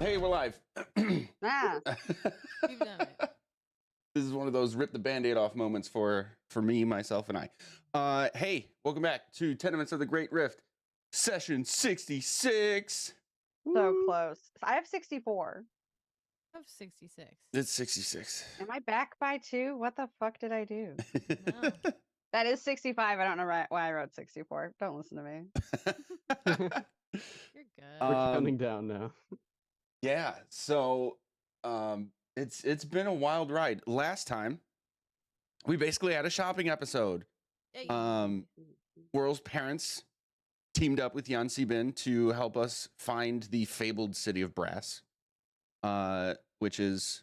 Hey, we're live. Ah, You've done it. This is one of those rip the band-aid off moments for me, myself, and I. Hey, welcome back to Tenements of the Great Rift, session 66. so close. I have 64. I have 66. It's 66. Am I back by 2? What the fuck did I do? No. That is 65. I don't know why I wrote 64. Don't listen to me. You're good. We're counting down now. Yeah, so it's been a wild ride. Last time, we basically had a shopping episode. Hey. World's parents teamed up with Yancy Bin to help us find the fabled city of brass, which is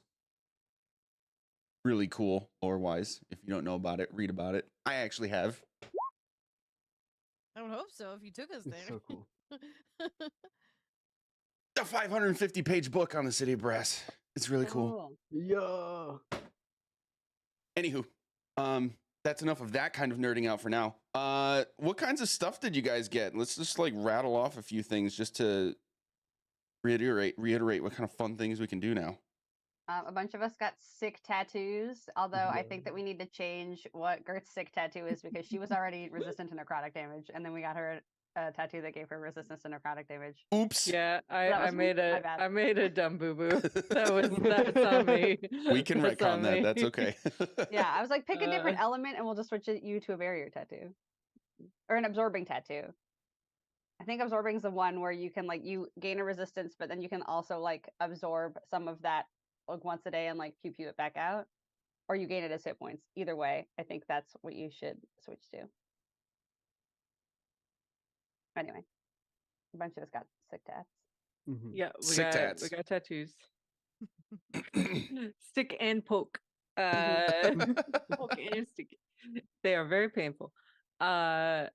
really cool lore-wise. If you don't know about it, read about it. I actually have. I would hope so if you took us there. It's so cool. A 550-page book on the city of brass. It's really cool. Yeah. Anywho, that's enough of that kind of nerding out for now. What kinds of stuff did you guys get? Let's just like rattle off a few things just to reiterate what kind of fun things we can do now. A bunch of us got sick tattoos, although I think that we need to change what Gert's sick tattoo is because she was already resistant to necrotic damage, and then we got her a tattoo that gave her resistance to necrotic damage. Oops. Yeah, That I was made my bad. I made a dumb boo boo. That's on me. We can That's retcon on that. me. That's okay. Yeah, I was like, pick a different element, and we'll just switch you to a barrier tattoo or an absorbing tattoo. I think absorbing is the one where you can like you gain a resistance, but then you can also like absorb some of that like once a day and like pew it back out, or you gain it as hit points. Either way, I think that's what you should switch to. Anyway, a bunch of us got sick tats. Mhm. Yeah, we Sick got tats. tattoos. Stick and poke. Poke and stick. They are very painful. I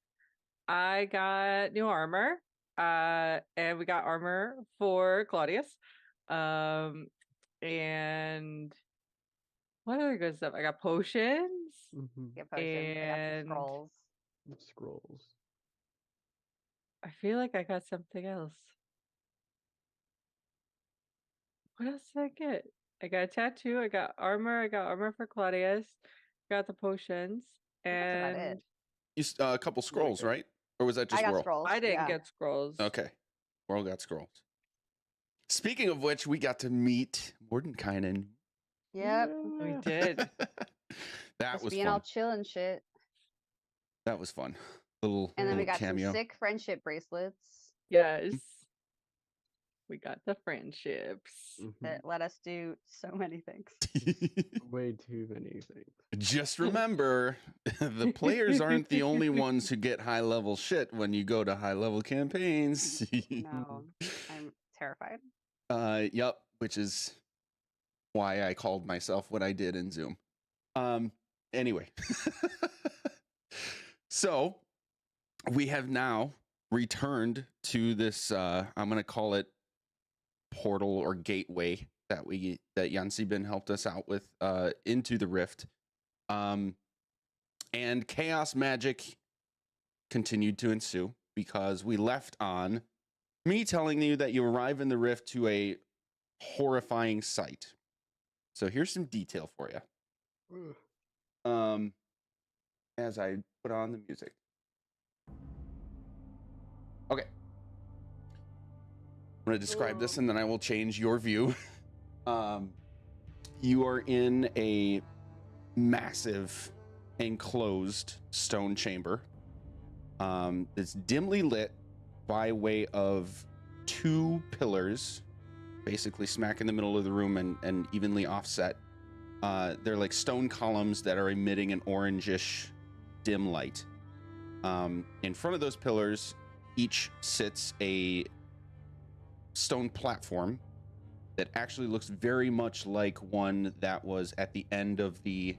got new armor. And we got armor for Claudius. And what other good stuff? I got potions. Mhm. Get potions. I got some And scrolls. Scrolls. I feel like I got something else. What else did I get? I got a tattoo. I got armor. I got armor for Claudius. Got the potions. That's about it. And A couple scrolls, good. right? Or was that just I got Whirl? scrolls. I didn't yeah. get scrolls. Okay. Whirl got scrolls. Speaking of which, we got to meet Mordenkainen. Yep. We Mm. did. That Just was being fun. all chill and shit. That was fun. Little And then we little got cameo. some sick friendship bracelets Yes. We got the friendships. Mhm. that let us do so many things. Way too many things. Just remember, the players aren't the only ones who get high level shit when you go to high level campaigns. No, I'm terrified. Yep, which is why I called myself what I did in Zoom. Anyway. So we have now returned to this I'm gonna call it portal or gateway that Yancy Bin helped us out with into the rift. And chaos magic continued to ensue because we left on me telling you that you arrive in the rift to a horrifying sight. So here's some detail for you. As I put on the music. Okay. I'm going to describe this and then I will change your view. You are in a massive enclosed stone chamber. It's dimly lit by way of two pillars, basically smack in the middle of the room and evenly offset. They're like stone columns that are emitting an orangish dim light. In front of those pillars, each sits a stone platform that actually looks very much like one that was at the end of the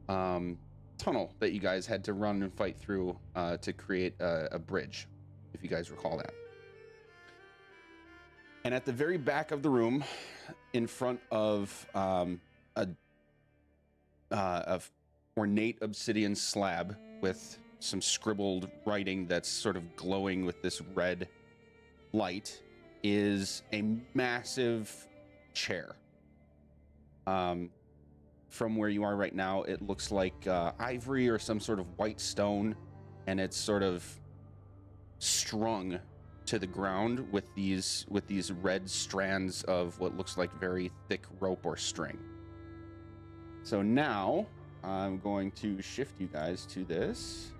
tunnel that you guys had to run and fight through to create a bridge, if you guys recall that. And at the very back of the room, in front of a ornate obsidian slab with some scribbled writing that's sort of glowing with this red light, is a massive chair. From where you are right now, it looks like ivory or some sort of white stone, and it's sort of strung to the ground with these red strands of what looks like very thick rope or string. So now I'm going to shift you guys to this.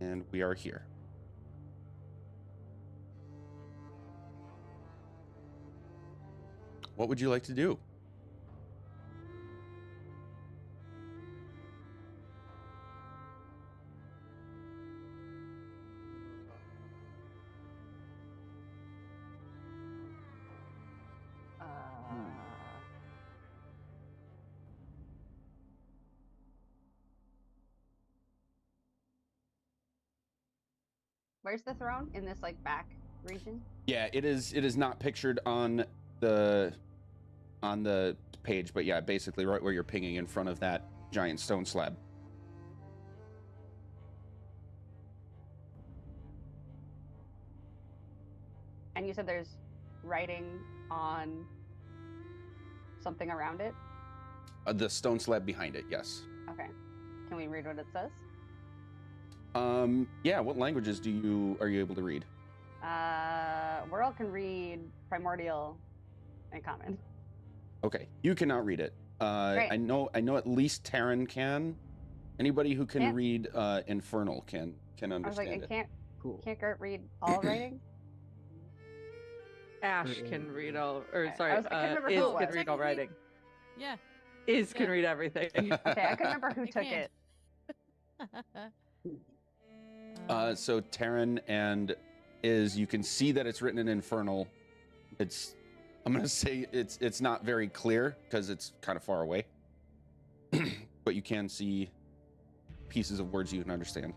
And we are here. What would you like to do? Where's the throne? In this like back region? Yeah, it is not pictured on the page, but yeah, basically right where you're pinging in front of that giant stone slab. And you said there's writing on something around it? The stone slab behind it, yes. Okay. Can we read what it says? Yeah, what languages are you able to read? World can read Primordial and Common. Okay, you cannot read it. Great. I know at least Terran can. Anybody who can read Infernal can understand I was like, it. I can't Cool. Gert read all writing? Ash can read all, or I sorry, was- I couldn't remember Iz who it can was. read all writing. Yeah. Iz can Yeah. read everything. Okay, I couldn't remember who I took can't. it. So Terran and you can see that it's written in Infernal. I'm gonna say it's not very clear because it's kind of far away, but you can see pieces of words you can understand.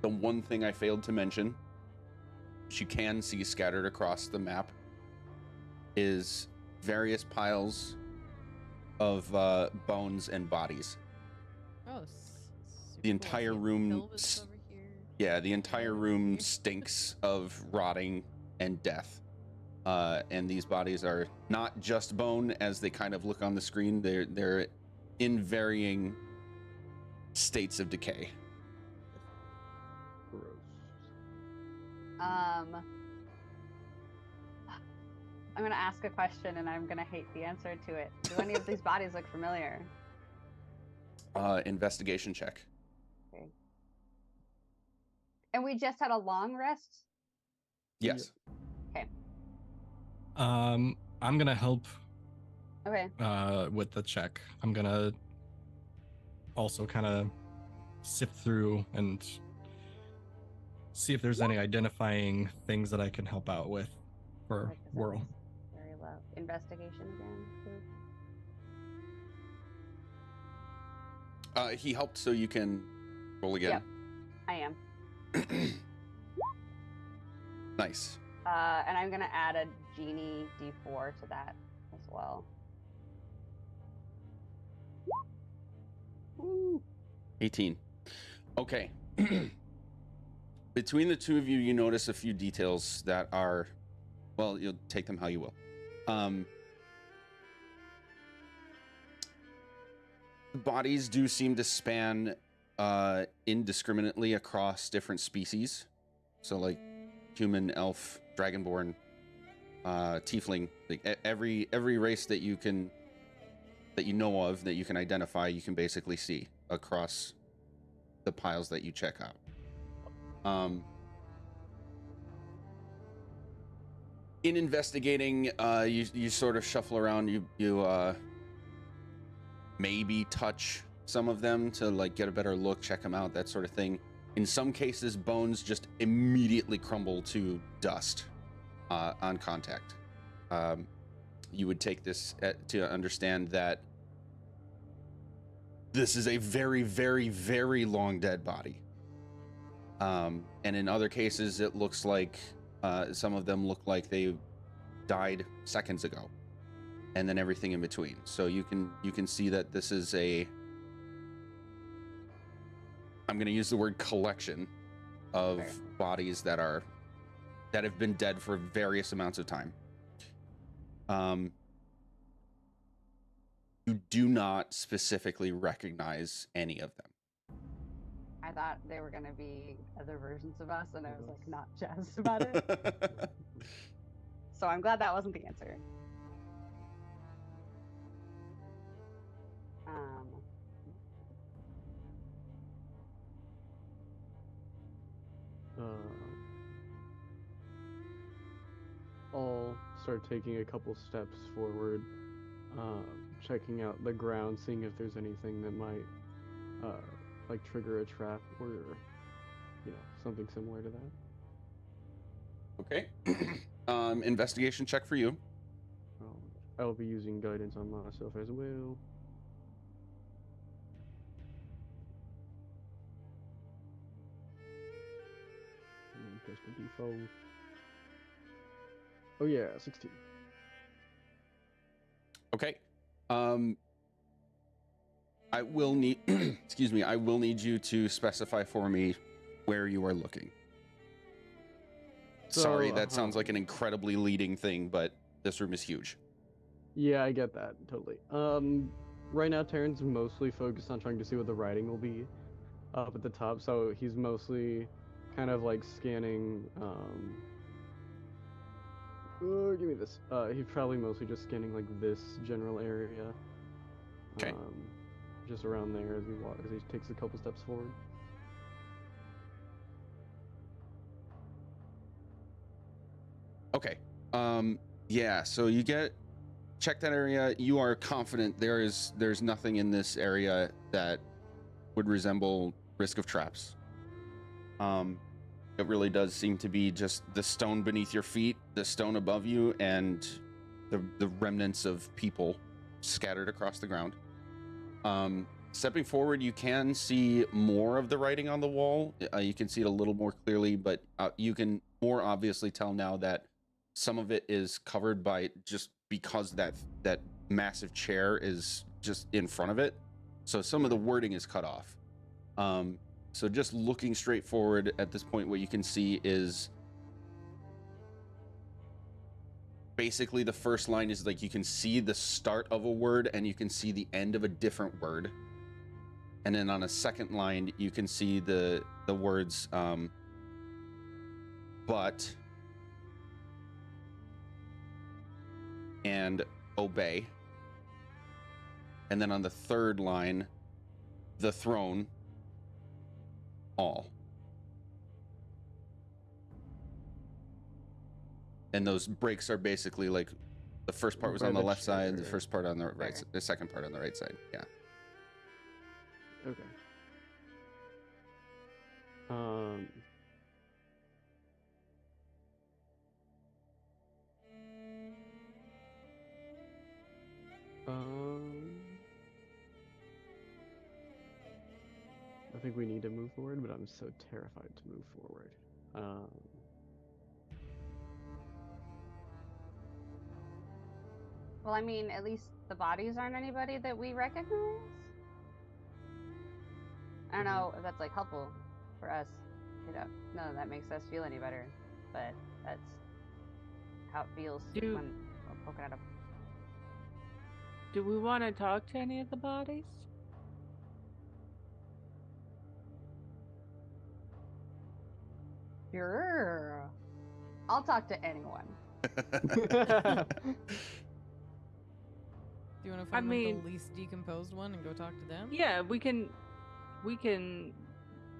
The one thing I failed to mention, which you can see scattered across the map, is various piles of bones and bodies. Oh, The entire room Yeah, the entire over room here. stinks of rotting and death. And these bodies are not just bone as they kind of look on the screen. They're in varying states of decay. Gross. I'm gonna ask a question and I'm gonna hate the answer to it. Do any of these bodies look familiar? Investigation check. Okay. And we just had a long rest? Yes. I'm gonna help Okay. with the check. I'm gonna also kind of sift through and see if there's any identifying things that I can help out with for Like, 'cause that Whirl. was very low. Investigation again, please. He helped, so you can roll again. Yep. I am. Nice. And I'm gonna add a genie D4 to that as well. Woo. 18. Okay. Between the two of you, you notice a few details that are, well, you'll take them how you will. Bodies do seem to span indiscriminately across different species. So like human, elf, dragonborn, tiefling, like every race that you know of, that you can identify, you can basically see across the piles that you check out. In investigating, you sort of shuffle around. You maybe touch some of them to like get a better look, check them out, that sort of thing. In some cases, bones just immediately crumble to dust on contact. You would take this to understand that this is a very, very, very long dead body. And in other cases, it looks like some of them look like they died seconds ago, and then everything in between. So you can see that this is a, I'm going to use the word collection of bodies that have been dead for various amounts of time. You do not specifically recognize any of them. I thought they were gonna be other versions of us, and I was like not jazzed about it. So I'm glad that wasn't the answer. I'll start taking a couple steps forward, checking out the ground, seeing if there's anything that might like trigger a trap or something similar to that. Okay. Investigation check for you. I'll be using guidance on myself as well. And then just a default. Oh yeah, 16. Okay. I will need excuse me, I will need you to specify for me where you are looking. Sorry, that sounds like an incredibly leading thing, but this room is huge. Yeah, I get that totally. Right now Terran's mostly focused on trying to see what the writing will be up at the top, so he's mostly kind of like scanning give me this. He's probably mostly just scanning like this general area. Okay. Just around there as he takes a couple steps forward. Okay. Yeah, so check that area. You are confident there's nothing in this area that would resemble risk of traps. It really does seem to be just the stone beneath your feet, the stone above you, and the remnants of people scattered across the ground. Stepping forward, you can see more of the writing on the wall. You can see it a little more clearly, but you can more obviously tell now that some of it is covered by, just because that massive chair is just in front of it. So some of the wording is cut off. So just looking straight forward at this point, what you can see is basically the first line is like, you can see the start of a word and you can see the end of a different word. And then on a second line, you can see the words, but and obey. And then on the third line, the throne, all. And those breaks are basically like, the first part was on the left side, the first part on the right, the second part on the right side. Yeah. Okay. I think we need to move forward, but I'm so terrified to move forward. Well, I mean, at least the bodies aren't anybody that we recognize. I don't know if that's like helpful for us. None of that makes us feel any better, but that's how it feels when we're poking at them. Do we want to talk to any of the bodies? Sure. I'll talk to anyone. Do you want to find the least decomposed one and go talk to them? Yeah, we can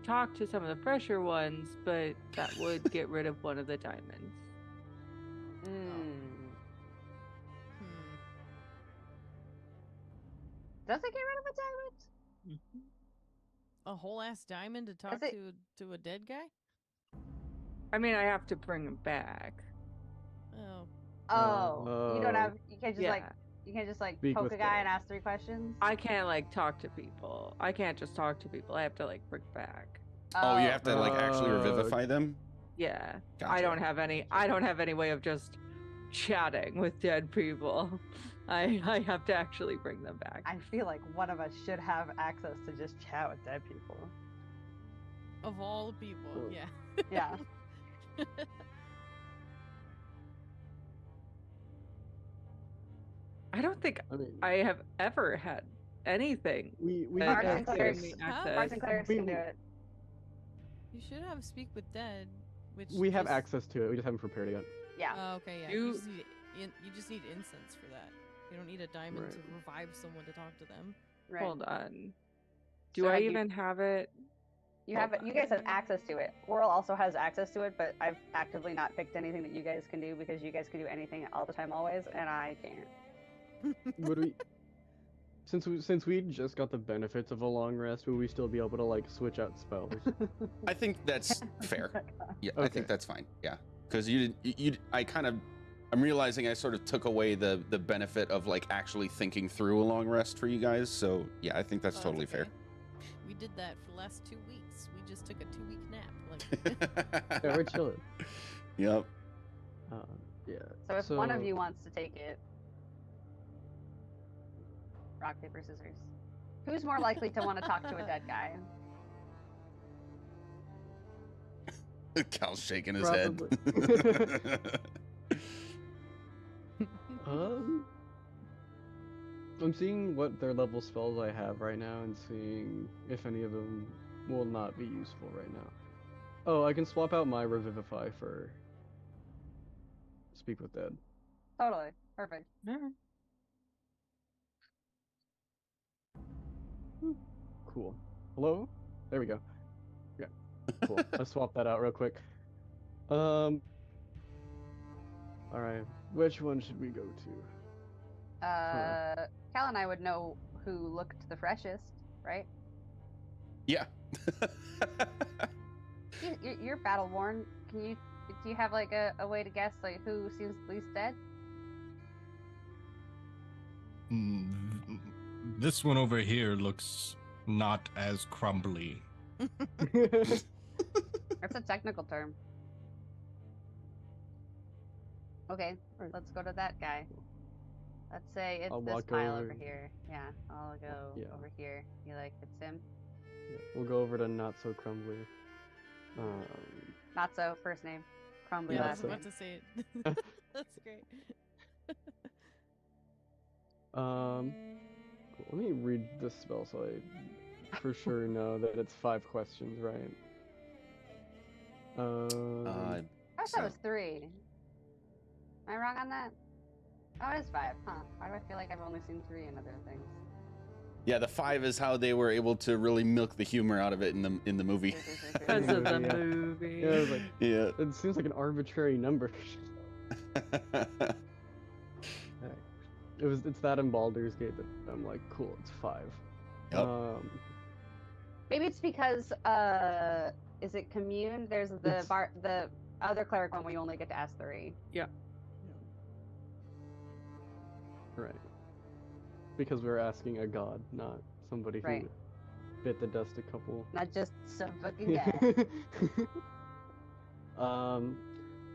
talk to some of the fresher ones, but that would get rid of one of the diamonds. Does it get rid of a diamond? A whole ass diamond to talk to a dead guy? I mean, I have to bring him back. You don't have. You can't just like poke a guy and ask 3 questions. I can't like talk to people. I can't just talk to people. I have to like bring back. Oh, you have to like actually revivify them? Yeah. Gotcha. I don't have any way of just chatting with dead people. I have to actually bring them back. I feel like one of us should have access to just chat with dead people. Of all people, Oh. yeah. Yeah. I don't think I mean, I have ever had anything. we that Bards have and has clerics. given me Huh? access. Bards and clerics can do it. You should have Speak with Dead, which we have just- access to it. We just haven't prepared it yet. Yeah. Oh, okay, yeah. You- You just need incense for that. You don't need a diamond Right. to revive someone to talk to them. Right. Hold on. Do So I have you- even have it? You have it. You guys have access to it. Oral also has access to it, but I've actively not picked anything that you guys can do because you guys can do anything all the time, always, and I can't. Would we? Since we just got the benefits of a long rest, would we still be able to like switch out spells? I think that's fair. Yeah, I Okay. think that's fine. Yeah, because I'm realizing I sort of took away the benefit of like actually thinking through a long rest for you guys. So yeah, I think that's Oh, totally okay. We did that for the last 2 weeks. We just took a 2-week nap. Like, Yeah, we're chilling. Yep. Yeah. So if one of you wants to take it, rock paper scissors. Who's more likely to want to talk to a dead guy? Cal's shaking his Probably. head. I'm seeing what their level spells I have right now and seeing if any of them will not be useful right now. Oh, I can swap out my Revivify for Speak with Dead. Totally. Perfect. Cool. Hello? There we go. Yeah. Cool. Let's swap that out real quick. Alright. Which one should we go to? Cal and I would know who looked the freshest, right? Yeah. You're battle worn. Do you have like a way to guess like who seems least dead? This one over here looks not as crumbly. That's a technical term. Okay, let's go to that guy. Let's say it's I'll this walk pile over. over here. Yeah, I'll go Yeah. over here. You like it's him? We'll go over to Not So Crumbly. Not so first name. Crumbly yeah, I last was name. about to say it. That's great. Cool. Let me read this spell so I for sure know that it's 5 questions, right? I thought So- it was 3. Am I wrong on that? Oh, it is 5, huh? Why do I feel like I've only seen 3 in other things? Yeah, the 5 is how they were able to really milk the humor out of it in the movie. Because of the Yeah. movie. Yeah, I was like, Yeah. it seems like an arbitrary number. It's that in Baldur's Gate that I'm like, cool, it's 5. Yep. Maybe it's because is it commune? There's the It's- the other cleric one where you only get to ask 3. Right. Because we're asking a god, not somebody Right. who bit the dust a couple. Not just some fucking guy.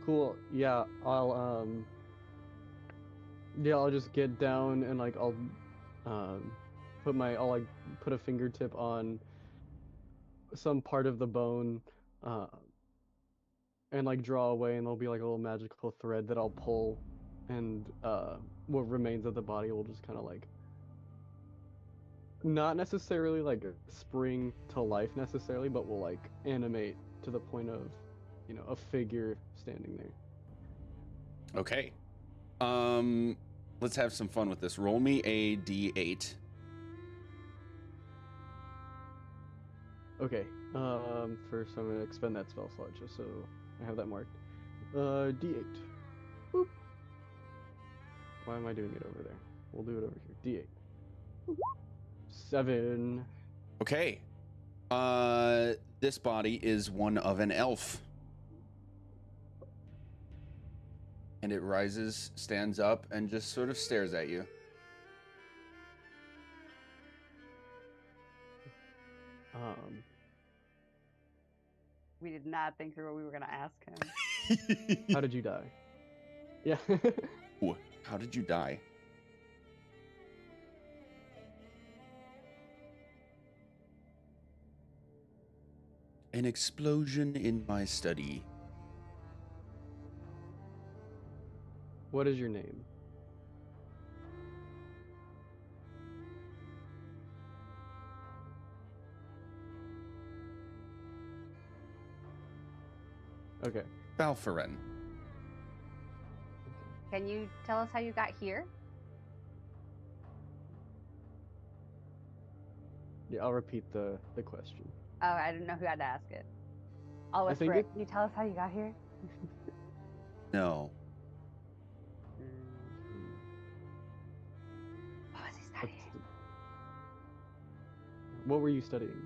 Cool. Yeah, I'll just get down and like I'll put a fingertip on some part of the bone and like draw away, and there'll be like a little magical thread that I'll pull, and what remains of the body will just kind of like not necessarily like spring to life necessarily, but will like animate to the point of, you know, a figure standing there. Okay. Let's have some fun with this. Roll me a d8. Okay. First I'm gonna expend that spell slot just so I have that marked. D8. Boop. Why am I doing it over there? We'll do it over here. D8. Boop. 7. Okay. This body is one of an elf. And it rises, stands up, and just sort of stares at you. We did not think through what we were gonna ask him. How did you die? Yeah. Ooh, how did you die? An explosion in my study. What is your name? Okay. Balforen. Can you tell us how you got here? Yeah, I'll repeat the question. Oh, I didn't know who had to ask it. I'll I think whisper it. it- Can you tell us how you got here? No. What was he That's studying? What were you studying?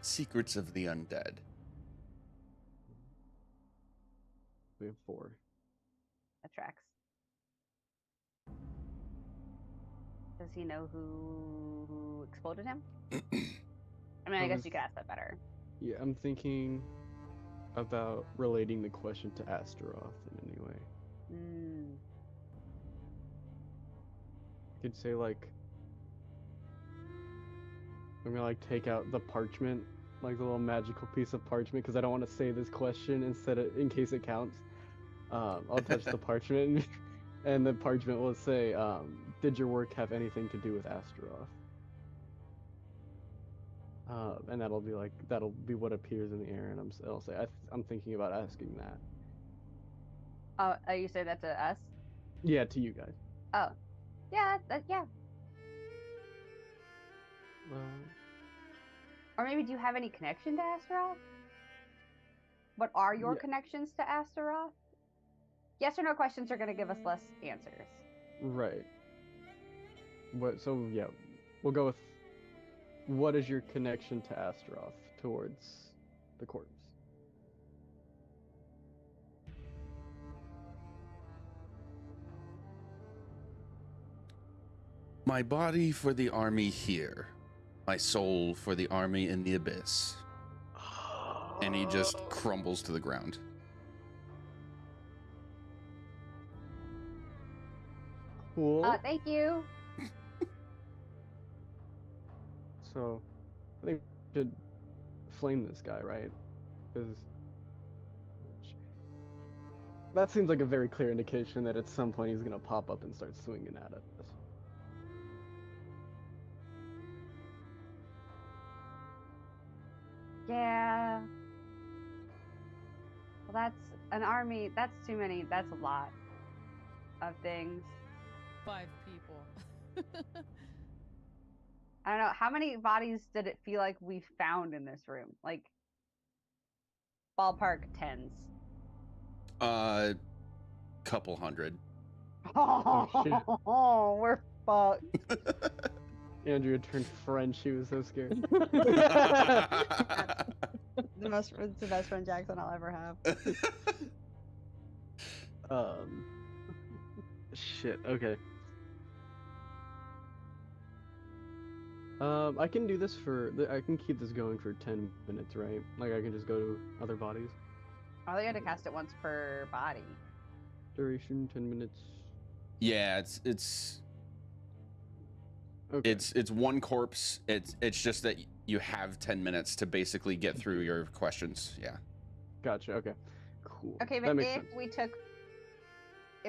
Secrets of the Undead. We have 4. That tracks. Does he know who exploded him? I mean, I guess you could ask that better. Yeah, I'm thinking about relating the question to Astaroth in any way. I could say like, I'm gonna like take out the parchment, like the little magical piece of parchment, because I don't want to say this question in case it counts. I'll touch the parchment, and the parchment will say, "Did your work have anything to do with Astaroth?" And that'll be what appears in the air, and I'll say I'm thinking about asking that. You say that to us? Yeah, to you guys. Oh, yeah, yeah. Or maybe do you have any connection to Astaroth? What are your Yeah. connections to Astaroth? Yes or no questions are going to give us less answers. Right. So yeah, we'll go with what is your connection to Astaroth towards the corpse? My body for the army here. My soul for the army in the abyss. And he just crumbles to the ground. Cool. Thank you. So, I think we should flame this guy, right? Because that seems like a very clear indication that at some point he's gonna pop up and start swinging at us. Yeah. Well, that's an army. That's too many. That's a lot of things. 5 people. I don't know. How many bodies did it feel like we found in this room? Like, ballpark tens. Couple hundred. Oh, we're fucked. Andrea turned French. She was so scared. It's the best friend Jackson I'll ever have. Shit. Okay. I can do this I can keep this going for 10 minutes, right? Like I can just go to other bodies. I think I had to cast it once per body. Duration 10 minutes. Yeah, it's Okay. it's one corpse. It's just that you have 10 minutes to basically get through your questions. Yeah. Gotcha. Okay. Cool. Okay, That but makes if sense.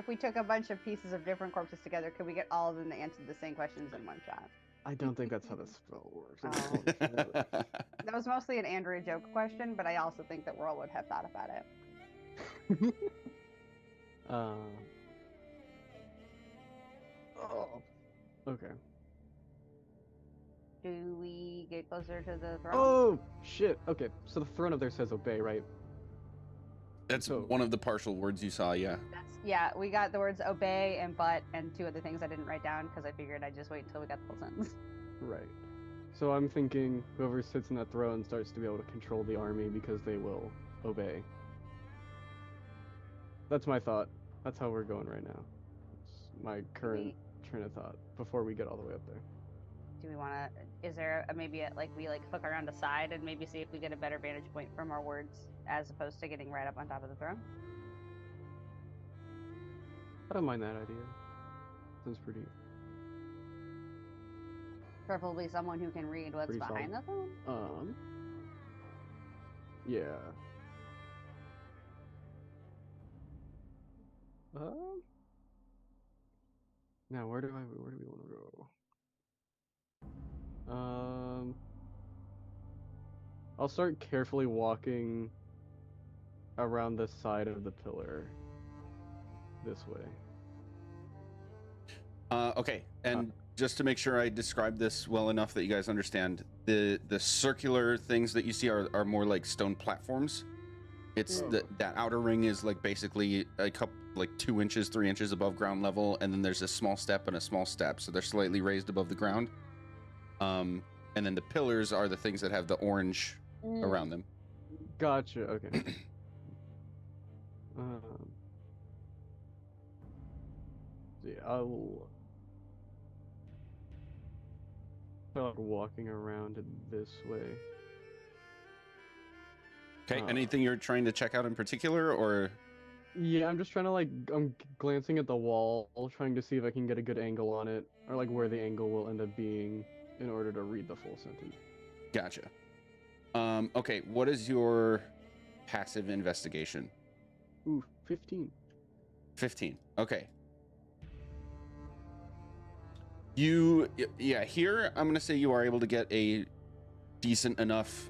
we took a bunch of pieces of different corpses together, could we get all of them to answer the same questions in one shot? I don't think that's how this spell works. Oh. That was mostly an Andrea joke question, but I also think that Whirl would have thought about it. Oh. Okay. Do we get closer to the throne? Oh shit. Okay. So the front of there says obey, right? That's So- one of the partial words you saw, yeah. Yeah, we got the words obey and but and 2 other things I didn't write down because I figured I'd just wait until we got the full sentence. Right. So I'm thinking whoever sits in that throne starts to be able to control the army because they will obey. That's my thought. That's how we're going right now. It's my current train of thought before we get all the way up there. do we want to? Is there maybe we hook around the side and maybe see if we get a better vantage point from our words as opposed to getting right up on top of the throne? I don't mind that idea. Sounds pretty. Preferably someone who can read what's Pretty behind the throne. Yeah. Now where do we want to go? I'll start carefully walking around the side of the pillar this way. Okay, and just to make sure I describe this well enough that you guys understand, the circular things that you see are more like stone platforms. It's that outer ring is like basically a couple, like 2 inches, 3 inches above ground level, and then there's a small step and a small step, so they're slightly raised above the ground. And then the pillars are the things that have the orange around them. Gotcha. Okay. See, I'll start walking around it this way. Okay. Anything you're trying to check out in particular, or? Yeah, I'm just trying to I'm glancing at the wall, trying to see if I can get a good angle on it, or like where the angle will end up being in order to read the full sentence. Gotcha. Okay, what is your passive investigation? Ooh, 15. 15. Okay. Here I'm gonna say you are able to get a decent enough.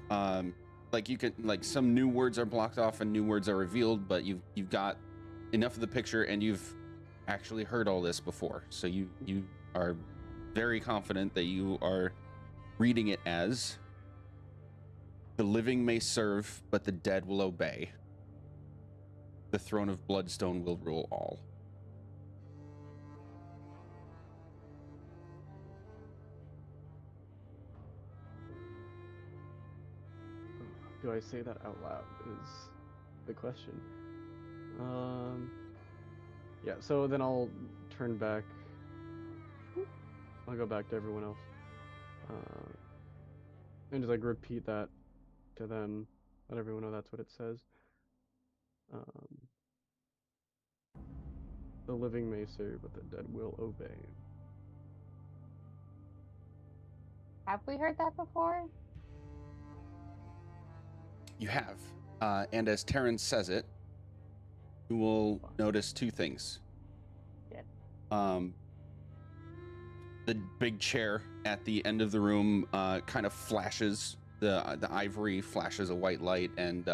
Like you can, like some new words are blocked off and new words are revealed, but you've got enough of the picture and you've actually heard all this before, so you are very confident that you are reading it as: the living may serve, but the dead will obey. The throne of Bloodstone will rule all. Do I say that out loud is the question. Yeah, so then I'll turn back. I'll go back to everyone else. And just repeat that to them. Let everyone know that's what it says. The living may serve, but the dead will obey. Have we heard that before? You have. And as Terrence says it, you will notice 2 things. Good. The big chair at the end of the room kind of flashes, the ivory flashes a white light, and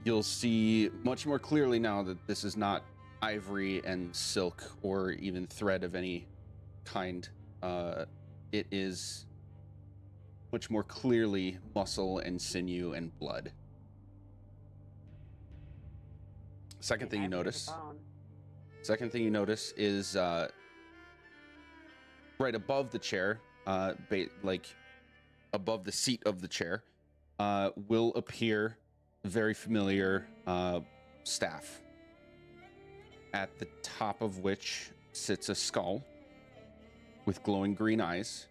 you'll see much more clearly now that this is not ivory and silk or even thread of any kind. It is much more clearly muscle and sinew and blood. Second thing you notice is right above the chair, like above the seat of the chair, will appear very familiar staff, at the top of which sits a skull with glowing green eyes.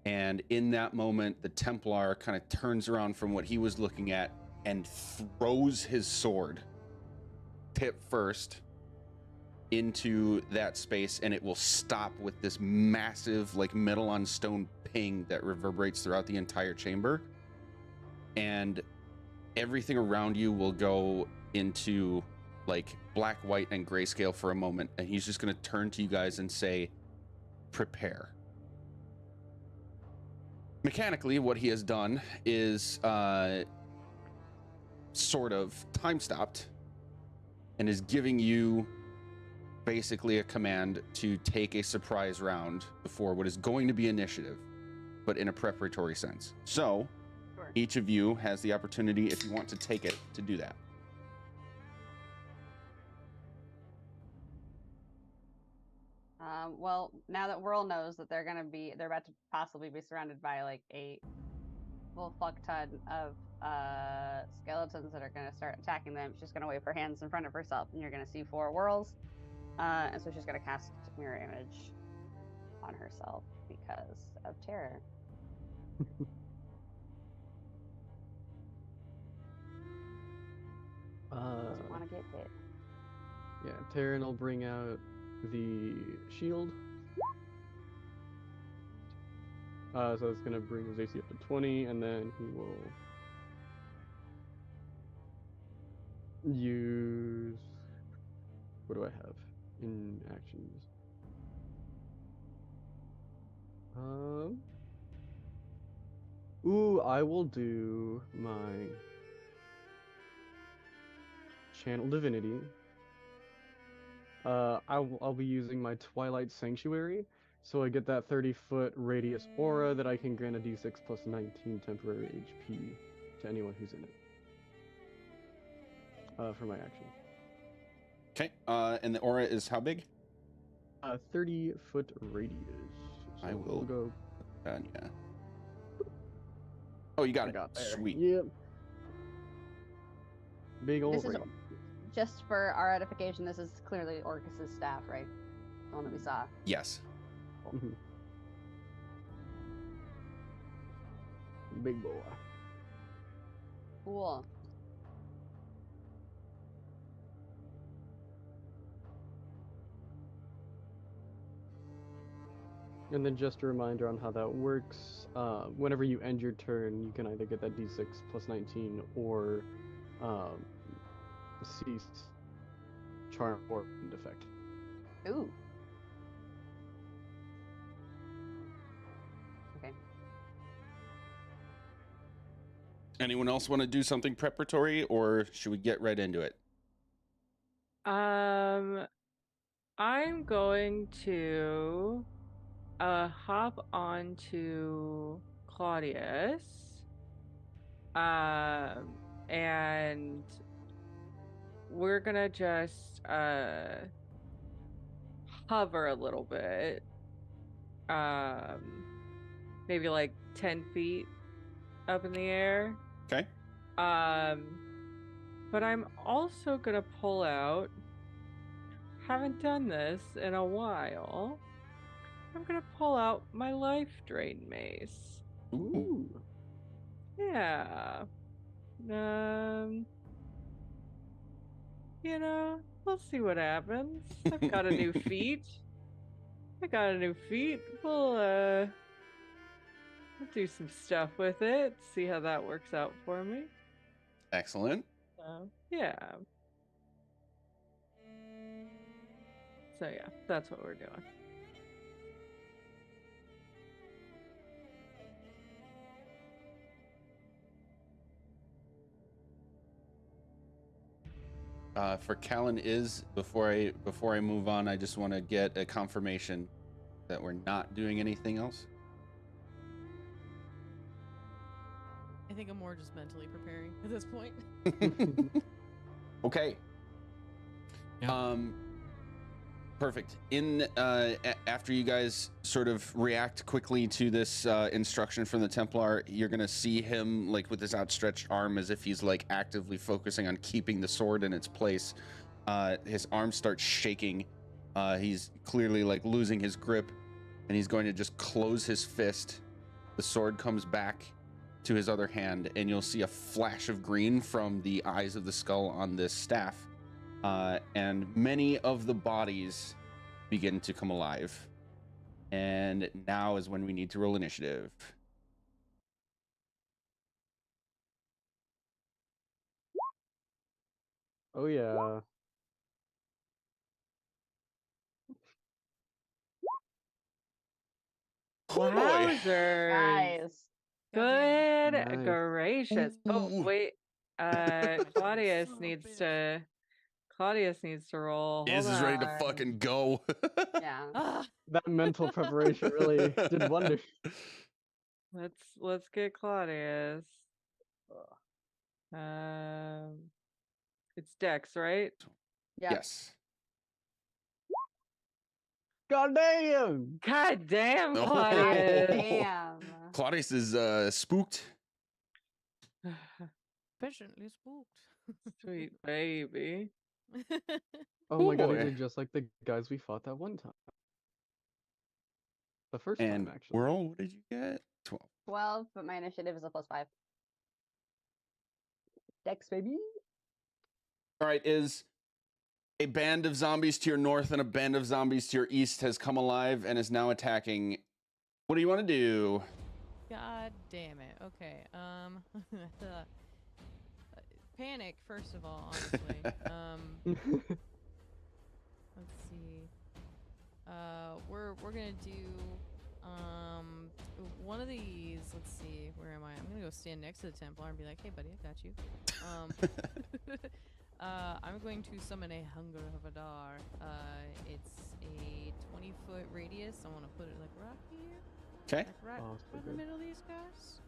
And in that moment, the Templar kind of turns around from what he was looking at and throws his sword, tip first, into that space, and it will stop with this massive, like, metal on stone ping that reverberates throughout the entire chamber. And everything around you will go into, like, black, white, and grayscale for a moment. And he's just going to turn to you guys and say, prepare. Mechanically, what he has done is sort of time stopped and is giving you basically a command to take a surprise round before what is going to be initiative, but in a preparatory sense. So Sure. each of you has the opportunity, if you want to take it, to do that. Well, now that Whirl knows that they're about to possibly be surrounded by like a full fuck ton of skeletons that are gonna start attacking them, she's gonna wave her hands in front of herself, and you're gonna see 4 whirls. And so she's gonna cast mirror image on herself because of terror. Doesn't want to get hit. Yeah, Terran will bring out the shield. So it's gonna bring his AC up to 20, and then he will use. What do I have in actions? Ooh, I will do my Channel Divinity. I'll be using my Twilight Sanctuary, so I get that 30-foot radius aura that I can grant a d6 plus 19 temporary HP to anyone who's in it. For my action. Okay. And the aura is how big? 30-foot radius. So I will we'll go. Yeah. Oh, you got I it. got there. Sweet. Yep. Big old This is radius. just for our edification. This is clearly Orcus's staff, right? The one that we saw. Yes. Mhm. Big boy. Cool. And then just a reminder on how that works. Whenever you end your turn, you can either get that d6 plus 19 or cease charm or end effect. Ooh. Okay. Anyone else want to do something preparatory, or should we get right into it? I'm going to hop onto Claudius. And we're gonna just hover a little bit. Maybe like 10 feet up in the air. Okay. But I'm also gonna pull out, haven't done this in a while. I'm gonna pull out my life drain mace. Ooh. Yeah. We'll see what happens. I've got a new feat. We'll do some stuff with it. See how that works out for me. Excellent. Yeah. So yeah, that's what we're doing. For Callan before I move on, I just want to get a confirmation that we're not doing anything else. I think I'm more just mentally preparing at this point. Okay. Yeah. Perfect. After you guys sort of react quickly to this instruction from the Templar, you're gonna see him like with his outstretched arm, as if he's like actively focusing on keeping the sword in its place. His arm starts shaking. He's clearly like losing his grip, and he's going to just close his fist. The sword comes back to his other hand, and you'll see a flash of green from the eyes of the skull on this staff. And many of the bodies begin to come alive. And now is when we need to roll initiative. Oh yeah. Oh boy. Wowzers. Guys. Good Nice. gracious. Oh Ooh. wait. Claudius Son of a needs bitch. to roll. Iz Hold is ready to on. fucking go. Yeah. Ah, That mental preparation really did wonders. Let's get Claudius. It's Dex, right? Yep. Yes. God damn! God damn, Oh. Claudius. Damn. Claudius is spooked. patiently spooked. Sweet baby. Oh Oh my god, he boy. did just like the guys we fought that one time. The first And time, actually. Whirl, what did you get? 12. 12, but my initiative is a +5. Dex, baby. All right, is a band of zombies to your north and a band of zombies to your east has come alive and is now attacking. What do you want to do? God damn it. Okay. Panic first of all, honestly. Let's see. We're gonna do one of these. Let's see. Where am I? I'm gonna go stand next to the Templar and be like, "Hey, buddy, I got you." I'm going to summon a Hunger of Adar. It's a 20-foot radius. I want to put it like right here. Okay. Like right in the middle of these guys.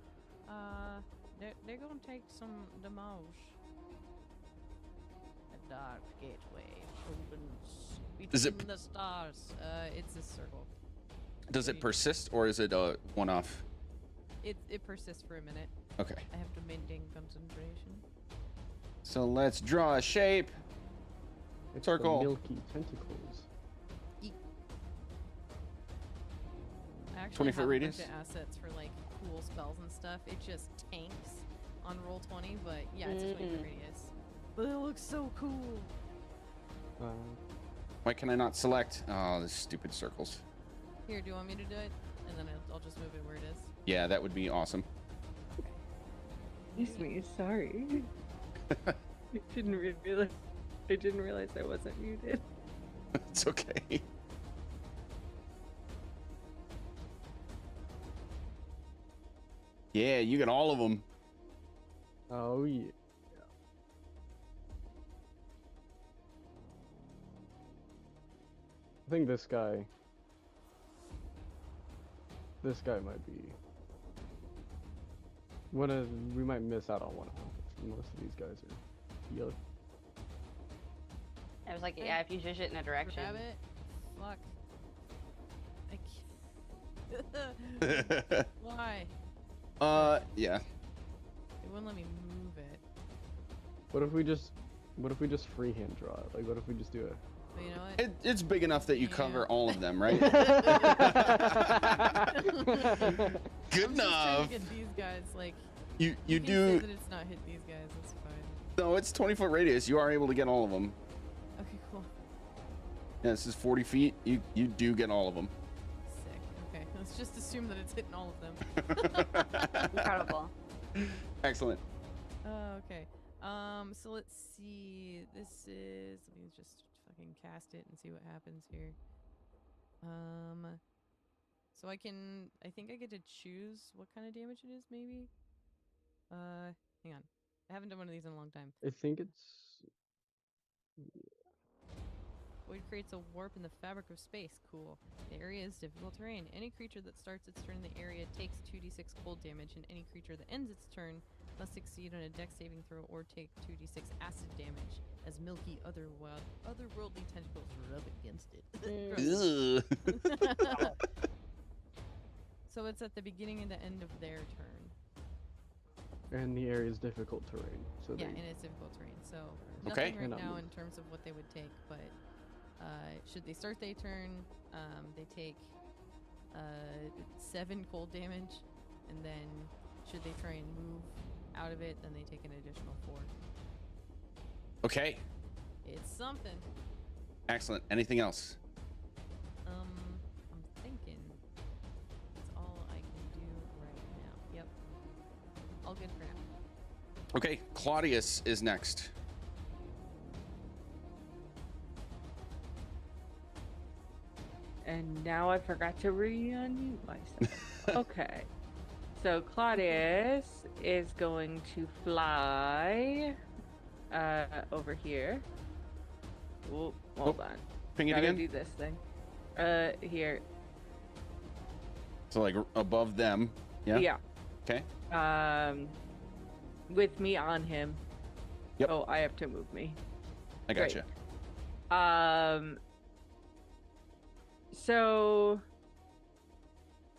They're gonna take some damage. A dark gateway opens between the stars. It's a circle. Does it persist or is it a one-off? It persists for a minute. Okay. I have to maintain concentration. So let's draw a shape. It's Circle. the milky tentacles. I actually 20-foot have radius? a bunch of assets for like cool spells and stuff. It just tanks on roll 20, but yeah, it's a 20-foot radius. But it looks so cool. Why can I not select? Oh, the stupid circles. Here, do you want me to do it? And then I'll just move it where it is. Yeah, that would be awesome. Excuse me, sorry. I didn't realize I wasn't muted. It's okay. Yeah, you got all of them. Oh yeah. I think this guy might be we might miss out on one of them. Most of these guys are yellow. I was like, yeah, if you shush it in a direction. Grab it. Fuck. Why? Yeah. It wouldn't let me move it. What if we just freehand draw it? Like, what if we just do it? But you know what? It's big enough that you cover all of them, right? Good I'm enough. just trying to get these guys, like, You can do. say that it's not hit these guys, that's fine. No, it's 20-foot radius. You are able to get all of them. Okay, cool. Yeah, this is 40 feet. You do get all of them. Sick. Okay, let's just assume that it's hitting all of them. Incredible. Excellent. Okay. So let's see. Let me just fucking cast it and see what happens here. So I think I get to choose what kind of damage it is, maybe? Hang on. I haven't done one of these in a long time. I think it's Void creates a warp in the fabric of space. Cool. The area is difficult terrain. Any creature that starts its turn in the area takes 2d6 cold damage, and any creature that ends its turn must succeed on a dex saving throw or take 2d6 acid damage as milky otherworldly tentacles rub against it. Ugh. So it's at the beginning and the end of their turn. and the area is difficult terrain. So Yeah, they- and it's difficult terrain. So Okay. nothing right Cannot now move. in terms of what they would take, but should they start their turn, they take 7 cold damage, and then should they try and move out of it, then they take an additional 4. Okay. It's something. Excellent. Anything else? I'm thinking that's all I can do right now. Yep. All good for now. Okay. Claudius is next. And now I forgot to re-unmute myself. Okay. So Claudius is going to fly over here. Oh, hold on. Ping it Gotta again. do this thing. Here. So like above them. Yeah. Yeah. Okay. With me on him. Yep. Oh, I have to move me. I gotcha. So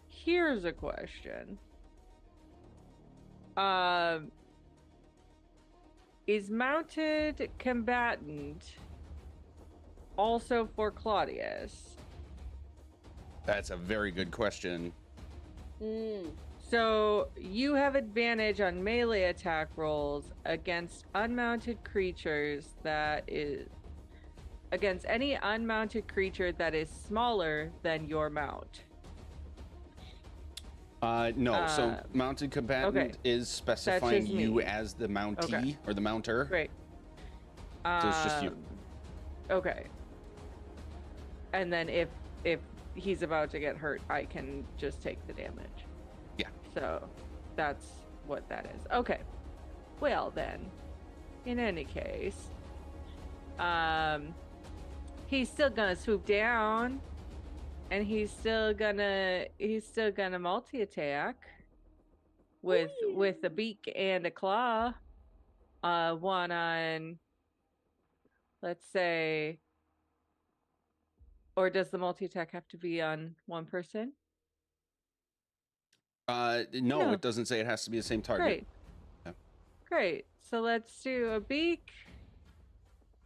here's a question. Is mounted combatant also for Claudius? That's a very good question. So you have advantage on melee attack rolls against unmounted creatures against any unmounted creature that is smaller than your mount. No. So mounted combatant is specifying just you me. as the Mountee or the Mounter. Great. So it's just you. Okay. And then if he's about to get hurt, I can just take the damage. Yeah. So that's what that is. Okay. Well then, in any case, he's still gonna swoop down, and he's still gonna multi-attack with a beak and a claw. One on, let's say, or does the multi-attack have to be on one person? No, it doesn't say it has to be the same target. Great. Yeah. Great. So let's do a beak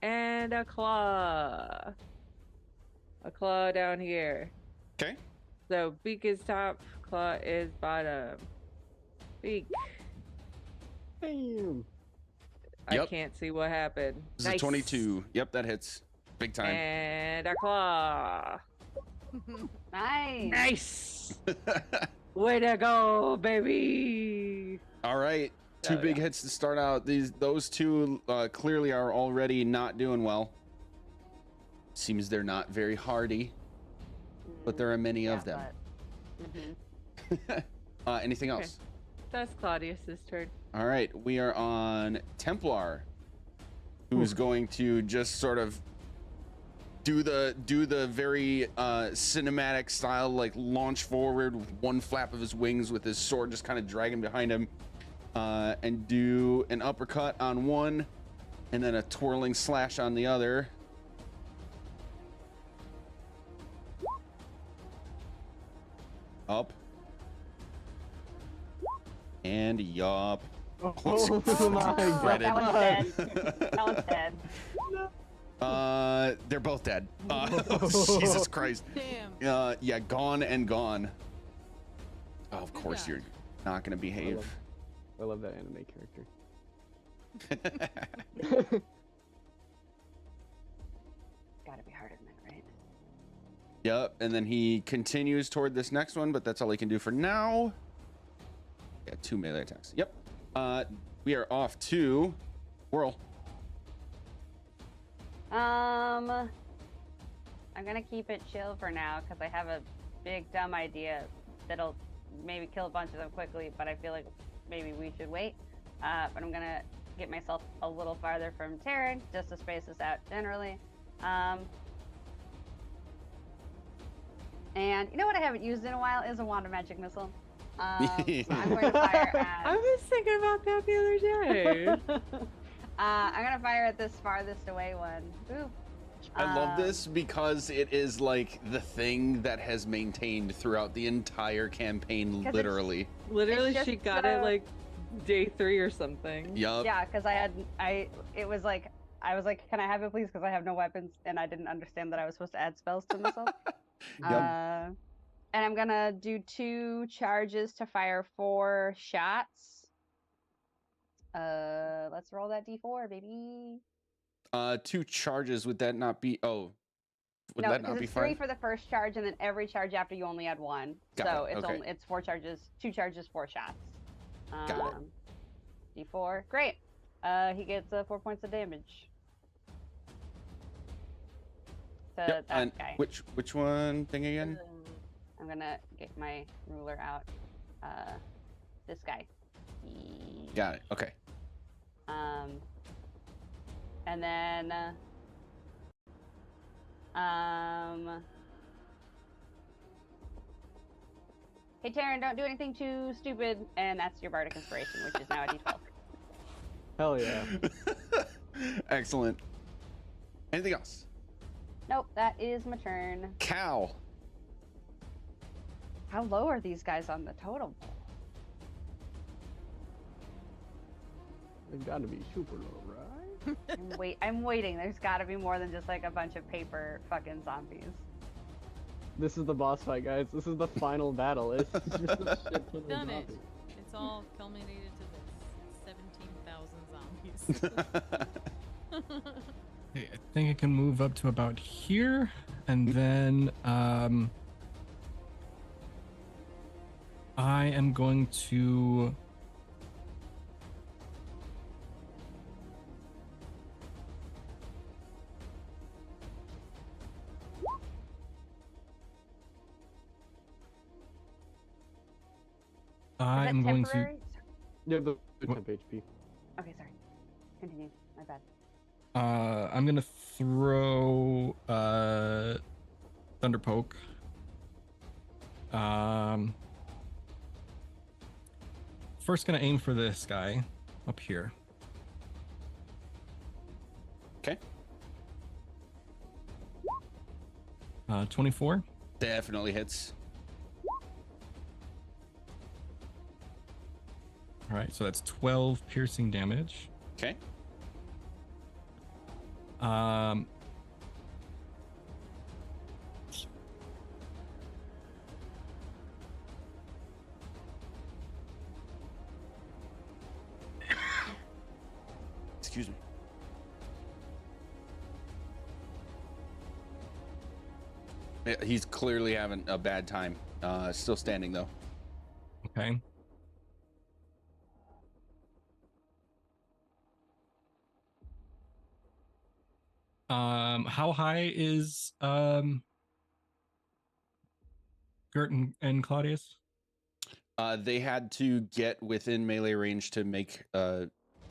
and a claw. A claw down here. Okay. So beak is top, claw is bottom. Beak. Damn. I Yep. can't see what happened. This is a 22. Yep, that hits. Big time. And a claw. Nice. Nice. Way to go, baby. All right. Two big hits to start out. Those two clearly are already not doing well. Seems they're not very hardy, but there are many of them. Anything else? That's Claudius's turn. All right, we are on Templar, who's going to just sort of do the very cinematic style, like launch forward with one flap of his wings with his sword just kind of dragging behind him, and do an uppercut on one, and then a twirling slash on the other. Up. And yup. Oh my god. That one's dead. That one's dead. They're both dead. Jesus Christ. Damn. Yeah, gone and gone. Oh, of Good course job. you're not gonna behave. I love that anime character. Gotta be harder than that, right? Yep, and then he continues toward this next one, but that's all he can do for now. Yeah, 2 melee attacks. Yep. We are off to Whirl. I'm gonna keep it chill for now because I have a big dumb idea that'll maybe kill a bunch of them quickly, but I feel like maybe we should wait. But I'm gonna get myself a little farther from Taryn just to space this out generally. And you know what I haven't used in a while is a wand of magic missile. So I'm going to fire at... I was thinking about that the other day. I'm gonna fire at this farthest away one. Ooh. I love this because it is like the thing that has maintained throughout the entire campaign, literally. Literally, It's she just, got it like day 3 or something. Yup. Yeah, because it was like, I was like, can I have it please? Because I have no weapons, and I didn't understand that I was supposed to add spells to myself. Yep. And I'm gonna do 2 charges to fire 4 shots. Let's roll that D4, baby. 2 charges, would that not be? Oh, would No, that because not be it's 3 fine? for the first charge, and then every charge after you only add 1. Got So it, it's okay. only 4 charges, 2 charges, 4 shots. Got D4, great. He gets 4 points of damage. To Yep. that And guy. which one thing again? I'm gonna get my ruler out. This guy. Got it. Okay. And then hey Taryn, don't do anything too stupid, and that's your bardic inspiration, which is now a D12. Hell yeah. Excellent. Anything else? Nope, that is my turn. Cal. How low are these guys on the totem pole? They've got to be super low, right? I'm waiting. There's got to be more than just like a bunch of paper fucking zombies. This is the boss fight, guys. This is the final battle. It's just a shit ton of Done it. zombies. It's all culminated to this. 17,000 zombies. Okay, I think I can move up to about here, and then I am going to I am going to temporary? Yeah, the What? temp HP. Okay, sorry. Continue. My bad. I'm gonna throw Thunder Poke. First gonna aim for this guy up here. Okay. 24. Definitely hits. All right, so that's 12 piercing damage. Okay. Excuse me. Yeah, he's clearly having a bad time. Still standing though. Okay. How high is Gert and Claudius? They had to get within melee range to make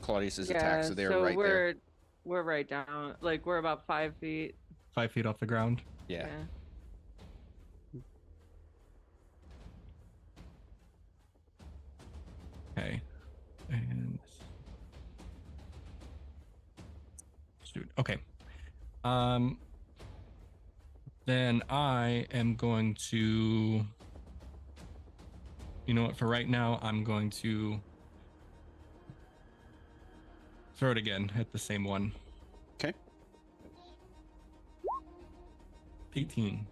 Claudius's attack, so they're right there. We're right down. Like we're about 5 feet. 5 feet off the ground. Yeah. Okay. And shoot. Okay. Then I am going to, you know what, for right now, I'm going to throw it again at the same one. Okay. 18.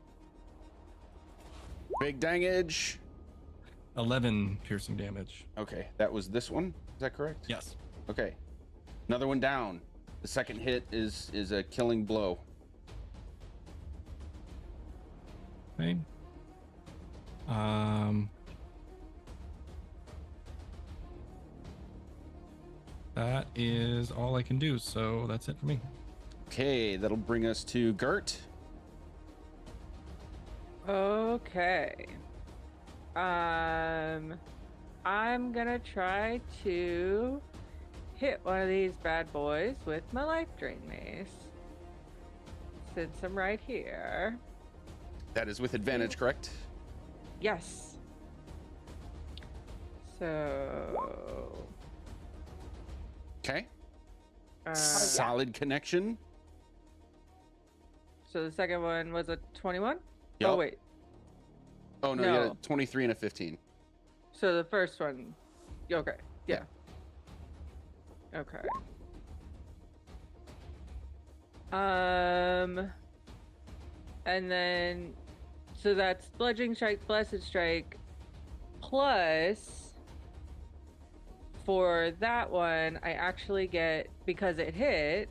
Big damage. 11 piercing damage. Okay, that was this one. Is that correct? Yes. Okay. Another one down. The second hit is a killing blow. Okay. That is all I can do, so that's it for me. Okay, that'll bring us to Gert. Okay. I'm gonna try to hit one of these bad boys with my life drain mace. Since I'm right here. That is with advantage, correct? Yes. So. Okay. Yeah. Solid connection. So the second one was a 21? Yep. Oh, wait. Oh, no, No. yeah, 23 and a 15. So the first one. Okay. Yeah. Okay. And then. So that's Bludgeoning Strike, Blessed Strike, plus. For that one, I actually get, because it hit,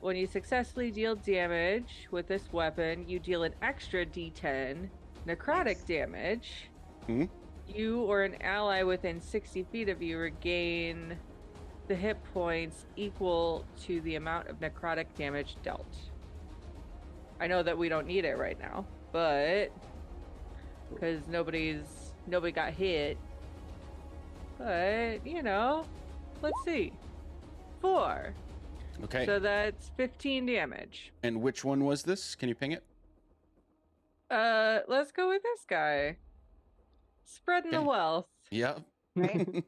when you successfully deal damage with this weapon, you deal an extra d10 necrotic damage. Hmm? You or an ally within 60 feet of you regain the hit points equal to the amount of necrotic damage dealt. I know that we don't need it right now, but because nobody got hit. But, you know, let's see. 4. Okay. So that's 15 damage. And which one was this? Can you ping it? Let's go with this guy. Spreading the Okay. wealth. Yep. Right?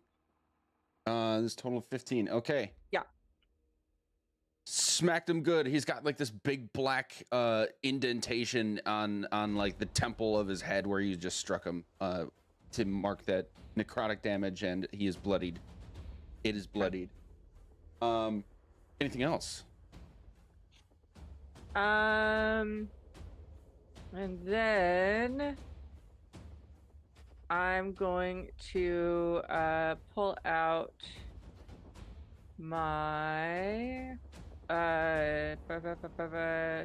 This total of 15. Okay. Yeah. Smacked him good. He's got like this big black indentation on like the temple of his head where you just struck him to mark that necrotic damage, and he is bloodied. It is bloodied. Anything else? And then I'm going to pull out my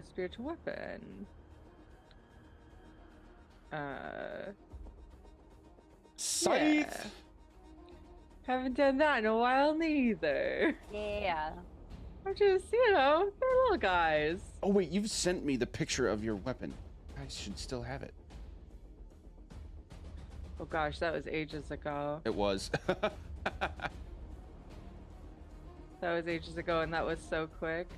spiritual weapon. Scythe. Haven't done that in a while neither. Yeah. I'm just, they're little guys. Oh wait, you've sent me the picture of your weapon. I should still have it. Oh gosh, that was ages ago. It was. That was ages ago, and that was so quick.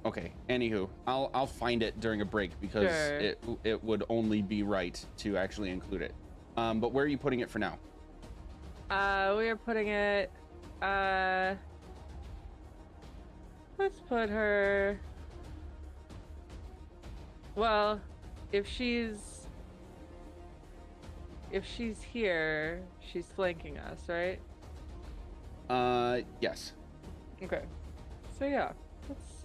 Okay. Anywho, I'll find it during a break because Sure. it would only be right to actually include it. But where are you putting it for now? We are putting it. Let's put her. Well, if she's here, she's flanking us, right? Yes. Okay. So yeah,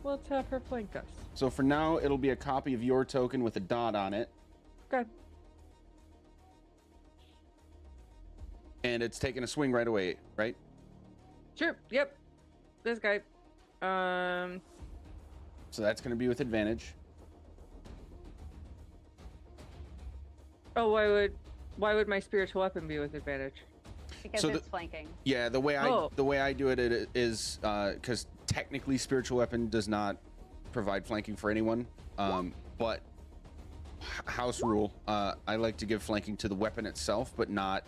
let's have her flank us. So for now, it'll be a copy of your token with a dot on it, Okay. and it's taking a swing right away, right? Sure. Yep. This guy. So that's going to be with advantage. Oh, why would my spiritual weapon be with advantage? Because So it's flanking. Yeah, the way Oh. I do it is because technically spiritual weapon does not provide flanking for anyone, but house rule, I like to give flanking to the weapon itself, but not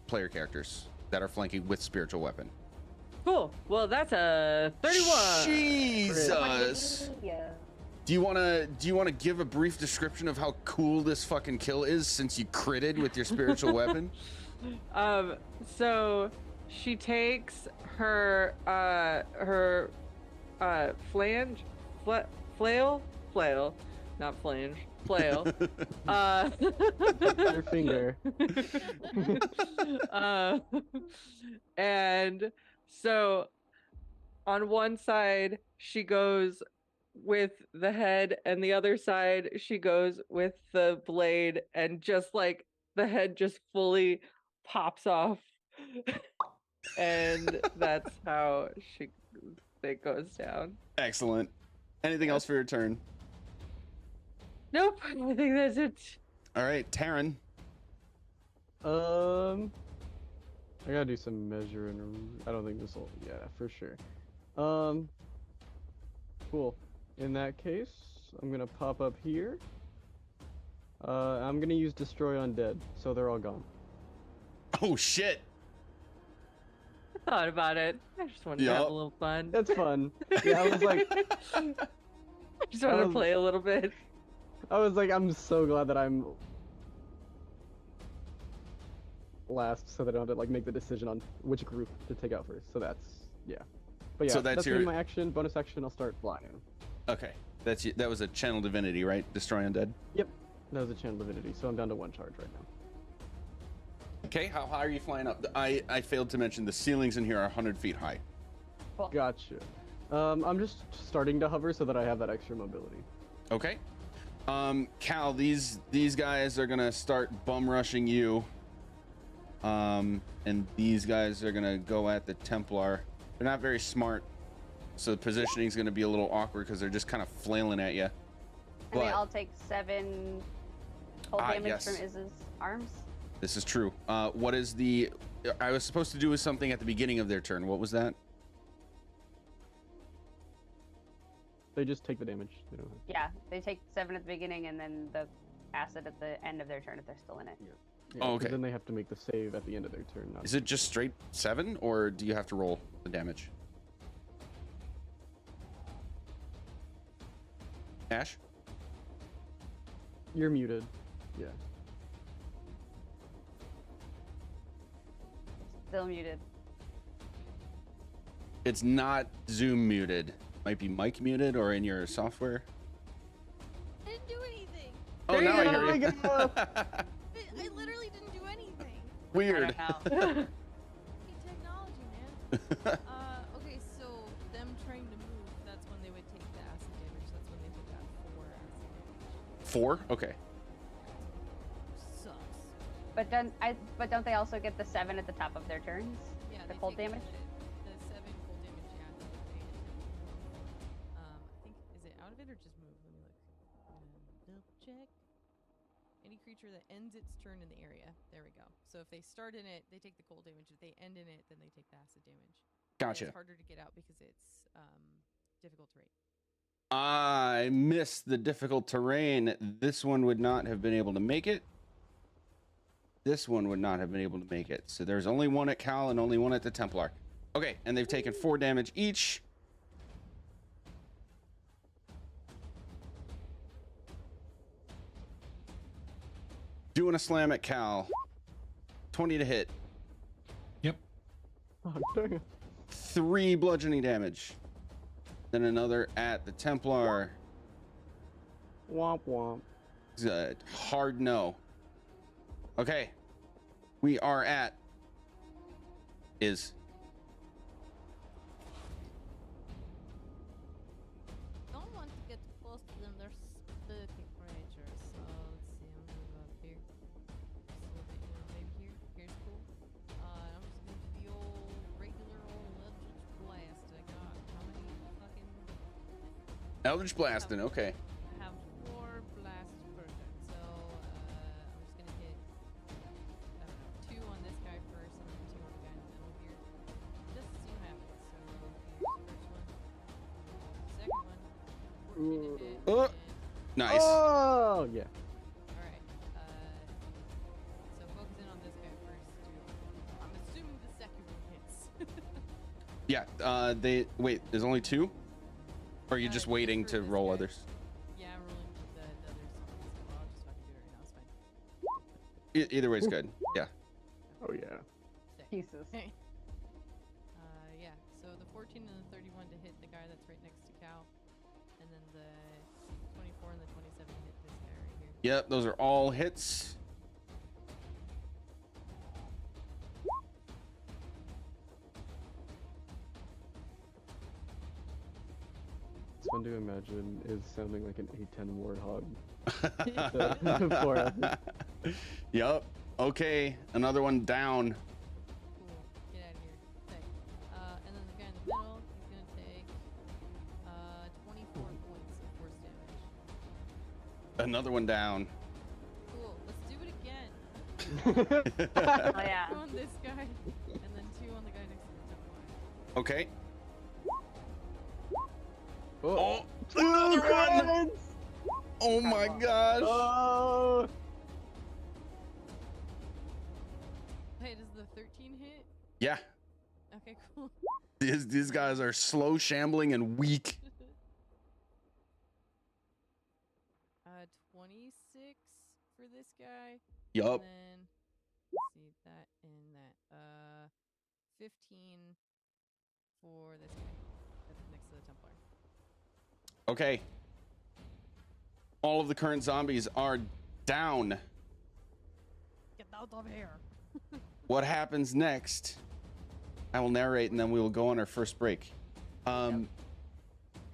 player characters that are flanking with spiritual weapon. Cool. Well, that's a 31. Jesus. Yeah. Do you wanna give a brief description of how cool this fucking kill is since you critted with your spiritual weapon? So she takes her flail, not flange, flail. Your finger. And so on one side she goes with the head, and the other side she goes with the blade, and just like the head just fully pops off. And that's how it goes down. Excellent. Anything else for your turn? Nope, I think that's it. All right, Taryn. I gotta do some measuring. I don't think this will. Yeah, for sure. Cool. In that case, I'm gonna pop up here. I'm gonna use Destroy Undead, so they're all gone. Oh shit. I thought about it. I just wanted to have a little fun. That's fun. Yeah, I was like, I just wanted to play a little bit. I'm so glad that I'm last, so that I don't have to like make the decision on which group to take out first. So that's yeah. But yeah, So that's gonna be your- my action. Bonus action, I'll start flying. Okay, that was a channel divinity, right? Destroy undead. Yep, that was a channel divinity, so I'm down to 1 charge right now. Okay, how high are you flying up? I failed to mention the ceilings in here are 100 feet high. Cool. Gotcha. I'm just starting to hover so that I have that extra mobility. Okay. Cal, these guys are gonna start bum rushing you. And these guys are gonna go at the Templar. They're not very smart, so the positioning is gonna be a little awkward because they're just kind of flailing at you. And they all take 7 cold damage yes. from Iz's arms. This is true. What is the? I was supposed to do something at the beginning of their turn. What was that? They just take the damage. They don't have... Yeah, they take 7 at the beginning and then the acid at the end of their turn if they're still in it. Yeah, Oh, 'cause okay. Then they have to make the save at the end of their turn. Not... Is it just straight 7, or do you have to roll the damage? Ash? You're muted. Yeah. Still muted. It's not Zoom muted. Might be mic muted or in your software. I didn't do anything. Oh, There you now I go. hear Oh my you. I literally didn't do anything. Weird. Hey, technology, man. Okay, so them trying to move, that's when they would take the acid damage. That's when they took that 4. 4? Okay. Sucks. But don't they also get the 7 at the top of their turns? Yeah, The they cold take damage? The 7 cold damage, yeah. I think, is it out of it or just move? Let me look. Double check. Any creature that ends its turn in the area. There we go. So if they start in it, they take the cold damage. If they end in it, then they take the acid damage. And Gotcha. it's harder to get out because it's difficult terrain. I missed the difficult terrain. This one would not have been able to make it. This one would not have been able to make it. So there's only one at Cal and only one at the Templar. Okay, and they've taken 4 damage each. Doing a slam at Cal. 20 to hit. Yep. Oh, dang it. 3 bludgeoning damage. Then another at the Templar. Womp womp. It's a hard no. Okay. We are at is Don't want to get close to them. They're spooky creatures. So let's see. I'm gonna go up here. Maybe here. Here's cool. I'm just gonna do the old regular old Eldritch Blast. I got how many fucking? Eldritch Blasting. Okay. I have 4 blasts per turn. So I'm just gonna hit. I don't know, 2 on this guy first, and then 2 on the guy in the middle here. Just to see what happens. So here's the first one. Second one. 14 to hit. Oh. and- Nice. Oh yeah. Alright. So focus in on this guy first, too. I'm assuming the second one hits. Yeah. They wait. There's only 2. Or are you just Just waiting for to this roll guy. others? Yeah, I'm rolling the others. Well, I'll just fucking do it right now. It's fine. Either way is good. Yeah. Oh yeah. Sick. Pieces. Okay. Yeah. So the 14 and the 31 to hit the guy that's right next to Cal, and then the 24 and the 27 hit this guy right here. Yep. Those are all hits. It's fun to imagine is sounding like an A10 warthog. Before Yep. Okay. Another one down. Cool. Get out of here. Sick. And then the guy in the middle, he's gonna take 24 points of force damage. Another one down. Cool. Let's do it again. Oh yeah. 2 on this guy, and then 2 on the guy next to the Templar. Okay. oh. Oh, another one. Oh my gosh. Oh. Hey, does the 13 hit? Yeah. Okay, cool. These guys are slow, shambling, and weak. 26 for this guy. Yup. And then let's see that and that. 15 for this guy that's next to the Templar. Okay. All of the current zombies are down. Get out of here. What happens next? I will narrate and then we will go on our first break. I knew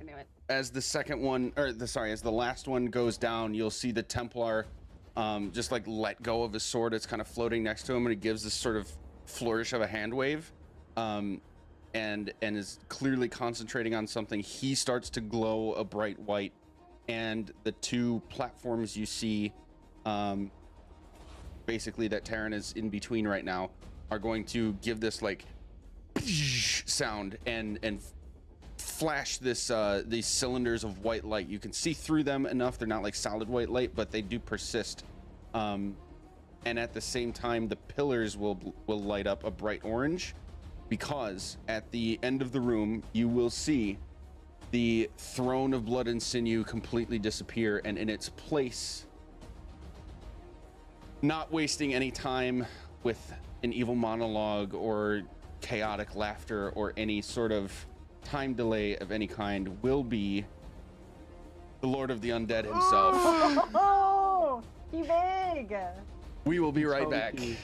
it. As the second one, as the last one goes down, you'll see the Templar just like let go of his sword. It's kind of floating next to him, and he gives this sort of flourish of a hand wave, and is clearly concentrating on something. He starts to glow a bright white, and the 2 platforms you see, basically that Terran is in between right now, are going to give this like sound and flash this these cylinders of white light. You can see through them enough. They're not like solid white light, but they do persist. And at the same time, the pillars will light up a bright orange, because at the end of the room you will see the throne of blood and sinew completely disappear, and in its place, not wasting any time with an evil monologue or chaotic laughter or any sort of time delay of any kind, will be the Lord of the Undead himself. Oh, he big. We will be right back. Chunky.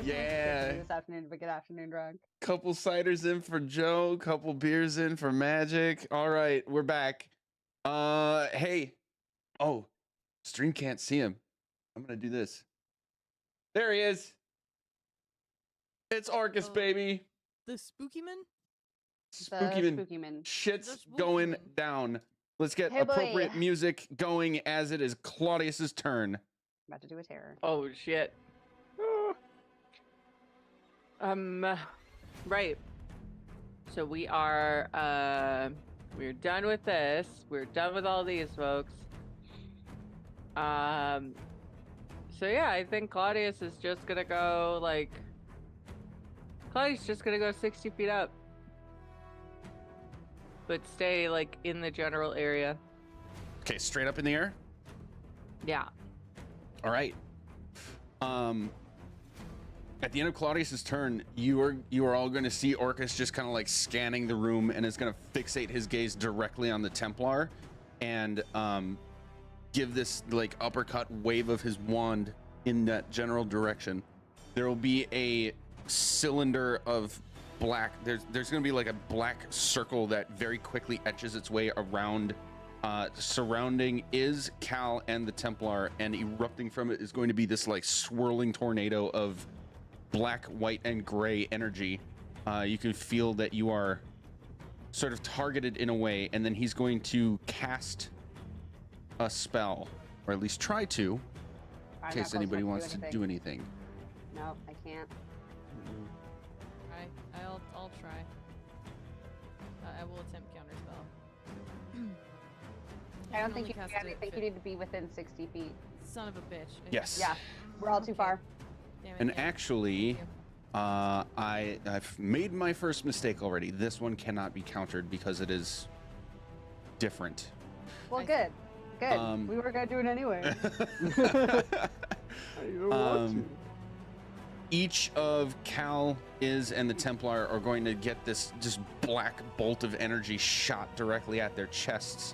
Yeah. This afternoon to get afternoon drunk. Couple ciders in for Joe, couple beers in for Magic. All right, we're back. Hey. Oh, stream can't see him. I'm gonna do this. There he is. It's Orcus, Oh. baby. The spooky man? Spooky The man. spooky man. Shit's The spooky going man. down. Let's get Hey, boy. appropriate music going as it is Claudius's turn. About to do a terror. Oh shit. Right. So we're done with this. We're done with all these folks. So yeah, I think Claudius is just gonna go Claudius just gonna go 60 feet up. But stay in the general area. Okay, straight up in the air. Yeah. All right. At the end of Claudius's turn, you are all going to see Orcus just kind of scanning the room, and is going to fixate his gaze directly on the Templar, and give this uppercut wave of his wand in that general direction. There will be a cylinder of black. There's going to be a black circle that very quickly etches its way around. Surrounding is Cal and the Templar, and erupting from it is going to be this swirling tornado of black, white, and gray energy. You can feel that you are sort of targeted in a way, and then he's going to cast a spell, or at least try to, in case anybody wants to do anything. Nope, I can't. I'll try. I will attempt counterspell. I don't think can you only can. cast I it think if you it- need to be within 60 feet. Son of a bitch. Yes. Yeah, we're all too Okay. far. Damn it, And yeah. actually, Thank you. I've made my first mistake already. This one cannot be countered because it is different. Well, I see. good. Good. We were gonna do it anyway. I don't want to. Each of Cal, Iz, and the Templar are going to get this just black bolt of energy shot directly at their chests.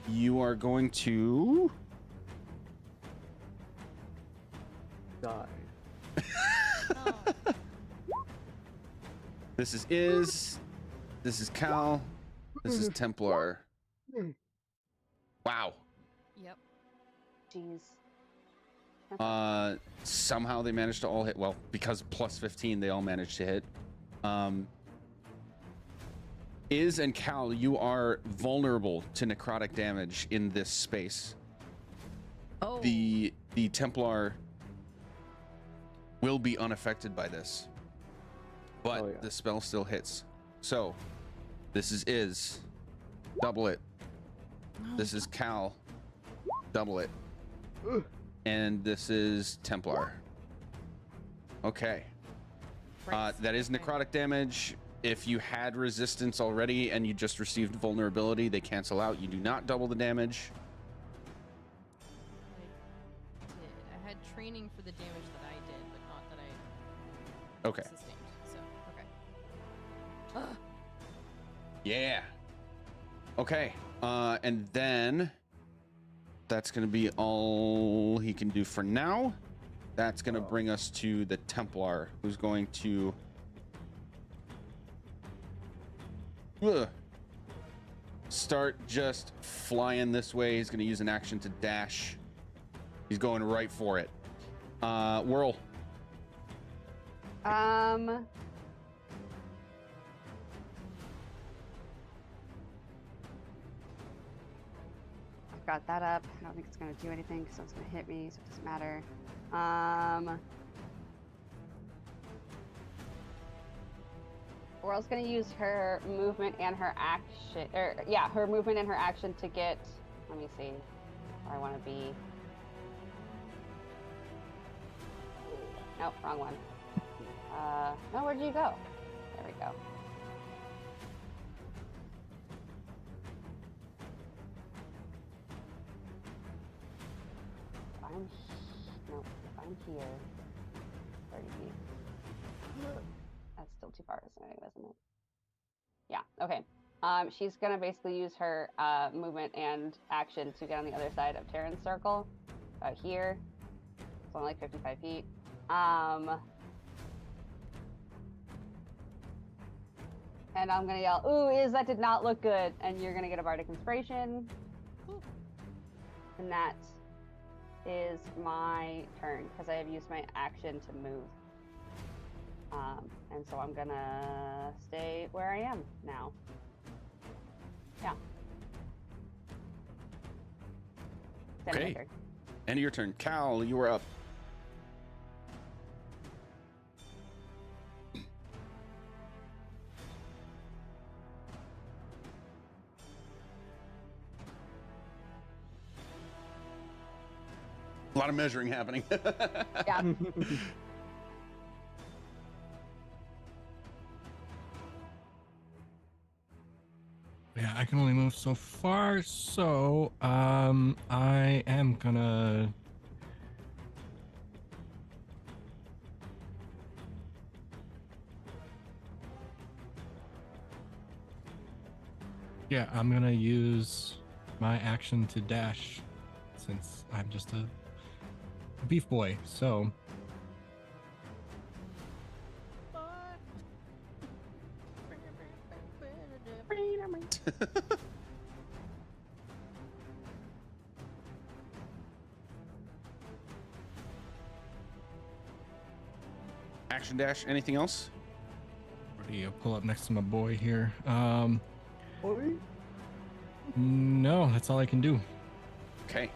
You are going to Die. Oh, This is Iz. This is Cal. This is Templar. Wow. yep. Jeez. Somehow they managed to all hit. Well, because plus 15, they all managed to hit. Iz and Cal, you are vulnerable to necrotic damage in this space. Oh. The Templar will be unaffected by this, but Oh, yeah. the spell still hits. So this is Iz, double it. This is Cal, double it. Ugh. And this is Templar. Okay. That is necrotic damage. If you had resistance already and you just received vulnerability, they cancel out. You do not double the damage. I had training for the damage that I did, but not that I Okay. sustained. So, okay. Ugh. Yeah. Okay. And then that's going to be all he can do for now. That's going to bring us to the Templar, who's going to start just flying this way. He's going to use an action to dash. He's going right for it. Whirl. I've got that up. I don't think it's gonna do anything because it's gonna hit me, so it doesn't matter. Oral's gonna use her movement and her action, her movement and her action to get. Let me see where I want to be. Nope, wrong one. No, where did you go? There we go. If I'm here, 30 feet. That's still too far, isn't it? Yeah, okay. She's gonna basically use her movement and action to get on the other side of Terran's circle, about here. It's only like 55 feet. And I'm gonna yell, ooh, that did not look good. And you're gonna get a bardic inspiration. Cool. And that is my turn because I have used my action to move. And so I'm gonna stay where I am now. Yeah. Okay. End of your turn. Cal, you are up. A lot of measuring happening. Yeah. Yeah, I can only move so far, so I am gonna I'm gonna use my action to dash since I'm just a beef boy, so Action dash. Anything else? already pull up next to my boy here. Boy? No, that's all I can do. Okay.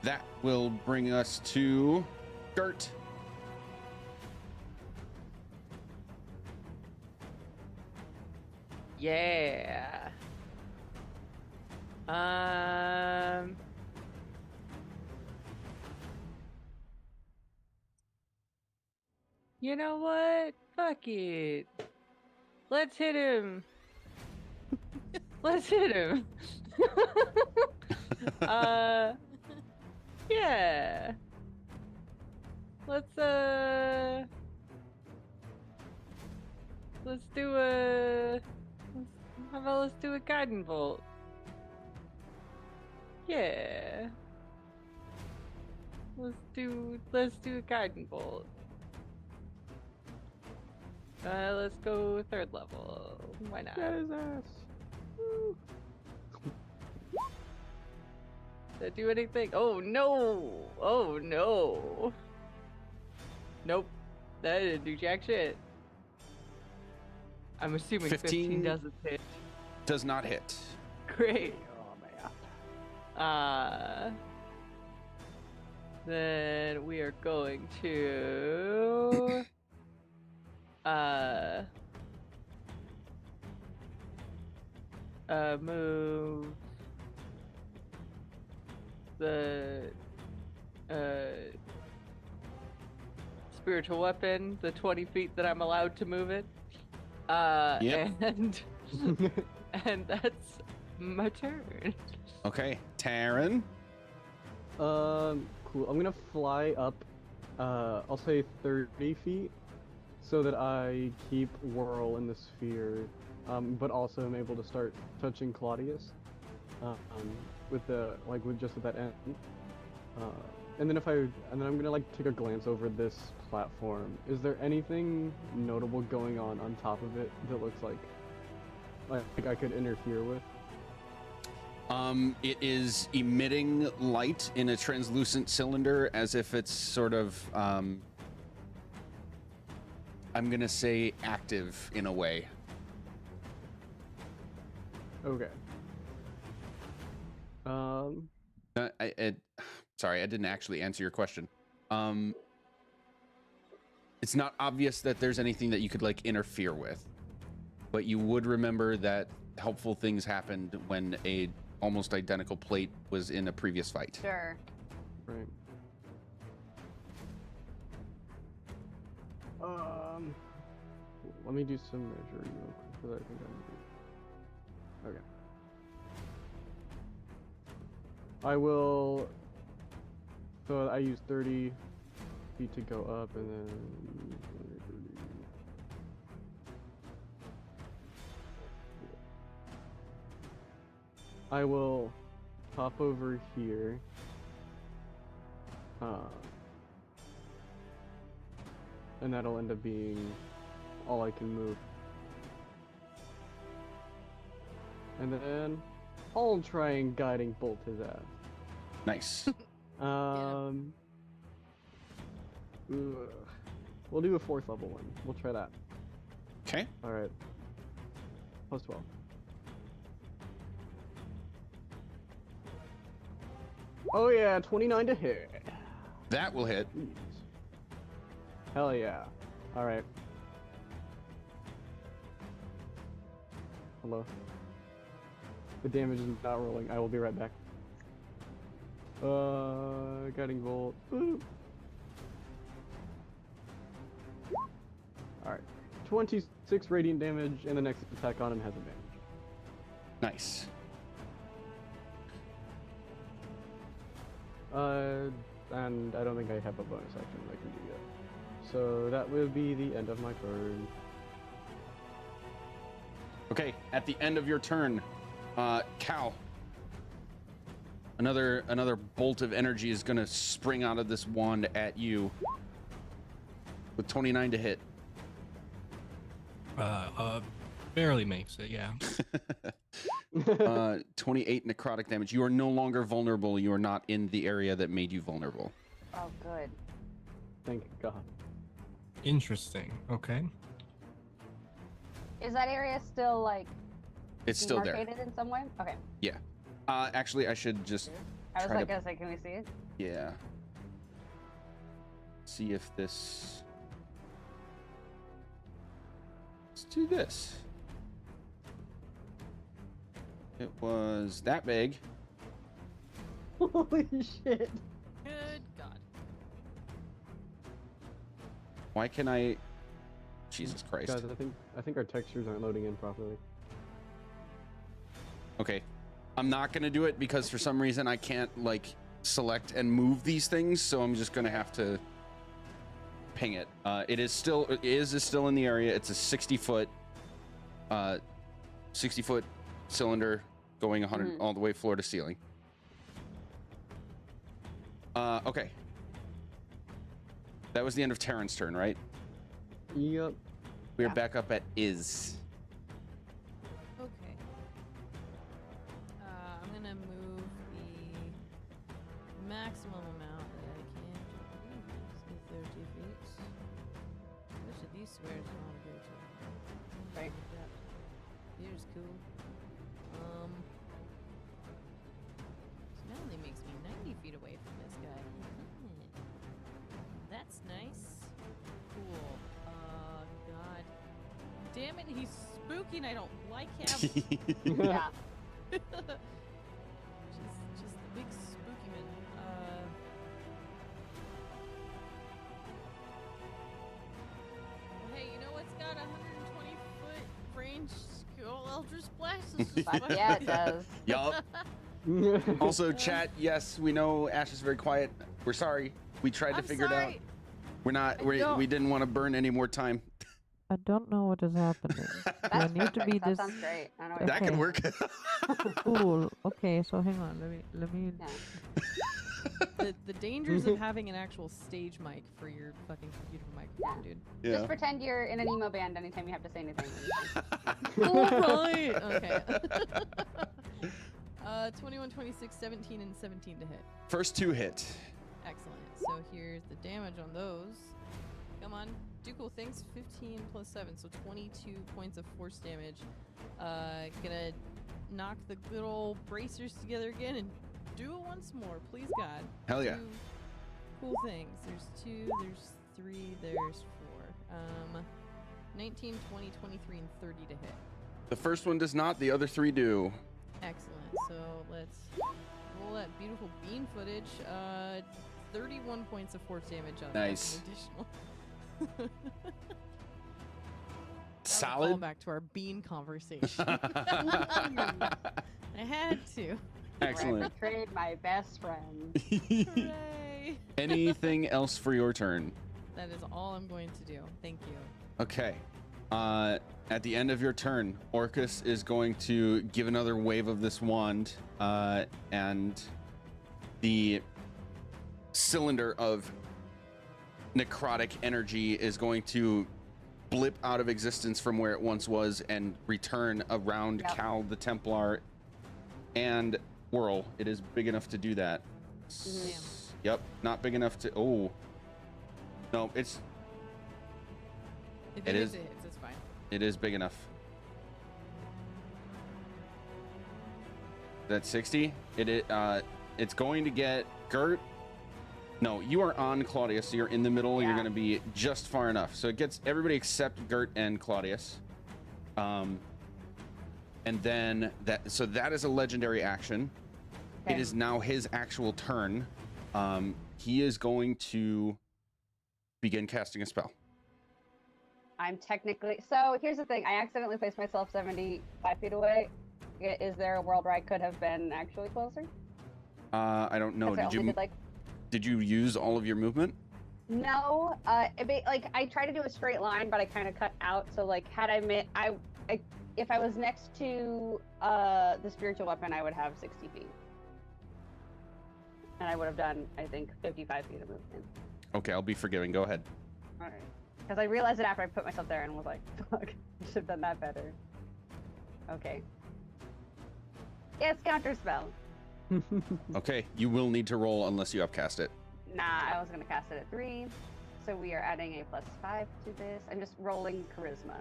That will bring us to Gert. Yeah. You know what? Fuck it. Let's hit him. Let's hit him. Yeah. Let's do a how about let's do a guiding bolt? Yeah. Let's do a guiding bolt. Let's go 3rd level. Why not? Get his ass. Woo. Did I do anything? Oh no! Oh no! Nope. That didn't do jack shit. I'm assuming 15 doesn't hit. Does not hit. Great. Oh man. Then we are going to move the spiritual weapon the 20 feet that I'm allowed to move it. Yep. And that's my turn. Okay, Taryn. Cool. I'm gonna fly up, I'll say 30 feet, so that I keep Whirl in the sphere, but also am able to start touching Claudius, with that end. And then I'm gonna like take a glance over this platform. Is there anything notable going on top of it that looks like I could interfere with? It is emitting light in a translucent cylinder as if it's sort of, I'm gonna say active in a way. Okay. Sorry, I didn't actually answer your question. It's not obvious that there's anything that you could like interfere with, but you would remember that helpful things happened when a almost identical plate was in a previous fight. Sure. Right. Let me do some measuring real quick because I think I'm good. Okay. I will. So I use 30 feet to go up, and then I will hop over here. And that'll end up being all I can move. And then I'll try and guiding bolt his ass. Nice. Ugh. We'll do a 4th level one. We'll try that. Okay. Alright. Plus 12. Oh yeah, 29 to hit. That will hit. Jeez. Hell yeah. Alright. Hello. The damage is not rolling. I will be right back. Guiding bolt. Boop. Alright. 26 radiant damage, and the next attack on him has advantage. Nice. And I don't think I have a bonus action I can do yet. So that will be the end of my turn. Okay, at the end of your turn, Cal, another bolt of energy is gonna spring out of this wand at you with 29 to hit. Barely makes it, yeah. 28 necrotic damage. You are no longer vulnerable. You are not in the area that made you vulnerable. Oh, good. Thank God. Interesting. Okay. Is that area still like It's still there. demarcated in some way? Okay. Yeah. Actually, I should just I was try like to, gonna say, can we see it? yeah. See if this. Let's do this. It was that big. Holy shit. Good God. Why can I? Jesus Christ. Guys, I think our textures aren't loading in properly. Okay. I'm not gonna do it because for some reason I can't like select and move these things, so I'm just gonna have to ping it. It is still in the area. It's a 60-foot cylinder going 100 all the way floor to ceiling. Okay. That was the end of Terran's turn, right? Yep. We're back up at Iz. Okay. I'm gonna move the maximum amount that I can. Is 30 feet. Which of these squares do I want to go to? Right. Here's cool. So now only makes me 90 feet away from this guy. That's nice. Cool. God. Damn it, he's spooky and I don't like him. Yeah. just the big spooky man. Hey, you know what's got 120 foot range? Skull Eldritch Blast. Yeah, it does. Yup. Also, chat. Yes, we know Ash is very quiet. We're sorry. We tried to figure it out. We're not. We didn't want to burn any more time. I don't know what is happening. Do I need to be That this? sounds great. I know what That could work. Cool. Okay, so hang on. Let me. Yeah. The dangers of having an actual stage mic for your fucking computer microphone, dude. Yeah. Just pretend you're in an emo band anytime you have to say anything. Alright. Okay. 21, 26, 17, and 17 to hit. First two hit. Excellent. So here's the damage on those. Come on. Do cool things. 15 plus 7, so 22 points of force damage. Gonna knock the good old bracers together again and do it once more, please God. Hell yeah. Two cool things. There's 2, there's 3, there's 4. 19, 20, 23, and 30 to hit. The first one does not. The other three do. Excellent. So let's roll that beautiful bean footage. 31 points of force damage on Nice. that additional. Solid. Back to our bean conversation. I had to. Excellent. I betrayed my best friend. Hooray. Anything else for your turn? That is all I'm going to do. Thank you. Okay. At the end of your turn, Orcus is going to give another wave of this wand, and the cylinder of necrotic energy is going to blip out of existence from where it once was and return around Cal the Templar and Whirl. It is big enough to do that. Yep, not big enough to. Oh, no, it's. If it hits, it's fine. It is big enough. That's 60. It's going to get Gert. No, you are on Claudius, so you're in the middle. You're going to be just far enough. So it gets everybody except Gert and Claudius. And then that is a legendary action. Okay. It is now his actual turn. He is going to begin casting a spell. I'm technically. So here's the thing. I accidentally placed myself 75 feet away. Is there a world where I could have been actually closer? I don't know. Did you use all of your movement? No. I tried to do a straight line, but I kind of cut out. So like, had I met, if I was next to the spiritual weapon, I would have 60 feet, and I would have done, I think, 55 feet of movement. Okay, I'll be forgiving. Go ahead. All right. Because I realized it after I put myself there and was like, fuck, I should have done that better. Okay. Yes, counter spell. Okay, you will need to roll unless you upcast it. Nah, I was going to cast it at 3. So we are adding a +5 to this. I'm just rolling charisma.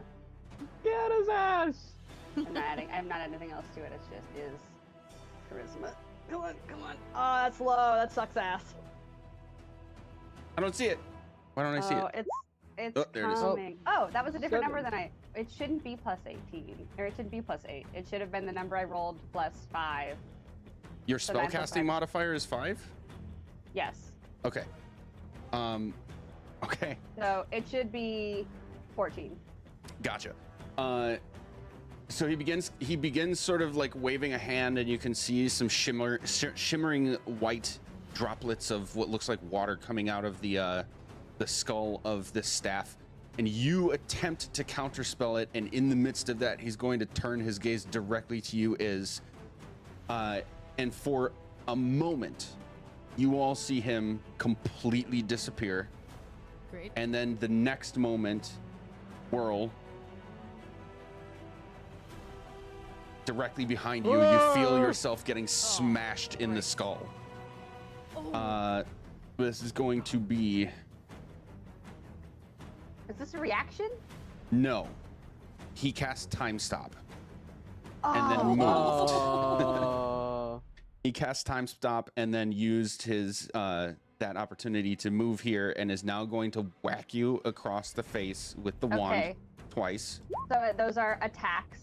Get his ass! I'm not adding anything else to it. It just is charisma. Come on, come on. Oh, that's low. That sucks ass. I don't see it. Why don't I see it? It's there it is. coming. Oh, that was a different number than it shouldn't be +18. Or it should be +8. It should have been the number I rolled +5. Your spellcasting modifier is 5? Yes. Okay. Okay. So it should be 14. Gotcha. So he begins sort of like waving a hand, and you can see some shimmering white droplets of what looks like water coming out of the skull of this staff. And you attempt to counterspell it, and in the midst of that, he's going to turn his gaze directly to you, and for a moment, you all see him completely disappear. Great. And then the next moment, Whirl, directly behind you, you feel yourself getting smashed in the skull. This is going to be... Is this a reaction? No. He cast Time Stop. And then moved. He cast Time Stop and then used his that opportunity to move here, and is now going to whack you across the face with the wand twice. So those are attacks,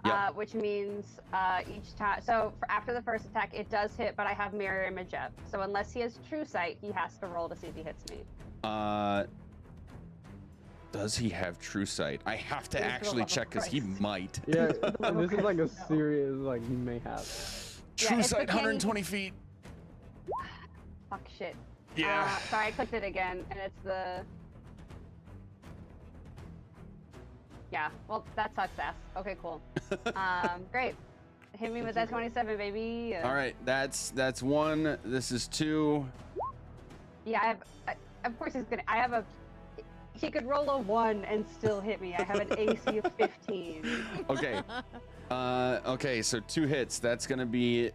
Yep. which means each time. So after the first attack, it does hit, but I have mirror image up. So unless he has true sight, he has to roll to see if he hits me. Does he have true sight? I have to actually check because he might. Yeah, this is like a serious, like, he may have. True sight, 120 feet. Fuck shit. Yeah. Sorry, I clicked it again, and it's the... Yeah, well, that sucks ass. Okay, cool. Great. Hit me with that 27, baby. All right, that's 1. This is 2. Yeah, of course he's gonna... He could roll a 1 and still hit me. I have an AC of 15. Okay. Okay, so 2 hits. That's gonna be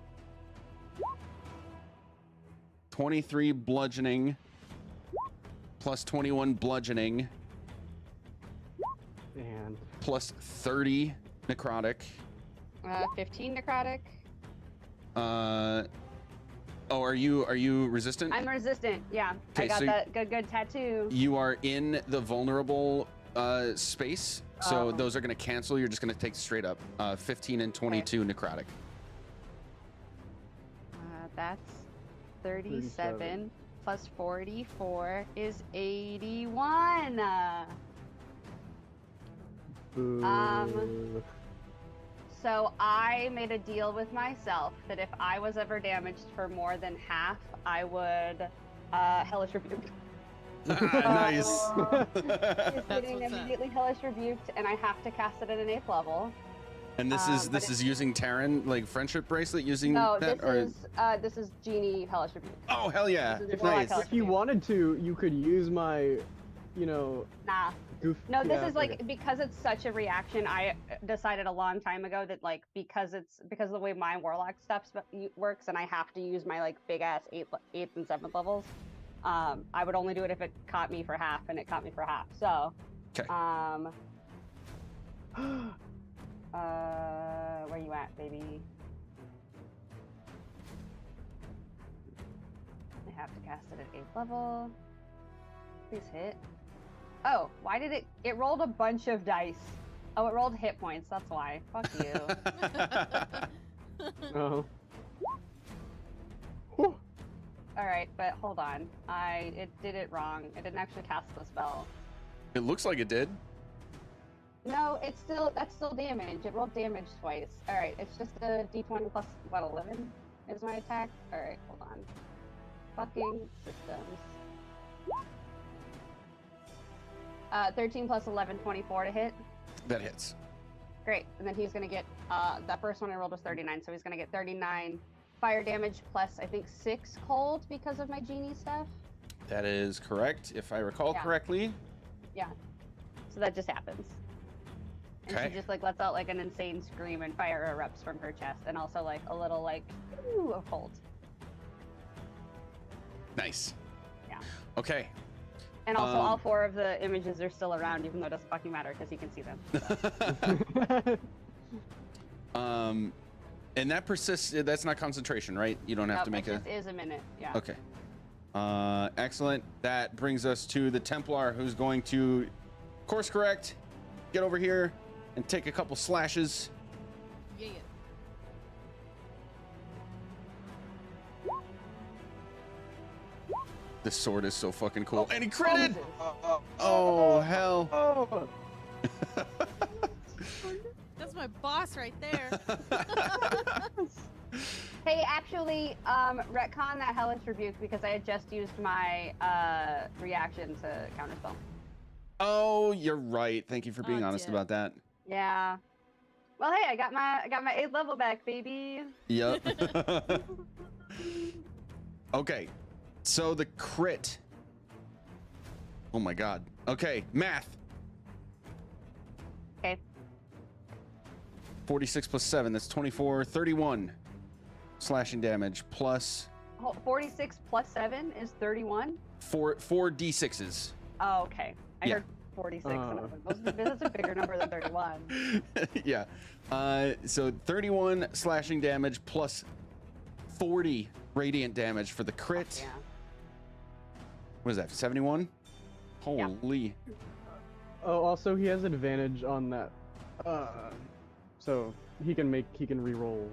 23 bludgeoning plus 21 bludgeoning And plus 30 necrotic. 15 necrotic. Oh, are you resistant? I'm resistant. Yeah, Okay, I got so that good tattoo. You are in the vulnerable space, so those are going to cancel. You're just going to take straight up 15 and 22 necrotic. That's 37 plus 44 is 81. So I made a deal with myself that if I was ever damaged for more than half, I would hellish rebuke. Nice. He's getting immediately hellish rebuked, and I have to cast it at an 8th level. And this is using Terran, like friendship bracelet, using no, that, this is Genie hellish rebuke. Oh hell yeah! This is Nice. Hellish if you Rebuke. wanted to, you could use my you know, Nah. goof. No, this yeah, is like okay. because it's such a reaction. I decided a long time ago that like because of the way my warlock stuff works, and I have to use my like big ass 8th and 7th levels. I would only do it if it caught me for half, and it caught me for half. So, Okay. Where you at, baby? I have to cast it at 8th level. Please hit. Oh, why did it rolled a bunch of dice. Oh, it rolled hit points, that's why. Fuck you. Oh. Alright, but hold on. It did it wrong. It didn't actually cast the spell. It looks like it did. No, that's still damage. It rolled damage twice. Alright, it's just a d20 plus, what, 11 is my attack? Alright, hold on. Fucking systems. 13 plus 11, 24 to hit. That hits. Great. And then he's going to get, that first one I rolled was 39, so he's going to get 39 fire damage plus, I think, 6 cold because of my genie stuff. That is correct, if I recall Yeah. correctly. Yeah. So that just happens. And Okay. she just, like, lets out, like, an insane scream and fire erupts from her chest, and also, like, a little, like, ooh, of cold. Nice. Yeah. Okay. And also, all 4 of the images are still around, even though it doesn't fucking matter, because he can see them. And that persists. That's not concentration, right? You don't have to make it just is a minute, yeah. Okay. Excellent. That brings us to the Templar, who's going to course correct, get over here, and take a couple slashes. Yeah. This sword is so fucking cool. And he critted! Oh, Oh, hell. Oh. That's my boss right there. Hey, actually, retcon that Hellish Rebuke because I had just used my reaction to counterspell. Oh, you're right. Thank you for being Oh, honest damn. about that. Yeah. Well, hey, I got my 8th level back, baby. Yep. Okay. So the crit. Oh my god. Okay, math. Okay. 46 plus 7, that's 24, 31 slashing damage plus 46 plus 7 is 31. 4 d6s. Oh, okay. I Yeah. heard 46. And I was like, that's a bigger number than 31. Yeah. So 31 slashing damage plus 40 radiant damage for the crit. Yeah. What is that? 71? Yeah. Holy. Oh, also he has advantage on that. So he can re-roll.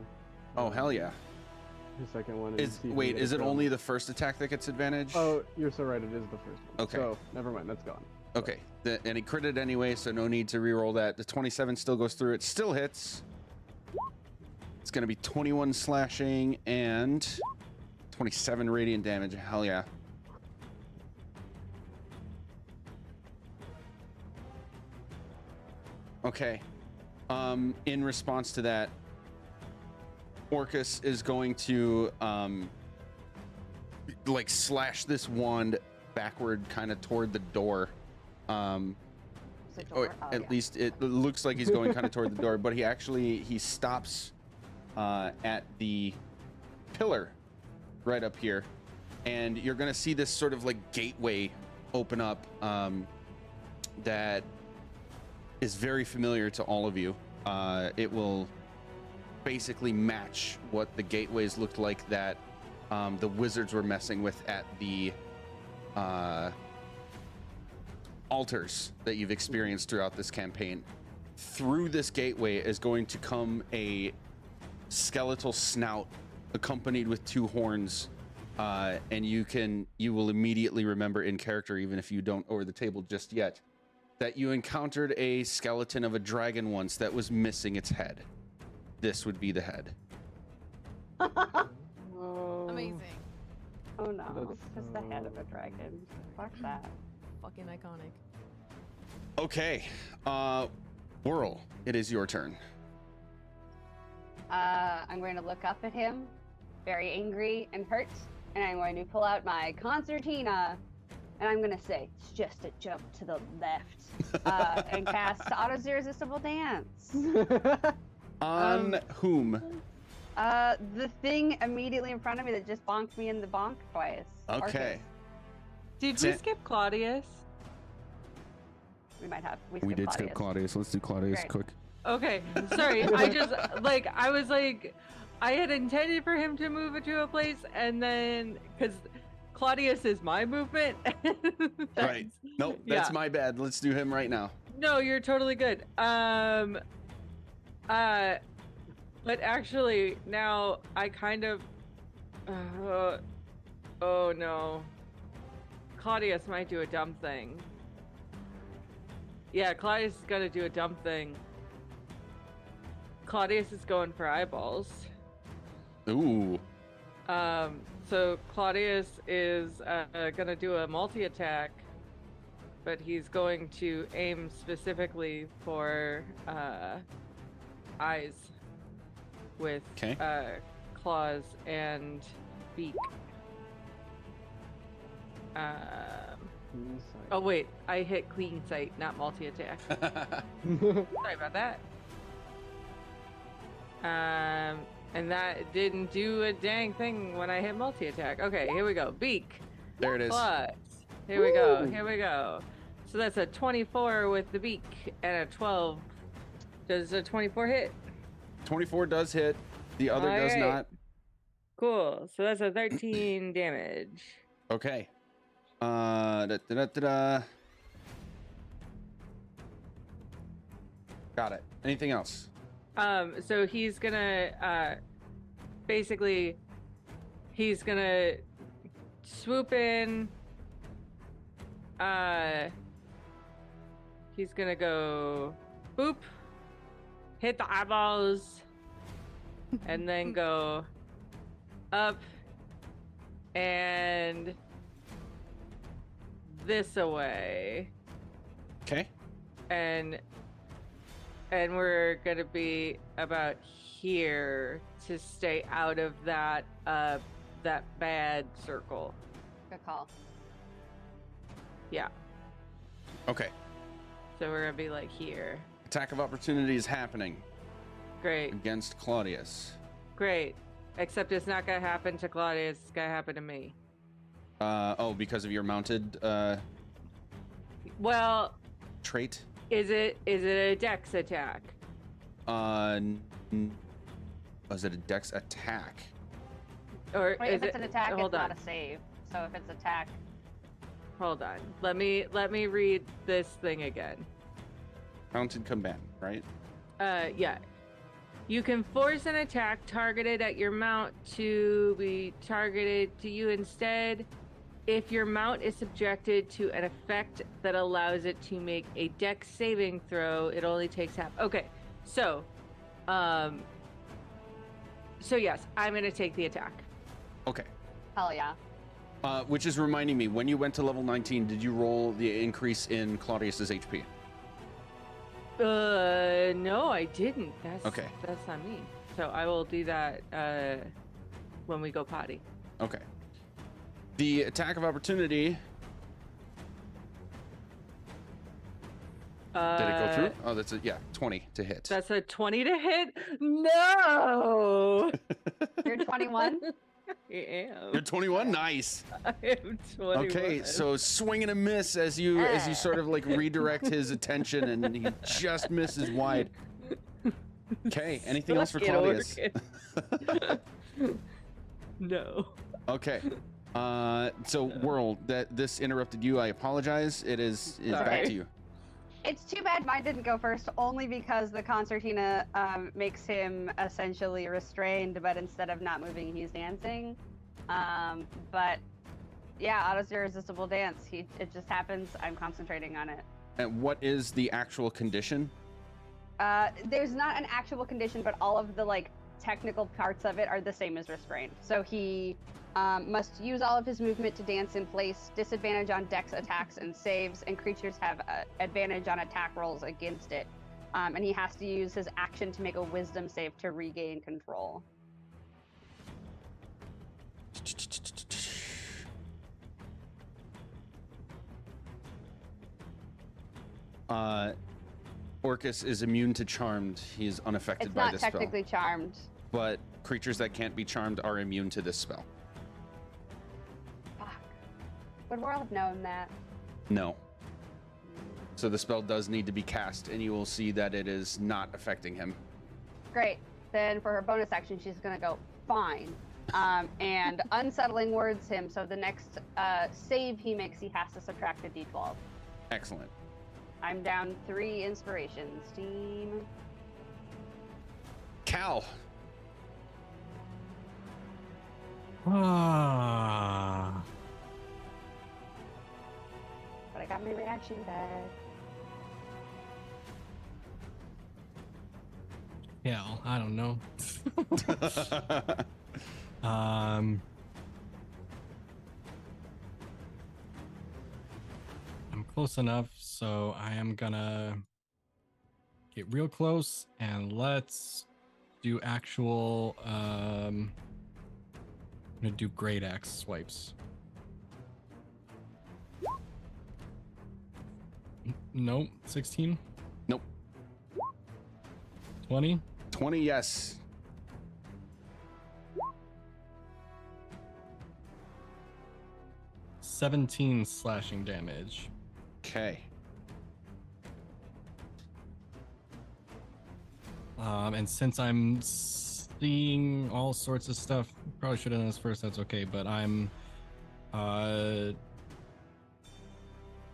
Oh, hell yeah. His second one. And see if he Wait, gets is it going. only the first attack that gets advantage? Oh, you're so right. It is the first one. Okay. So never mind. That's gone. Okay. And he critted anyway, so no need to re-roll that. The 27 still goes through. It still hits. It's going to be 21 slashing and 27 radiant damage. Hell yeah. Okay. In response to that, Orcus is going to like slash this wand backward kind of toward the door. It's a Or door? Oh, at yeah. least it looks like he's going kind of toward the door, but he stops at the pillar right up here, and you're gonna see this sort of like gateway open up that is very familiar to all of you. It will basically match what the gateways looked like that the wizards were messing with at the altars that you've experienced throughout this campaign. Through this gateway is going to come a skeletal snout accompanied with 2 horns, and you will immediately remember in character, even if you don't over the table just yet, that you encountered a skeleton of a dragon once that was missing its head. This would be the head. Oh. Amazing. Oh no, That's it's the head of a dragon. Fuck that. Fucking iconic. Okay, Whirl, it is your turn. I'm going to look up at him, very angry and hurt, and I'm going to pull out my concertina and I'm gonna say it's just a jump to the left, and cast Otto's Irresistible Dance. On whom? The thing immediately in front of me that just bonked me in the bonk twice. Okay. Did we skip Claudius? We might have. We skipped did Claudius. skip Claudius. Let's do Claudius Great. quick. Okay, sorry. I just I was like, I had intended for him to move it to a place, and then because Claudius is my movement. Right. Nope, that's my bad. Let's do him right now. No, you're totally good. But actually, now I kind of. Oh no. Claudius might do a dumb thing. Yeah, Claudius is gonna do a dumb thing. Claudius is going for eyeballs. Ooh. So Claudius is gonna do a multi-attack, but he's going to aim specifically for eyes with claws and beak. Oh wait, I hit clean sight, not multi-attack. Sorry about that. And that didn't do a dang thing when I hit multi-attack. Okay, here we go. Beak. There it is. Claws. Here we go. Here we go. So that's a 24 with the beak and a 12. Does a 24 hit? 24 does hit. The other does not. Cool. So that's a 13 damage. Okay. Got it. Anything else? So he's gonna basically he's gonna swoop in. He's gonna go boop, hit the eyeballs, and then go up and this away. Okay. And we're gonna be about here to stay out of that that bad circle. Good call. Yeah. Okay. So we're gonna be like here. Attack of opportunity is happening. Great. Against Claudius. Great. Except it's not gonna happen to Claudius, it's gonna happen to me. Oh, because of your mounted Well, trait? is it a dex attack? Was it a dex attack? Or Wait, is if it's an attack, hold it's on. not a save. So if it's attack, Hold on. Let me read this thing again. Mounted combatant, right? Yeah. You can force an attack targeted at your mount to be targeted to you instead. If your mount is subjected to an effect that allows it to make a dex saving throw, it only takes half. Okay, so yes, I'm gonna take the attack. Okay. hell yeah. Which is reminding me, when you went to level 19, did you roll the increase in Claudius's HP? No, I didn't. Okay. That's on me. So I will do that when we go potty. Okay. The attack of opportunity. Did it go through? Oh, that's 20 to hit. That's a 20 to hit? No! You're 21? I am. You're 21? Nice. I am 21. Okay, so swing and a miss as you sort of like redirect his attention, and he just misses wide. Okay, anything else for Claudius? No. Okay. So Whirl, that this interrupted you. I apologize. It is back to you. It's too bad mine didn't go first, only because the concertina makes him essentially restrained, but instead of not moving, he's dancing. But yeah, Otto's Irresistible Dance. It just happens. I'm concentrating on it. And what is the actual condition? There's not an actual condition, but all of the like technical parts of it are the same as restraint. So he must use all of his movement to dance in place, disadvantage on dex attacks and saves, and creatures have advantage on attack rolls against it. And he has to use his action to make a wisdom save to regain control. Orcus is immune to charmed. He is unaffected It's by not this spell. technically charmed. But creatures that can't be charmed are immune to this spell. Fuck. Would World have known that? No. So the spell does need to be cast, and you will see that it is not affecting him. Great. Then for her bonus action, she's gonna go fine, and unsettling words him. So the next save he makes, he has to subtract a d12. Excellent. I'm down 3 inspirations. Team. Cal. Ah. But I got my reaction back. Yeah, I don't know. I'm close enough, so I am gonna get real close and let's do actual I'm gonna do great axe swipes. Nope. 16? Nope. 20? 20, yes. $17 slashing damage. Okay. And since I'm seeing all sorts of stuff, probably should have done this first, that's okay, but I'm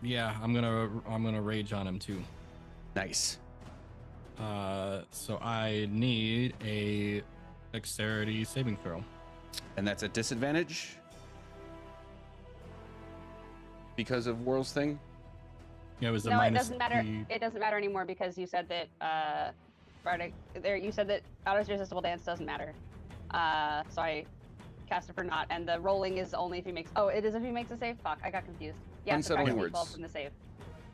yeah, I'm gonna rage on him too. Nice. So I need a dexterity saving throw. And that's a disadvantage? Because of World's thing? Yeah, it was a No, it minus doesn't matter. three- It doesn't matter anymore because you said that Bardic. There, you said that auto resistible dance doesn't matter. So I cast it for naught, and the rolling is only if he makes. Oh, it is if he makes a save. Fuck, I got confused. Yeah, Unsettling subtract a words. d12 from the save.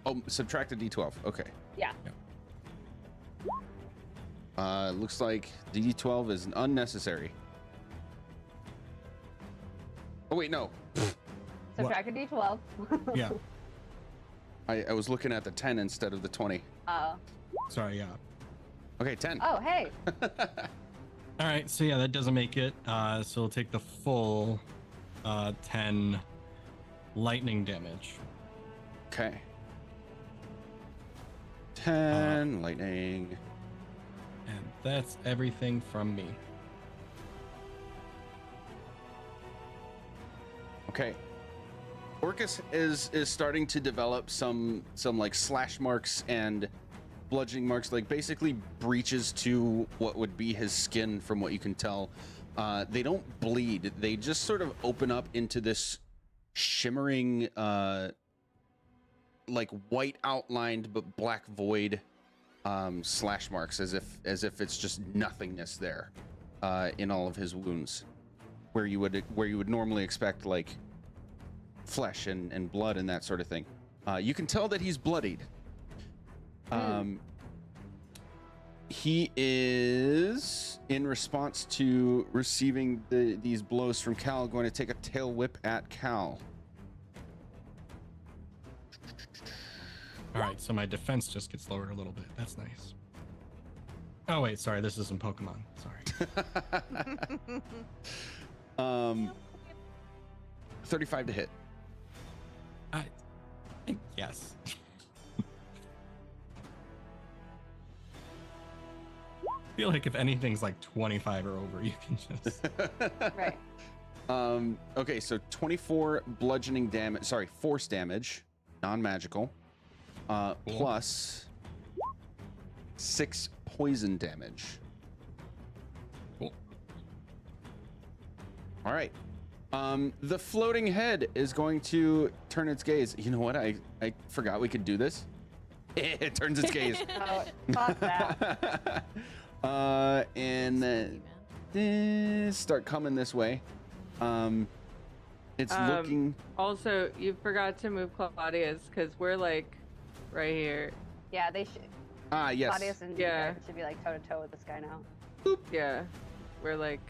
Oh, subtract a d12. Okay. Yeah. Looks like d12 is unnecessary. Oh, wait, no. Subtract a d12. Yeah, I was looking at the 10 instead of the 20. Oh. sorry, yeah. Okay, 10. Oh, hey. All right, so yeah, that doesn't make it. So we'll take the full 10 lightning damage. Okay. 10 lightning. And that's everything from me. Okay. Orcus is starting to develop some like slash marks and bludgeoning marks, like basically breaches to what would be his skin from what you can tell. They don't bleed. They just sort of open up into this shimmering like white outlined but black void slash marks, as if it's just nothingness there in all of his wounds, where you would normally expect like flesh and blood and that sort of thing. You can tell that he's bloodied. He is, in response to receiving these blows from Cal, going to take a tail whip at Cal. All right, so my defense just gets lowered a little bit. That's nice. Oh wait, sorry, this isn't Pokemon. Sorry. 35 to hit. Yes. I feel like if anything's like 25 or over, you can just. Right. Okay, so 24 bludgeoning damage. Sorry, force damage, non-magical, plus 6 poison damage. Cool. All right. The floating head is going to turn its gaze. You know what? I forgot we could do this. It turns its gaze. Oh, fuck that. And start coming this way. It's looking. Also, you forgot to move Claudius because we're like right here. Yeah, they should. Ah, yes. Claudius and Yeah. Jared should be like toe to toe with this guy now. Yeah, we were like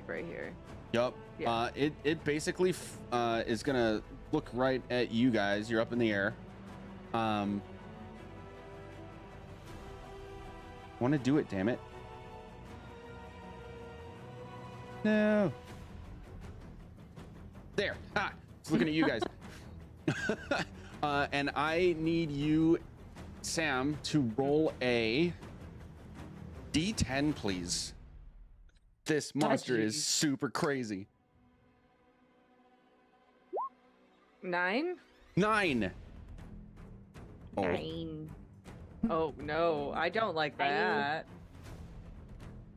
right here. Yup. Yeah. It basically is gonna look right at you guys. You're up in the air. Want to do it, damn it. No. There. Ah, it's looking at you guys. And I need you, Sam, to roll a D10, please. This monster is geez. super crazy. 9? 9. Oh, 9. Oh no, I don't like that.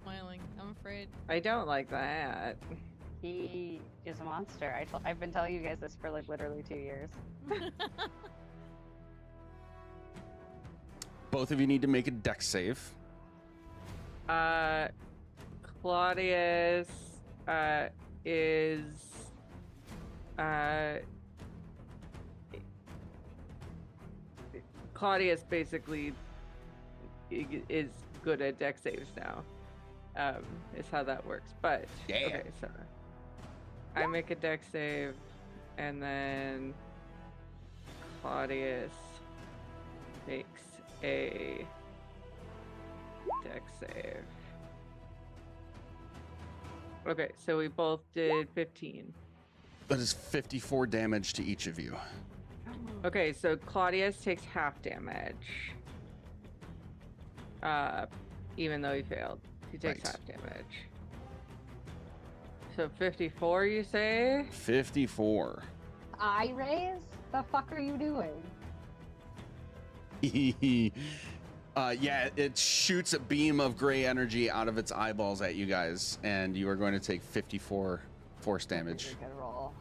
Smiling. I'm afraid. I don't like that. He is a monster. I've been telling you guys this for like literally 2 years. both of you need to make a dex save. Claudius is Claudius basically is good at dex saves now. Is how that works. But Yeah. okay, so I make a dex save, and then Claudius makes a dex save. Okay, so we both did 15. That is 54 damage to each of you. Okay, so Claudius takes half damage. Even though he failed. He takes Right. half damage. So 54, you say? 54. Eye raise? The fuck are you doing? Yeah, it shoots a beam of gray energy out of its eyeballs at you guys, and you are going to take 54 force damage. That's a good roll.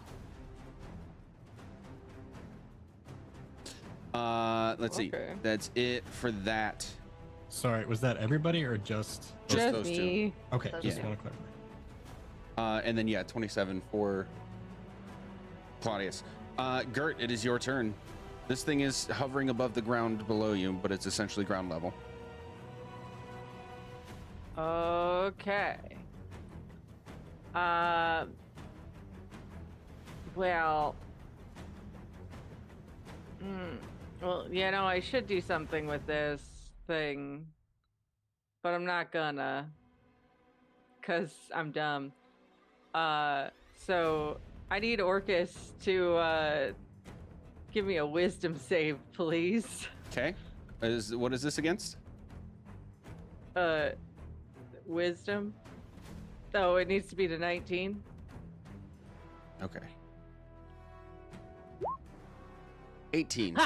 Let's see. Okay. That's it for that. Sorry, was that everybody or just? Just those two. me. Okay, Those just two. want to clarify. And then, yeah, 27 for Claudius. Gert, it is your turn. This thing is hovering above the ground below you, but it's essentially ground level. Okay. Well. Well, you know, I should do something with this thing, but I'm not gonna, 'cause I'm dumb. So I need Orcus to give me a wisdom save, please. Okay. What is this against? Wisdom. Oh, it needs to be to 19. Okay. 18.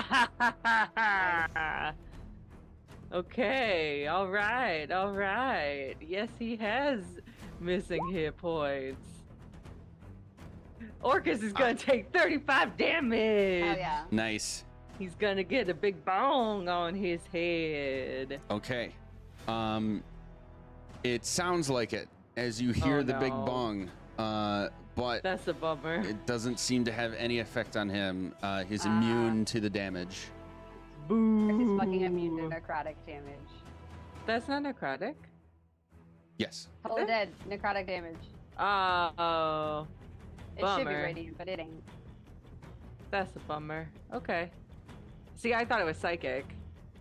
Okay, all right. Yes, he has missing hit points. Orcus is gonna take 35 damage. Hell yeah. Nice. He's gonna get a big bong on his head. Okay. It sounds like it as you hear Oh, the big no. bong, but That's a bummer. it doesn't seem to have any effect on him. He's immune to the damage. Boo. He's fucking immune to necrotic damage. That's not necrotic. Yes. Totally dead. Necrotic damage. Oh, It should be Bummer. radiant, but it ain't. that's a bummer. Okay. See, I thought it was psychic.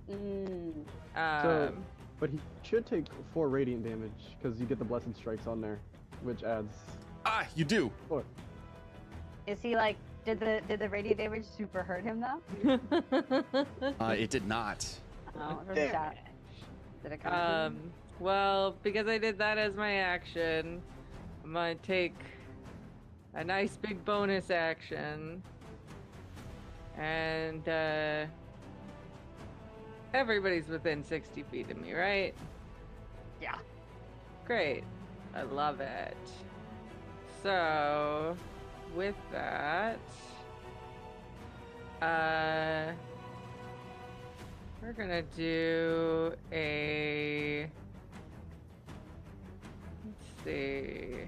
So, but he should take 4 radiant damage because you get the blessed strikes on there, which adds Ah, you do. 4. Is he like? Did the radiant damage super hurt him though? It did not. Oh, where's the chat? Did it come? Well, because I did that as my action, I'm gonna take a nice big bonus action. And everybody's within 60 feet of me, right? Yeah. Great. I love it. So, with that, we're gonna do a, let's see.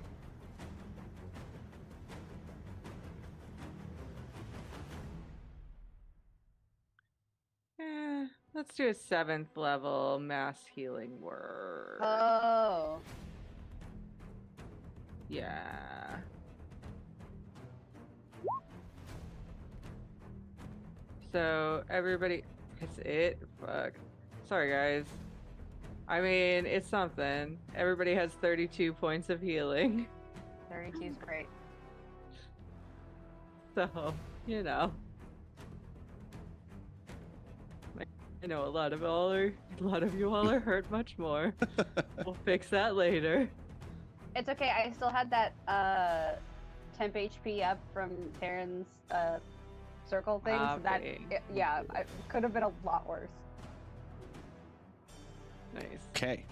Let's do a 7th level mass healing word. Oh. Yeah. So everybody, It's it. Fuck. Sorry, guys. I mean, it's something. Everybody has 32 points of healing. 32 is great. So, you know. I know a lot of you all are hurt much more. We'll fix that later. It's okay. I still had that temp HP up from Taryn's circle thing. So that yeah, it could have been a lot worse. Nice. Okay.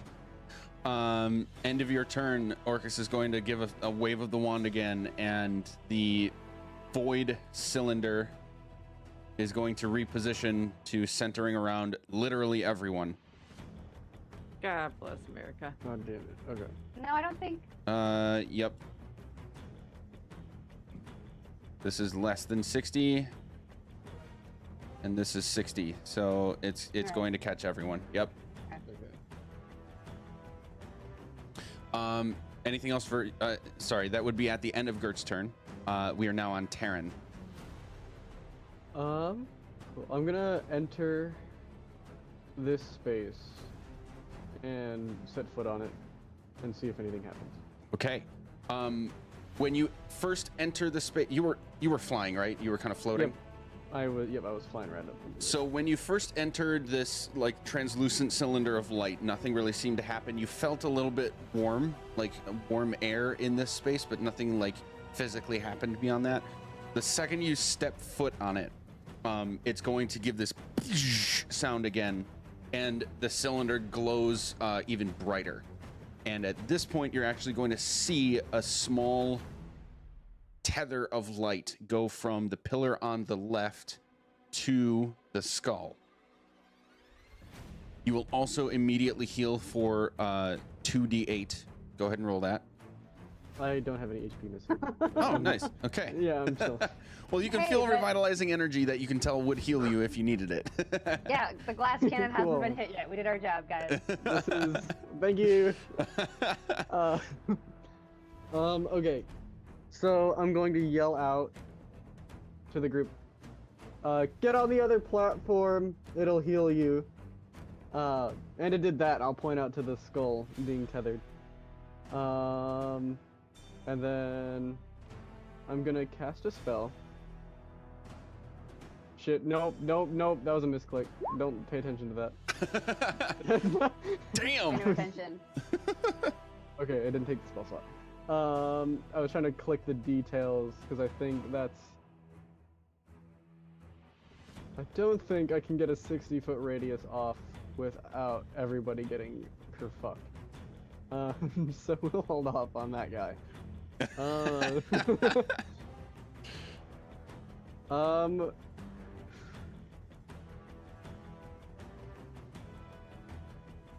End of your turn, Orcus is going to give a wave of the wand again, and the void cylinder is going to reposition to centering around literally everyone. God bless America. God damn it. Okay. No, I don't think. Yep. This is less than 60, and this is 60, so it's Alright. going to catch everyone. Yep. Okay. Anything else for? Sorry, that would be at the end of Gert's turn. We are now on Terran. Cool. I'm gonna enter this space and set foot on it and see if anything happens. Okay. When you first enter the space, you were flying, right? You were kind of floating. Yep. I was flying right up. So when you first entered this like translucent cylinder of light, nothing really seemed to happen. You felt a little bit warm, like warm air in this space, but nothing like physically happened beyond that. The second you step foot on it, it's going to give this sound again, and the cylinder glows even brighter. And at this point, you're actually going to see a small tether of light go from the pillar on the left to the skull. You will also immediately heal for 2d8. Go ahead and roll that. I don't have any HP missing. Oh, nice. Okay. Yeah, I'm chill. Well, you can Hey, feel but- revitalizing energy that you can tell would heal you if you needed it. Yeah, the glass cannon hasn't Cool. been hit yet. We did our job, guys. This is thank you. Okay. So I'm going to yell out to the group. Get on the other platform. It'll heal you. And it did that. I'll point out to the skull being tethered. And then I'm gonna cast a spell. Shit, nope. That was a misclick. Don't pay attention to that. Pay no Damn. attention. Okay, I didn't take the spell slot. I was trying to click the details because I think that's. I don't think I can get a 60-foot radius off without everybody getting kerfucked. So we'll hold off on that guy.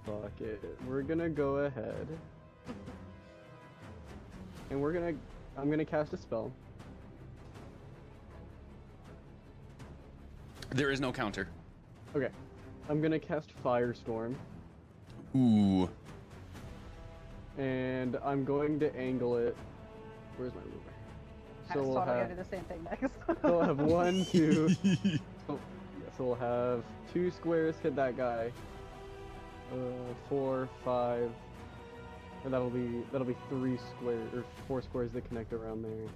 Fuck it. We're gonna go ahead. And I'm gonna cast a spell. There is no counter. Okay. I'm gonna cast Firestorm. Ooh. And I'm going to angle it. Where's my ruler? I was totally gonna do the same thing next. So we'll have 1, 2. So we'll have 2 squares hit that guy. 4, 5. And that'll be 3 squares or 4 squares that connect around there.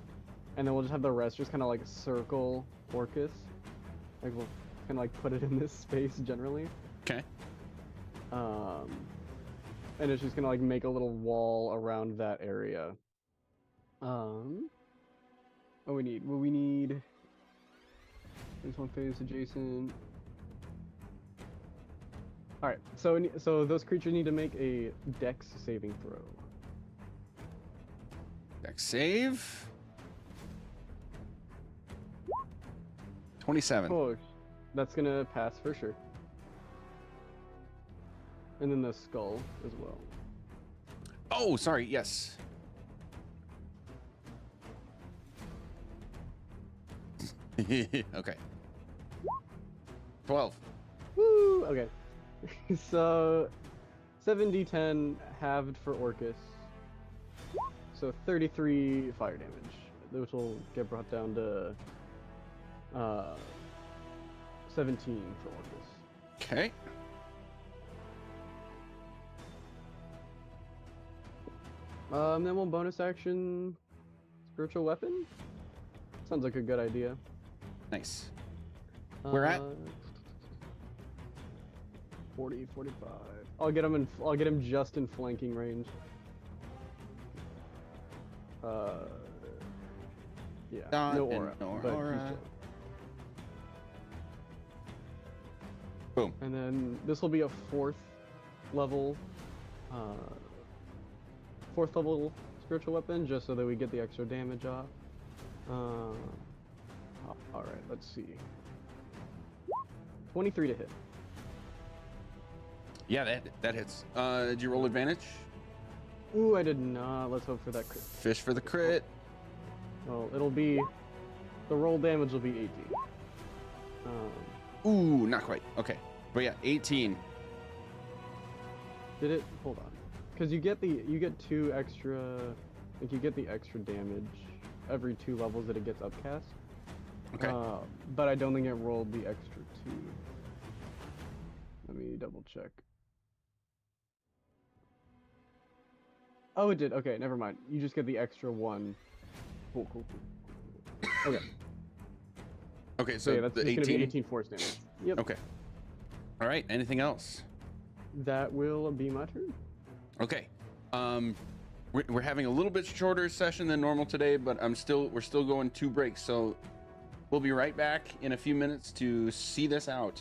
And then we'll just have the rest just kind of like circle Orcus. Like we'll kind of like put it in this space generally. Okay. And it's just gonna like make a little wall around that area. What we need. There's one phase adjacent. All right, so those creatures need to make a Dex saving throw. Dex save. 27. Oh, that's gonna pass for sure. And then the skull as well. Oh, sorry. Yes. Okay. 12. Woo! Okay. So 7d10 halved for Orcus. So 33 fire damage, which will get brought down to 17 for Orcus. Okay. Then we'll bonus action spiritual weapon. Sounds like a good idea. Nice. Where at? 40, 45. I'll get him just in flanking range. Yeah. Dot No and aura. no but he's aura. chilling. Boom. And then this will be a fourth level spiritual weapon, just so that we get the extra damage off. All right, let's see. 23 to hit. Yeah, that hits. Did you roll advantage? Ooh, I did not. Let's hope for that crit. Fish for the crit. Well, it'll be the roll damage will be 18. Ooh, not quite. Okay, but yeah, 18. Did it? Hold on, because you get two extra, like you get the extra damage every 2 levels that it gets upcast. Okay. But I don't think it rolled the extra 2. Let me double check. Oh, it did. Okay, never mind. You just get the extra 1. Cool. Okay. Okay, so yeah, that's the just 18. gonna be 18 force damage. Yep. Okay. All right. Anything else? That will be my turn. Okay. We're having a little bit shorter session than normal today, but we're still going 2 breaks, so we'll be right back in a few minutes to see this out.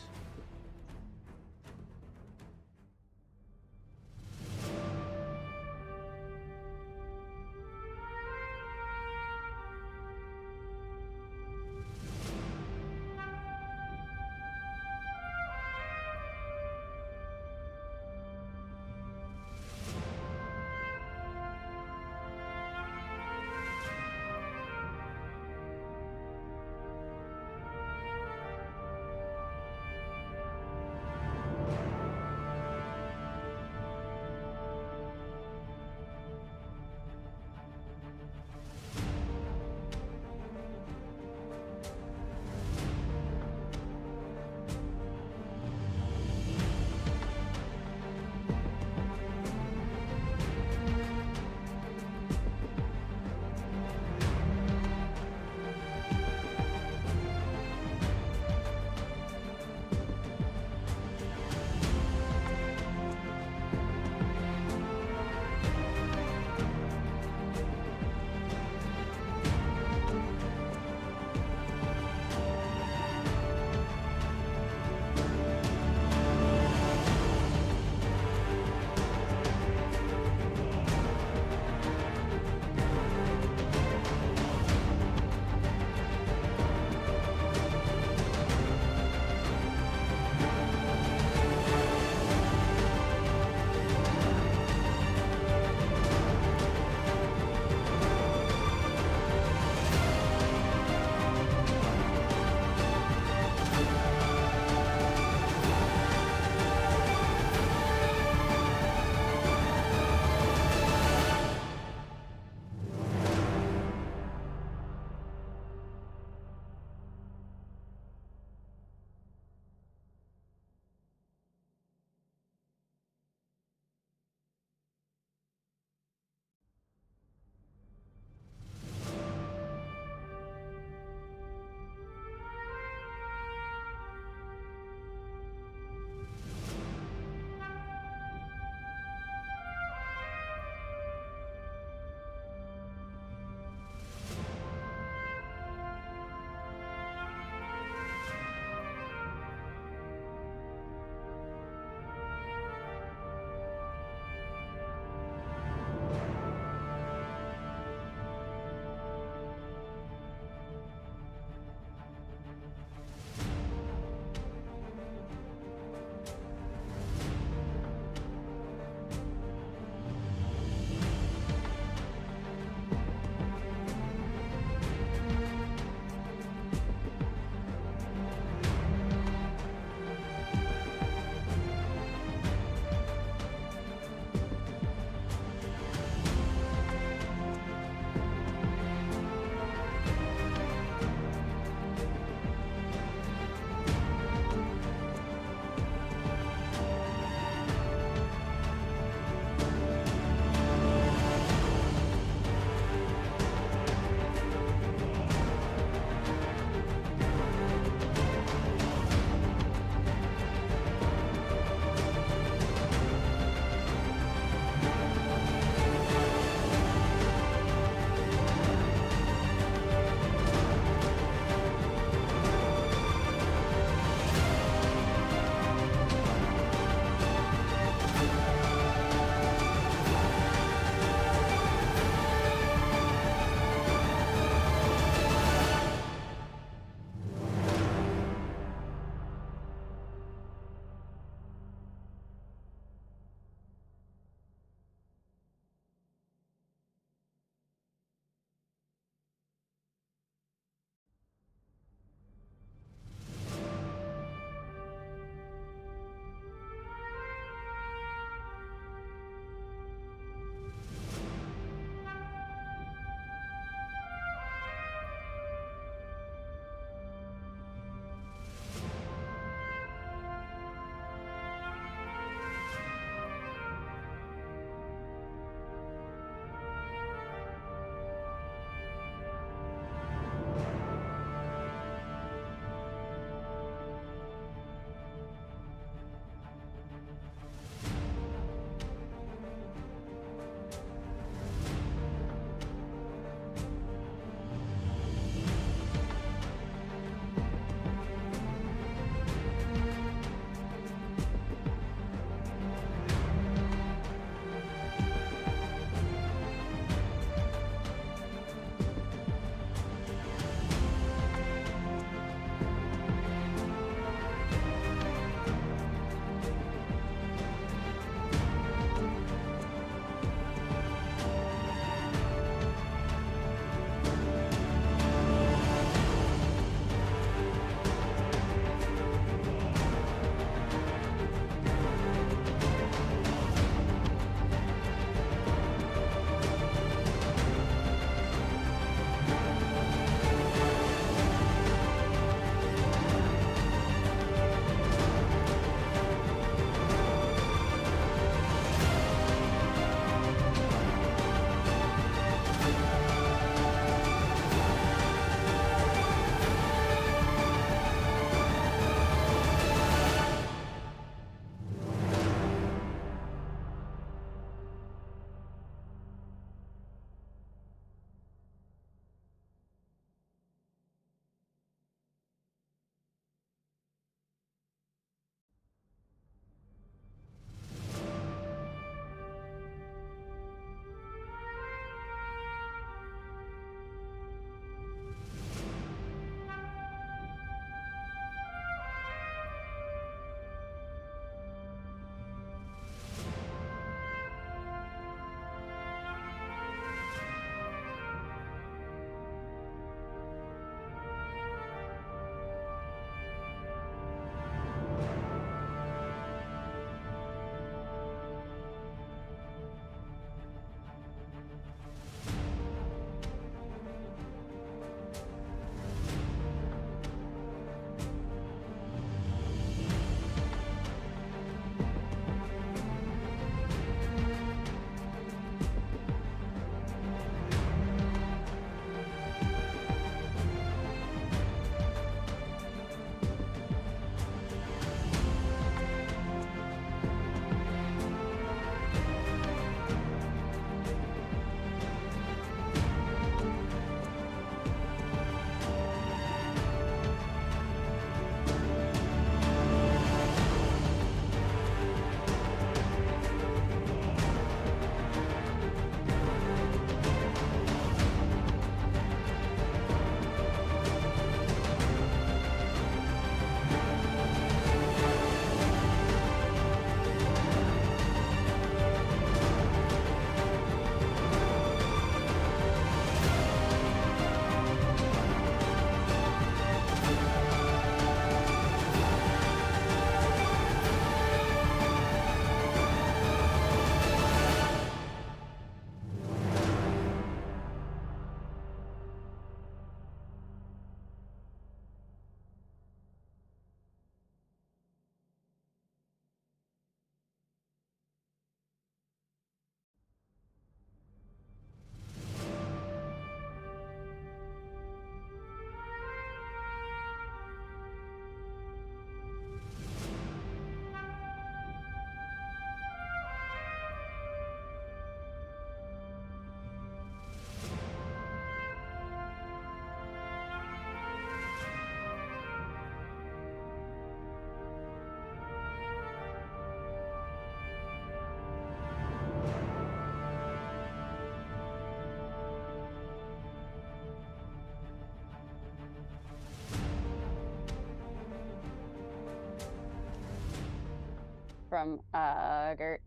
from Gert.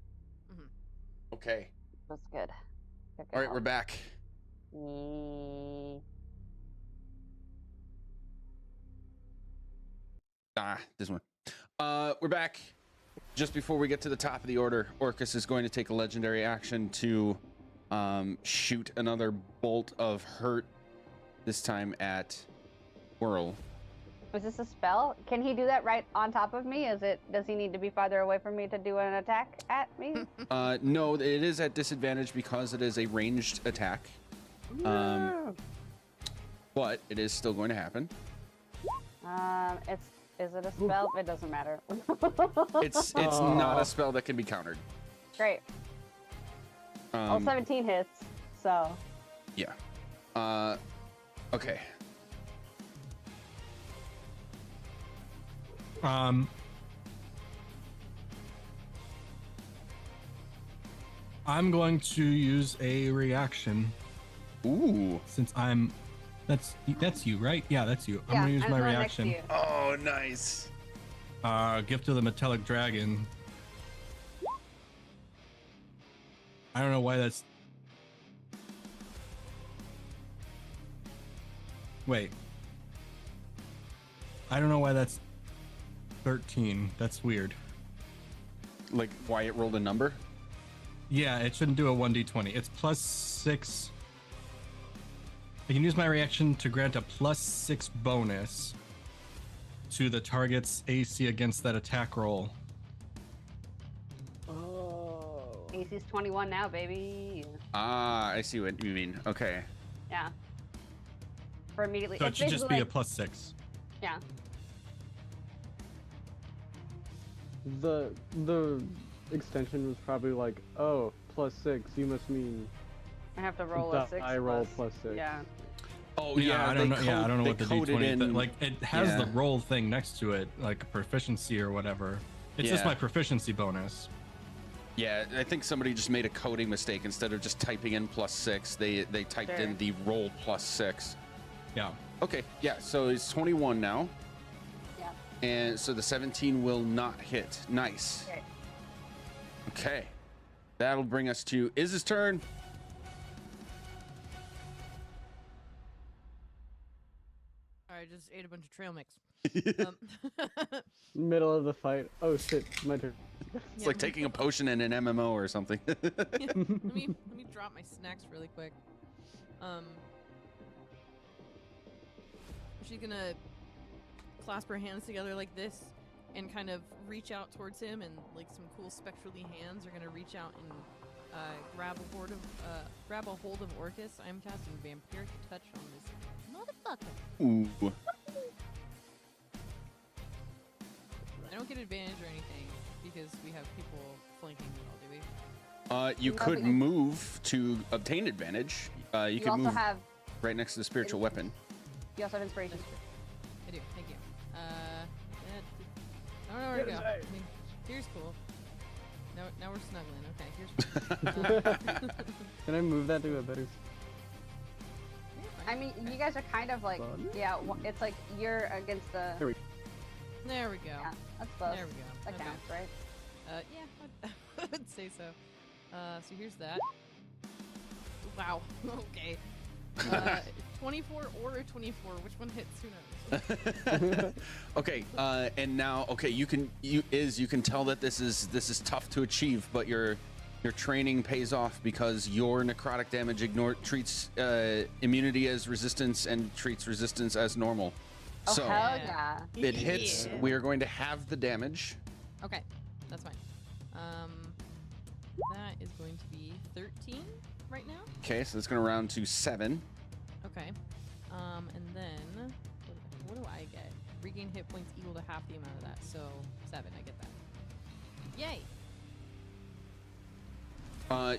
Okay. That's good. Good All right, call. we're back. This one. We're back. Just before we get to the top of the order, Orcus is going to take a legendary action to shoot another bolt of hurt, this time at Whirl. Was this a spell? Can he do that right on top of me? Does he need to be farther away from me to do an attack at me? No, it is at disadvantage because it is a ranged attack. But it is still going to happen. Is it a spell? It doesn't matter. It's not a spell that can be countered. Great. All 17 hits, so. Yeah. Okay. I'm going to use a reaction. Ooh. Since that's you, right? Yeah, that's you. I'm Yeah, gonna use I'm my going next to reaction. you. Oh, nice. Gift of the Metallic Dragon. I don't know why that's. Wait. I don't know why that's 13. That's weird. Like why it rolled a number? Yeah, it shouldn't do a 1d20. It's +6. I can use my reaction to grant a +6 bonus to the target's AC against that attack roll. Oh. AC's 21 now, baby. Ah, I see what you mean. Okay. Yeah. For immediately. So it it's should just be basically a +6. Yeah. The extension was probably like, oh, +6. You must mean I have to roll a 6. I roll +6. Yeah. Oh Yeah, I don't know. I don't know what the D20 D20 like. It has the Yeah. roll thing next to it, like proficiency or whatever. It's just Yeah. my proficiency bonus. Yeah, I think somebody just made a coding mistake. Instead of just typing in +6, they typed Sure. in the roll +6. Yeah. Okay, yeah, so it's 21 now. Yeah. And so the 17 will not hit. Nice. Okay. Okay. That'll bring us to Iz's turn. I just ate a bunch of trail mix. Middle of the fight. Oh shit, my turn. It's like taking a potion in an MMO or something. Let me drop my snacks really quick. She's gonna clasp her hands together like this and kind of reach out towards him, and like some cool spectrally hands are gonna reach out and grab a hold of Orcus. I'm casting Vampiric Touch on this motherfucker. Ooh. I don't get advantage or anything because we have people flanking me all, do we? You could move to obtain advantage. You could also move have right next to the spiritual weapon. you also have inspiration. I do, thank you. I don't know where to go. I mean, here's cool. Now we're snuggling. Okay, here's cool. Can I move that to a better? I mean, you guys are kind of like, Fun. yeah, it's like you're against the. There we There we go. Yeah, that's close. There we go. That Okay. counts, right? Yeah, I would say so. So here's that. Wow. Okay. 24 or a 24. Which one hits? Who knows? Okay, and now, okay, you can tell that this is tough to achieve, but your training pays off because your necrotic damage treats immunity as resistance and treats resistance as normal. Oh, So hell yeah. it hits. Yeah. We are going to have the damage. Okay, that's fine. That is going to be 13 right now. Okay, so it's going to round to 7. Okay. And then what do I get? Regain hit points equal to half the amount of that. So 7, I get that. Yay!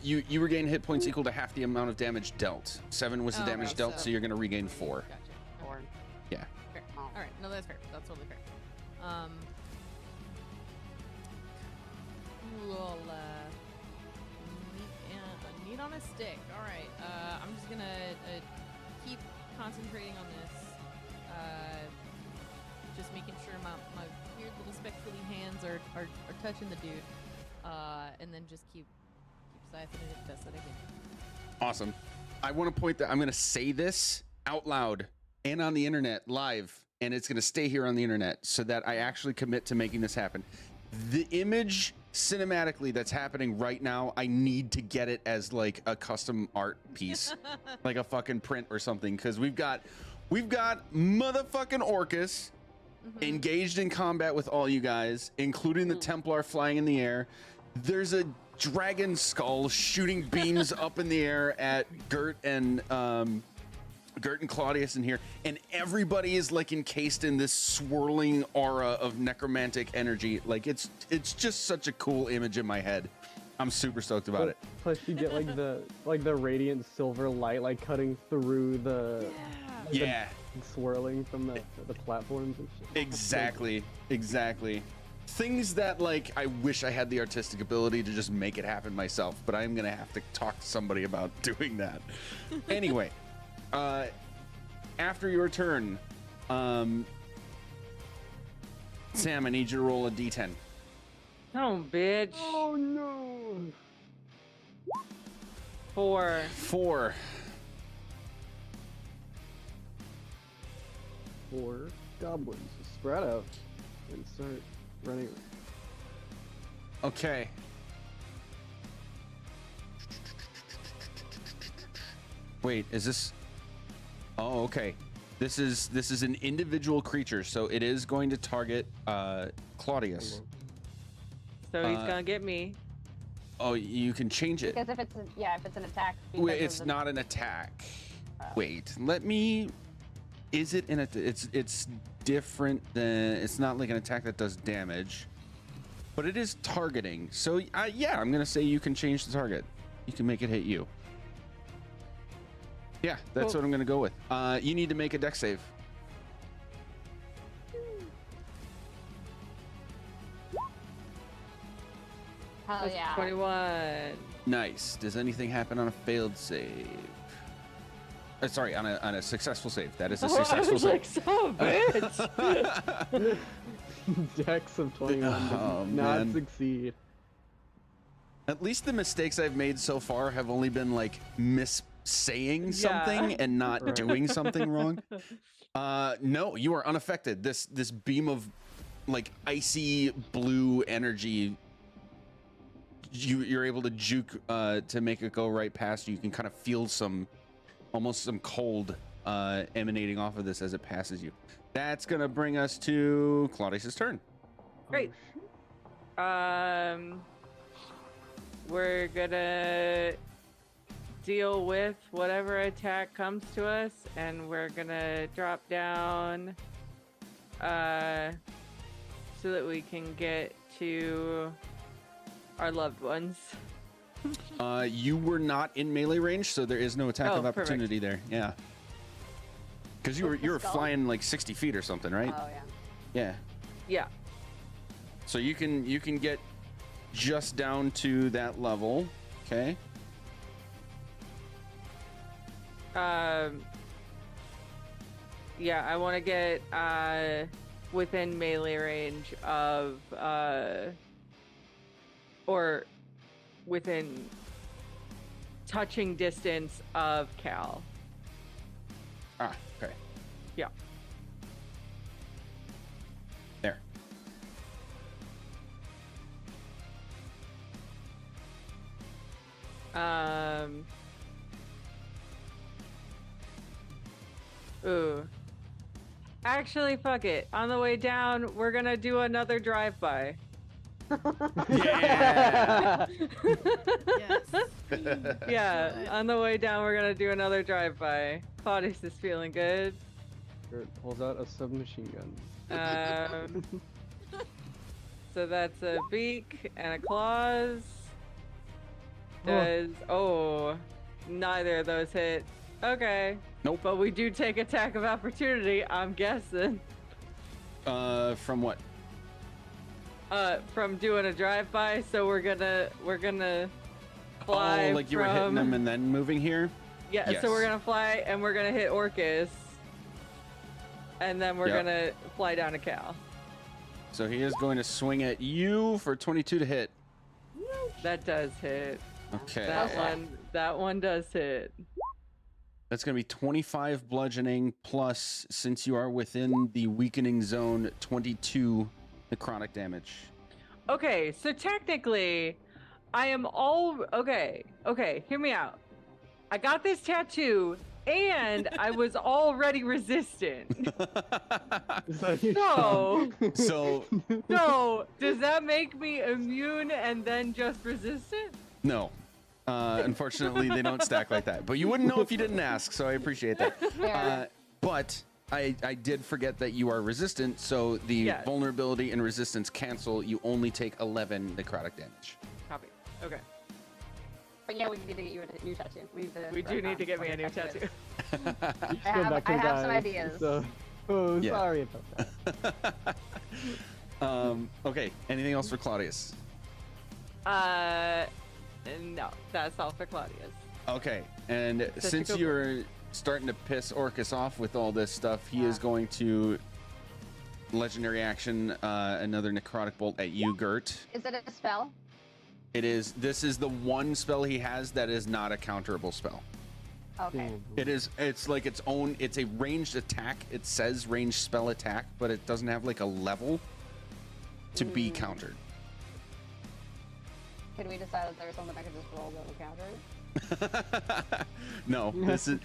You regain hit points equal to half the amount of damage dealt. 7 was the Oh, damage okay, dealt, so you're going to regain 4. Gotcha. Okay. Or- Yeah. Fair. Oh. All right. No, that's fair. That's totally fair. Cool. Meat on a stick. All right. I'm just gonna keep concentrating on this. just making sure my weird little spectrally hands are touching the dude, and then just keep siphoning it best that I can. Awesome. I want to point that I'm going to say this out loud and on the internet live, and it's going to stay here on the internet so that I actually commit to making this happen. The image cinematically that's happening right now, I need to get it as like a custom art piece, like a fucking print or something, because we've got motherfucking Orcus engaged in combat with all you guys, including the Templar flying in the air. There's a dragon skull shooting beams up in the air at Gert and Claudius in here, and everybody is like encased in this swirling aura of necromantic energy. Like it's just such a cool image in my head. I'm super stoked about it. Plus you get like the radiant silver light like cutting through the swirling from the platforms and shit. Exactly. Things that like I wish I had the artistic ability to just make it happen myself, but I'm gonna have to talk to somebody about doing that. Anyway, after your turn, Sam, I need you to roll a d10. Oh, bitch. Oh no. 4. 4 goblins spread out and start running. Okay. Wait, is this? Oh, okay. This is an individual creature, so it is going to target Claudius. So he's gonna get me. Oh, you can change it. Because if it's an attack. Wait, it's not an attack. Wait, let me. Is it it's different than, it's not like an attack that does damage, but it is targeting. So yeah, I'm gonna say you can change the target. You can make it hit you. Yeah, that's what I'm gonna go with. You need to make a dex save. Hell yeah. 21. Nice. Does anything happen on a failed save? Sorry, on a successful save. That is a successful save. Like, so bitch. Dex of 21 did not succeed. At least the mistakes I've made so far have only been like saying something and not doing something wrong. No, you are unaffected. This beam of like icy blue energy, you're able to juke to make it go right past you. You can kind of feel almost some cold emanating off of this as it passes you. That's gonna bring us to Claudius's turn. Great. We're gonna deal with whatever attack comes to us, and we're gonna drop down so that we can get to our loved ones. You were not in melee range, so there is no attack of opportunity there. Yeah. Because you were flying like 60 feet or something, right? Oh yeah. Yeah. Yeah. So you can get just down to that level. Okay. Yeah, I want to get within melee range of or within touching distance of Cal. Ah, okay. Yeah. There. Ooh. Actually, fuck it. On the way down, we're gonna do another drive-by. Yeah. Yes. Yeah, on the way down, we're gonna do another drive-by. Claudius is feeling good. Kurt pulls out a submachine gun. So that's a beak and a claws. Neither of those hit. Okay. Nope. But we do take attack of opportunity, I'm guessing. From what? From doing a drive-by, so we're gonna fly. Oh, like you were hitting them and then moving here? Yeah, Yes. so we're gonna fly and we're gonna hit Orcus. and then we're Yep. gonna fly down to Cal. So he is going to swing at you for 22 to hit. That does hit. Okay. That one does hit. That's going to be 25 bludgeoning plus, since you are within the weakening zone, 22 necrotic damage. Okay, so technically, I am all okay. Okay, hear me out. I got this tattoo, and I was already resistant. Is that your No. tongue? So, So, does that make me immune and then just resistant? no. Unfortunately, they don't stack like that. But you wouldn't know if you didn't ask, so I appreciate that. Fair. But I did forget that you are resistant, so the Yes. vulnerability and resistance cancel. You only take 11 necrotic damage. Copy. Okay. But yeah, we need to get you a new tattoo. We do need to get me a new tattoo. You should I go have- back to I the have some guy, ideas. So, oh, Yeah. sorry about that. Okay, anything else for Claudius? No, that's all for Claudius. Okay, and Such a since good you're starting to piss Orcus off with all this stuff, he is going to legendary action another necrotic bolt at you, Gert. Is it a spell? It is. This is the one spell he has that is not a counterable spell. Okay. Damn. It is. It's like its own. It's a ranged attack. It says ranged spell attack, but it doesn't have like a level to be countered. Can we decide that there's something I can just roll that will counter it? No, this is.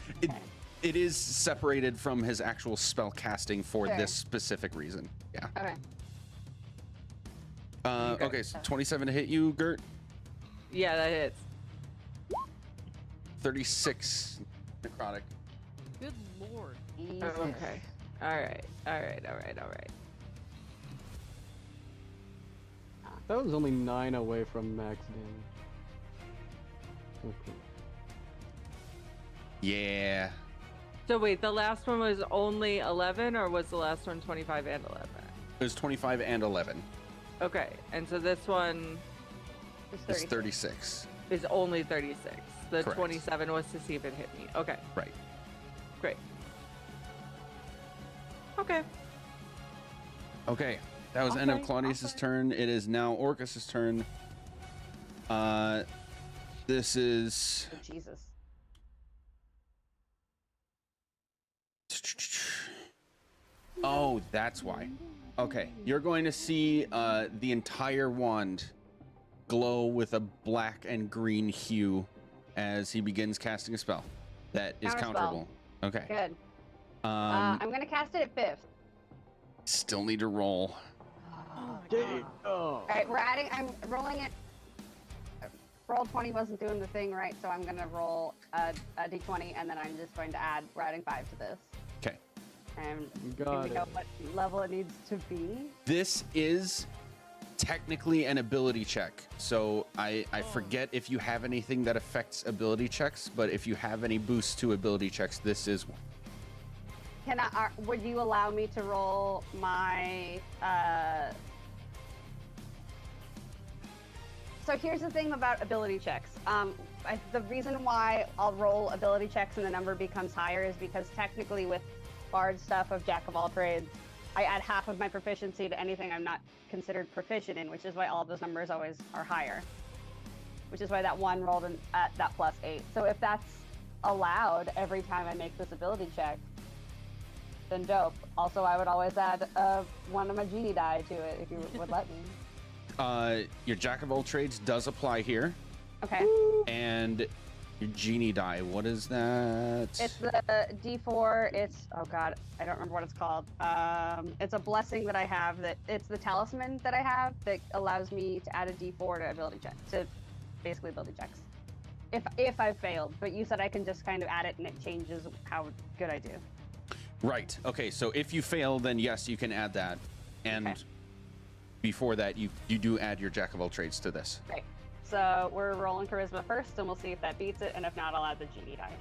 It is separated from his actual spell casting for Sure. this specific reason. Yeah. Okay. Okay. So 27 to hit you, Gert. Yeah, that hits. 36 necrotic. Good lord. Jesus. Okay. All right. That was only 9 away from max damage. Okay. Yeah. So wait, the last one was only 11, or was the last one 25 and 11? It was 25 and 11. Okay, and so this one It's 36. is only 36. The Correct. 27 was to see if it hit me. Okay, Right. great. Okay. Okay. That was the end of Okay, Claudius's okay. turn. It is now Orcus's turn. This is Oh, Jesus. Oh, that's why. Okay, you're going to see the entire wand glow with a black and green hue as he begins casting a spell that is Counterspell. counterable. Okay. Good. Um, I'm gonna cast it at 5th. still need to roll. Damn. Oh. All right, I'm rolling it. Roll 20 wasn't doing the thing right, so I'm gonna roll a d20, and then I'm just going to add. We're adding 5 to this. Okay. And You got we know it. what level it needs to be. This is technically an ability check. So I forget if you have anything that affects ability checks, but if you have any boosts to ability checks, this is one. Can I? Would you allow me to roll my? So here's the thing about ability checks. The reason why I'll roll ability checks and the number becomes higher is because technically with Bard stuff of Jack of all trades, I add half of my proficiency to anything I'm not considered proficient in, which is why all of those numbers always are higher. Which is why that one rolled at that +8. So if that's allowed every time I make this ability check, then dope. Also, I would always add one of my genie die to it if you would let me. Your Jack of all trades does apply here, Okay. and your genie die. What is that? It's the D4. It's, oh god, I don't remember what it's called. It's a blessing that I have. It's the talisman that I have that allows me to add a D4 to ability check, to basically ability checks. If I've failed, but you said I can just kind of add it and it changes how good I do. Right. Okay. So if you fail, then yes, you can add that, and Okay. before that, you do add your Jack of all trades to this. Great. So we're rolling charisma first, and we'll see if that beats it, and if not, I'll add the genie die.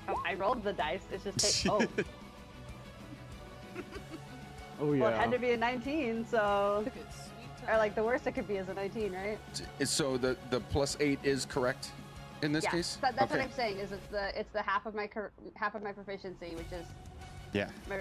Oh, I rolled the dice. It's just oh. Oh yeah. Well, it had to be a 19, so Took a sweet time. or like the worst it could be is a 19, right? So the +8 is correct. in this yeah, case? That's what Okay. I'm saying. Is it's the half of my proficiency, which is Yeah. my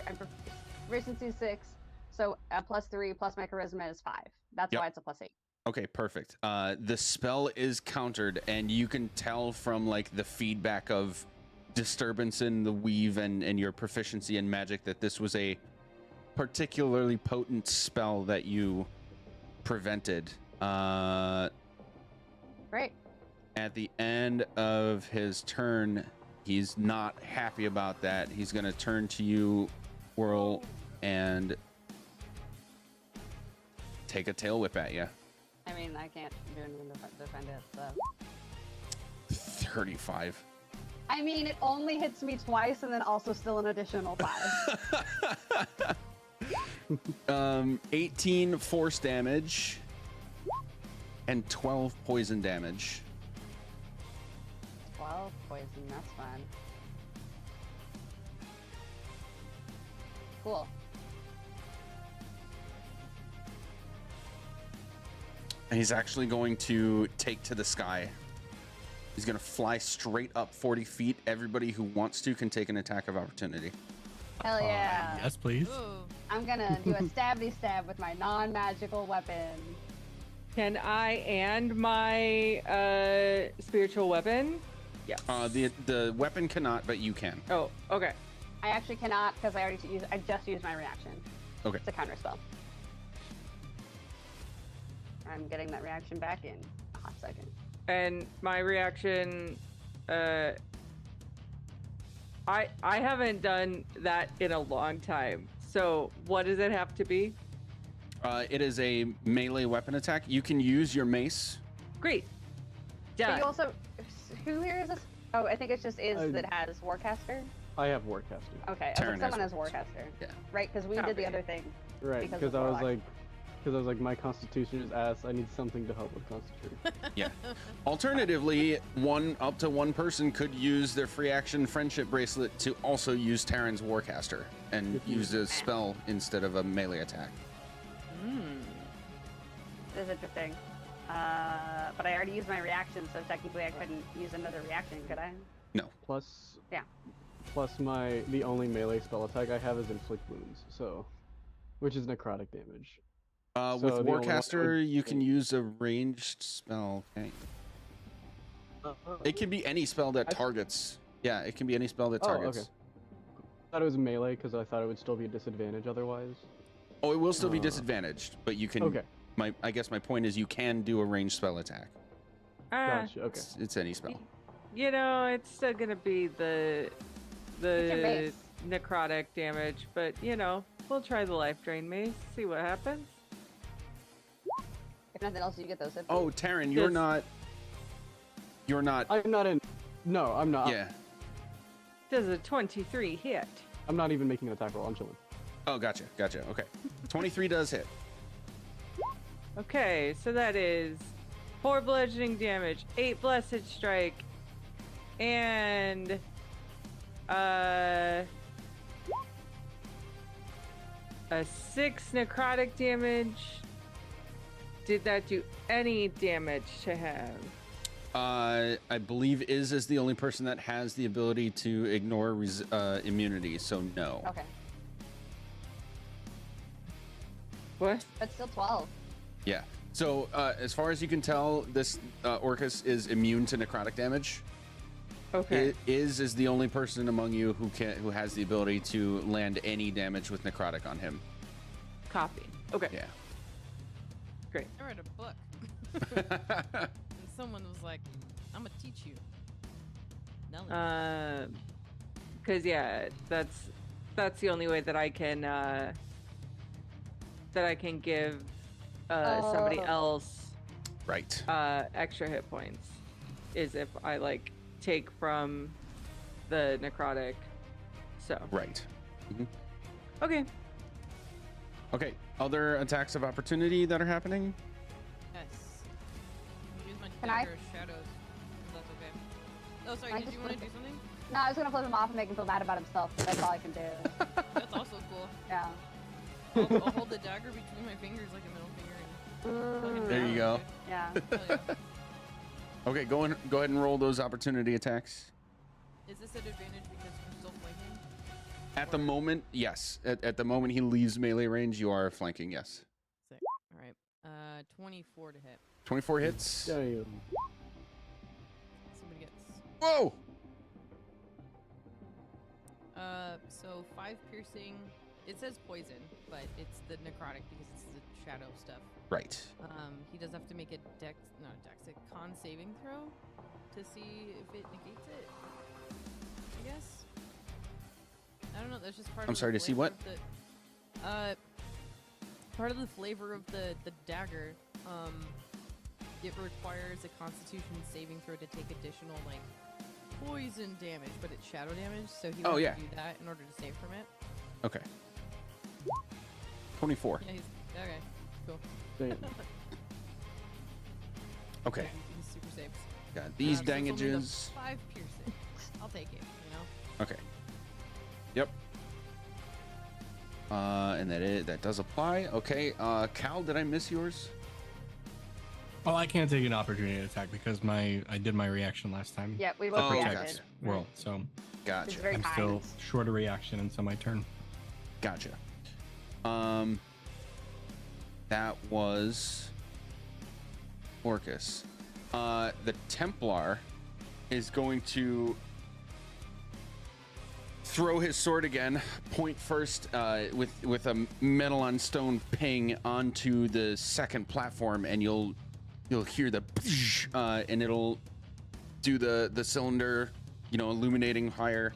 proficiency is 6, so +3 plus my charisma is 5. That's Yep. why it's a +8. Okay, perfect. The spell is countered, and you can tell from like the feedback of disturbance in the weave and your proficiency in magic that this was a particularly potent spell that you prevented. Great. At the end of his turn, he's not happy about that. He's going to turn to you, Whirl, and take a tail whip at you. I mean, I can't do anything to defend it, so. 35. I mean, it only hits me twice, and then also still an additional 5. 18 force damage and 12 poison damage. 12 poison, that's fun. Cool. And he's actually going to take to the sky. He's going to fly straight up 40 feet. Everybody who wants to can take an attack of opportunity. Hell yeah. Yes, please. Ooh. I'm gonna do a stabby stab with my non-magical weapon. Can I and my spiritual weapon? Yes. The weapon cannot, but you can. Oh, okay. I actually cannot because I just used my reaction. Okay. It's a counter spell. I'm getting that reaction back in a hot second. And my reaction, I haven't done that in a long time. So what does it have to be? It is a melee weapon attack. You can use your mace. Great. But Done. you also, who here is this? Oh, I think it's just I- that has Warcaster. I have Warcaster. Okay, Taryn someone has has Warcaster. Yeah. Right, because we did the Copy. other thing. Right, Because because of I was Warlock. like, my Constitution is ass. I need something to help with Constitution. Yeah. Alternatively, up to one person could use their free action friendship bracelet to also use Taryn's Warcaster and use a spell instead of a melee attack. This is interesting. But I already used my reaction, so technically I couldn't use another reaction, could I? No. Plus, Yeah. Plus the only melee spell attack I have is inflict wounds, so, which is necrotic damage. With So the only one Warcaster, would you can be- use a ranged spell. Okay. It can be any spell that targets. Yeah, it can be any spell that targets. Okay. I thought it was melee because I thought it would still be a disadvantage otherwise. Oh, it will still be disadvantaged, but you can. Okay. I guess my point is you can do a ranged spell attack. Gotcha. Okay. It's any spell. You know, it's still gonna be the your base. necrotic damage, but you know, we'll try the life drain mace, see what happens. If nothing else, you get those hit Oh, points. Taryn, you're Yes. not. You're not. I'm not in. No, I'm not. Yeah. Does a 23 hit? I'm not even making an attack roll. I'm chilling. Oh, gotcha. Okay. 23 does hit. Okay, so that is 4 bludgeoning damage, 8 blessed strike, and a 6 necrotic damage. Did that do any damage to him? I believe is the only person that has the ability to ignore immunity, so no. Okay. What? But still 12. Yeah. So as far as you can tell, this Orcus is immune to necrotic damage. Okay. It is the only person among you who has the ability to land any damage with necrotic on him. Copy. Okay. Yeah. Great. I read a book. And someone was like, I'm gonna teach you. Nelly. Cause yeah, that's the only way that I can give somebody Oh. else Right. extra hit points is if I like take from the necrotic. So Right. okay. Okay. Other attacks of opportunity that are happening? Yes. Use my Can I- dagger shadows. If that's okay. Oh, sorry. I Did just you want to flip do something? No, I was gonna flip him off and make him feel bad about himself, but that's all I can do. That's also cool. Yeah. I'll hold the dagger between my fingers like a middle finger. And Mm, There you go. yeah. Hell yeah. Okay, go ahead and roll those opportunity attacks. Is this an advantage because we're still flanking? At the moment, yes. At the moment he leaves melee range, you are flanking, yes. Sick. All right. 24 to hit. 24 hits. Damn. Somebody gets. Whoa! So 5 piercing. It says poison, but it's the necrotic because it's the shadow stuff. Right. He does have to make a a con saving throw to see if it negates it. I guess. I don't know. That's just part. I'm of sorry the to see flavor what? of the, part of the flavor of the dagger. It requires a Constitution saving throw to take additional like poison damage, but it's shadow damage, so he would have to do that in order to save from it. Okay. 24. Yeah, he's okay. Cool. Damn. Okay. Yeah, he's super safe. Got these So it's only the damages. 5 piercing. I'll take it. You know. Okay. Yep. And that does apply. Okay. Cal, did I miss yours? Well, I can't take an opportunity attack because I did my reaction last time. Yeah, we Oh, both gotcha. reacted. World, so It's Gotcha. very I'm kind. still short a reaction until my turn. Gotcha. That was Orcus. The Templar is going to throw his sword again, point first with a metal on stone ping onto the second platform, and you'll hear the and it'll do the cylinder, illuminating higher,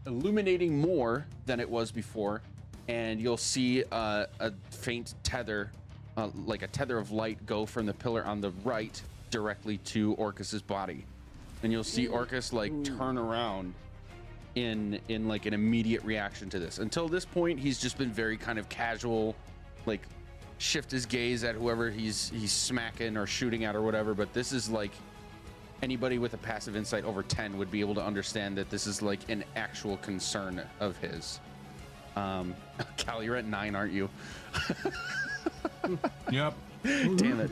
illuminating more than it was before, and you'll see a faint tether, like a tether of light, go from the pillar on the right directly to Orcus's body, and you'll see Orcus like turn around in like an immediate reaction to this. Until this point, he's just been very kind of casual, like shift his gaze at whoever he's smacking or shooting at or whatever. But this is like anybody with a passive insight over 10 would be able to understand that this is like an actual concern of his. Cal, you're at 9, aren't you? Yep. Damn it.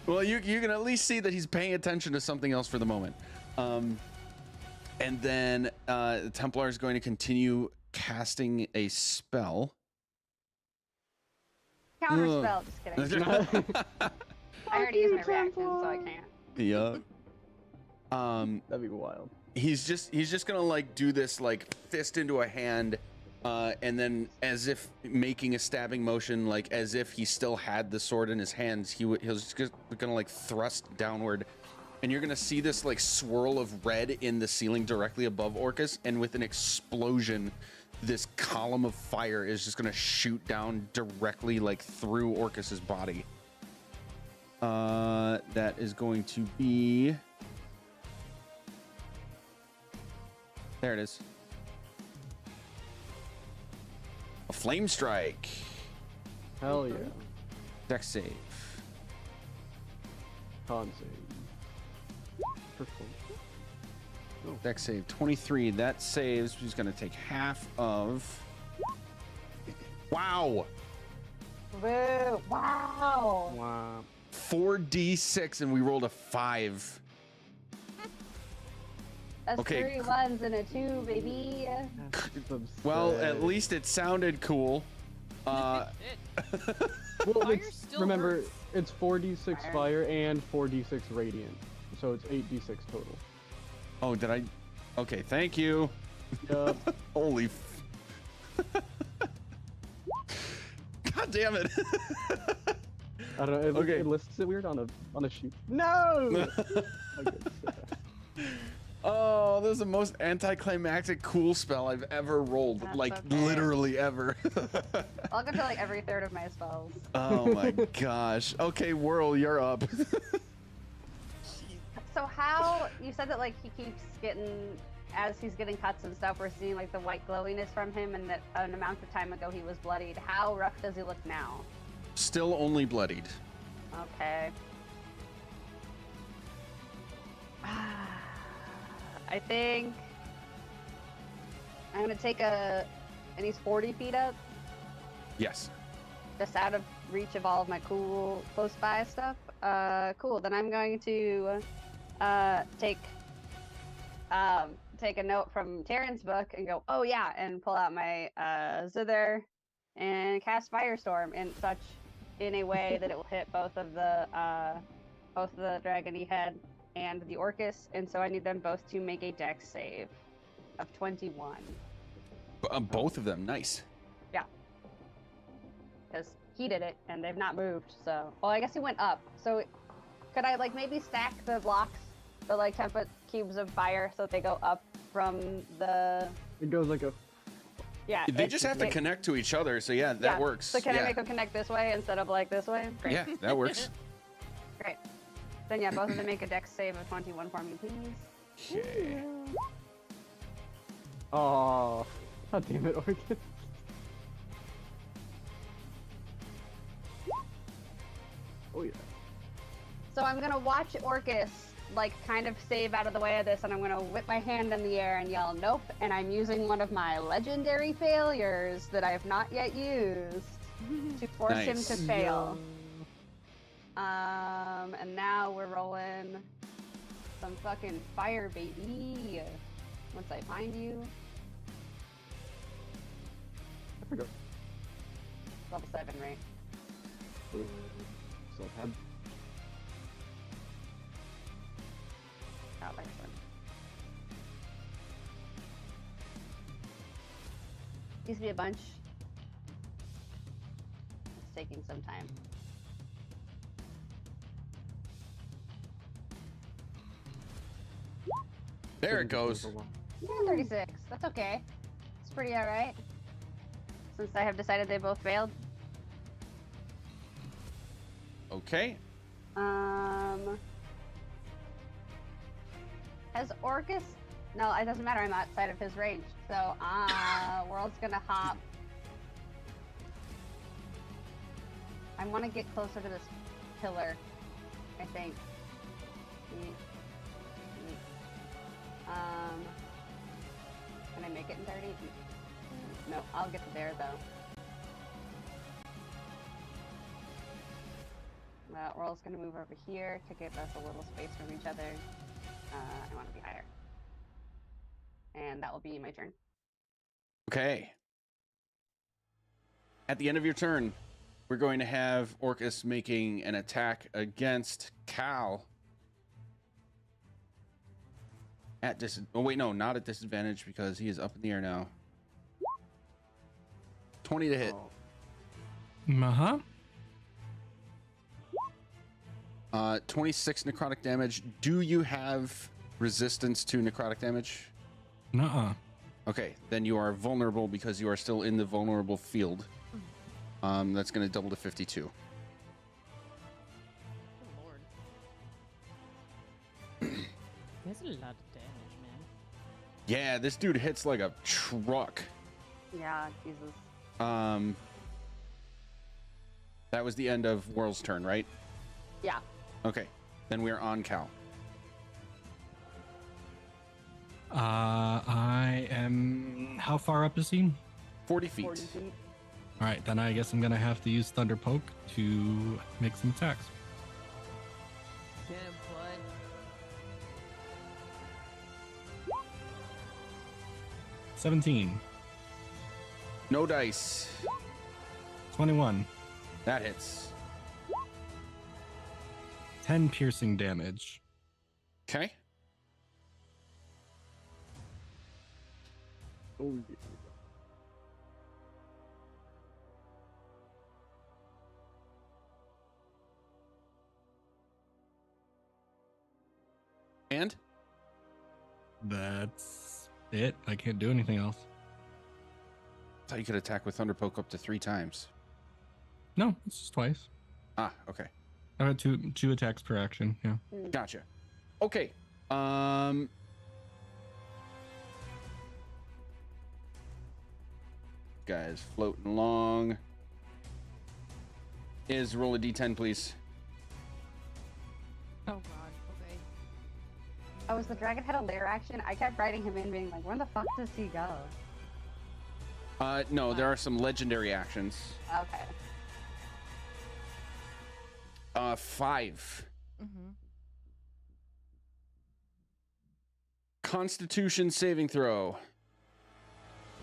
Well, you can at least see that he's paying attention to something else for the moment. And then the Templar is going to continue casting a spell. Counter spell. Just kidding. I already used my reaction, so I can't. Yeah. That'd be wild. He's just gonna like do this like fist into a hand, and then as if making a stabbing motion, like as if he still had the sword in his hands, he's just gonna like thrust downward, and you're gonna see this like swirl of red in the ceiling directly above Orcus, and with an explosion, this column of fire is just gonna shoot down directly like through Orcus's body. That is going to be. There it is. A flame strike. Hell yeah. Dex save. Con save. First one. Dex save 23. That saves. He's going to take half of. Wow. Woo! Wow! Wow. 4d6, and we rolled a 5. That's Okay. 3 1s and a 2, baby. Well, Absurd. at least it sounded cool. Well, Fire it's, still remember, hurts. it's 4d6 fire and 4d6 radiant. So it's 8d6 total. Oh, did I? Okay, thank you. Yup. Holy. God damn it. I don't know. Okay. It lists it weird on a sheet. No! Oh, this is the most anticlimactic cool spell I've ever rolled. That's like, okay. literally ever. Welcome to like every third of my spells. Oh my gosh. Okay, Whirl, you're up. So how you said that like he keeps getting, as he's getting cuts and stuff, we're seeing like the white glowiness from him, and that an amount of time ago he was bloodied. How rough does he look now? Still only bloodied. Okay. I think I'm gonna take and he's 40 feet up. Yes. just out of reach of all of my cool close by stuff. Cool. Then I'm going to take a note from Taryn's book and go, oh yeah, and pull out my zither and cast Firestorm in a way that it will hit both of the Dragony Head and the Orcus, and so I need them both to make a dex save of 21. Both of them, nice. Yeah. Because he did it, and they've not moved, so... Well, I guess he went up, so could I, like, maybe stack the blocks, the, like, template cubes of fire so that they go up from the... It goes like a... Yeah. They just have to connect to each other, so yeah, that works. So can I make them connect this way instead of, like, this way? Great. Yeah, that works. Great. Then, yeah, both of them make a dex save of 21 for me, please. Okay. Oh, God damn it, Orchid. Oh yeah. So I'm gonna watch Orcus, like, kind of save out of the way of this, and I'm gonna whip my hand in the air and yell, nope, and I'm using one of my legendary failures that I have not yet used to force him to fail. And now we're rolling some fucking fire, baby. Once I find you. I forgot. Level 7, right? Self-head. Oh, Firestorm. Used to be a bunch. It's taking some time. There it goes. Yeah, 36. That's okay. It's pretty alright. Since I have decided they both failed. Okay. Has Orcus... No, it doesn't matter. I'm outside of his range. So, World's gonna hop. I want to get closer to this pillar, I think. Can I make it in 30? No, I'll get to there though. World's gonna move over here to give us a little space from each other. I want to be higher. And that will be my turn. Okay. At the end of your turn, we're going to have Orcus making an attack against Cal. At oh wait, no, not at disadvantage because he is up in the air now. 20 to hit. Uh-huh. 26 necrotic damage. Do you have resistance to necrotic damage? Nuh-uh. Okay, then you are vulnerable because you are still in the vulnerable field. That's going to double to 52. Oh, Lord. That's a lot of damage, man. Yeah, this dude hits like a truck. Yeah, Jesus. That was the end of World's turn, right? Yeah. Okay, then we are on Cal. I am... How far up is he? 40 feet. 40 feet. All right, then I guess I'm going to have to use Thunder Poke to make some attacks. Get him, bud. 17. No dice. 21. That hits. 10 piercing damage. Okay. Oh yeah. And? That's it. I can't do anything else. I thought you could attack with Thunder Poke up to 3 times. No, it's just twice. Ah, okay. I got two attacks per action. Yeah. Gotcha. Okay. Guys, floating along. Is roll a d10, please. Oh, God. Okay. Oh, was the dragon had a lair action? I kept writing him in being like, where the fuck does he go? No, there are some legendary actions. Okay. 5. Mm-hmm. Constitution saving throw.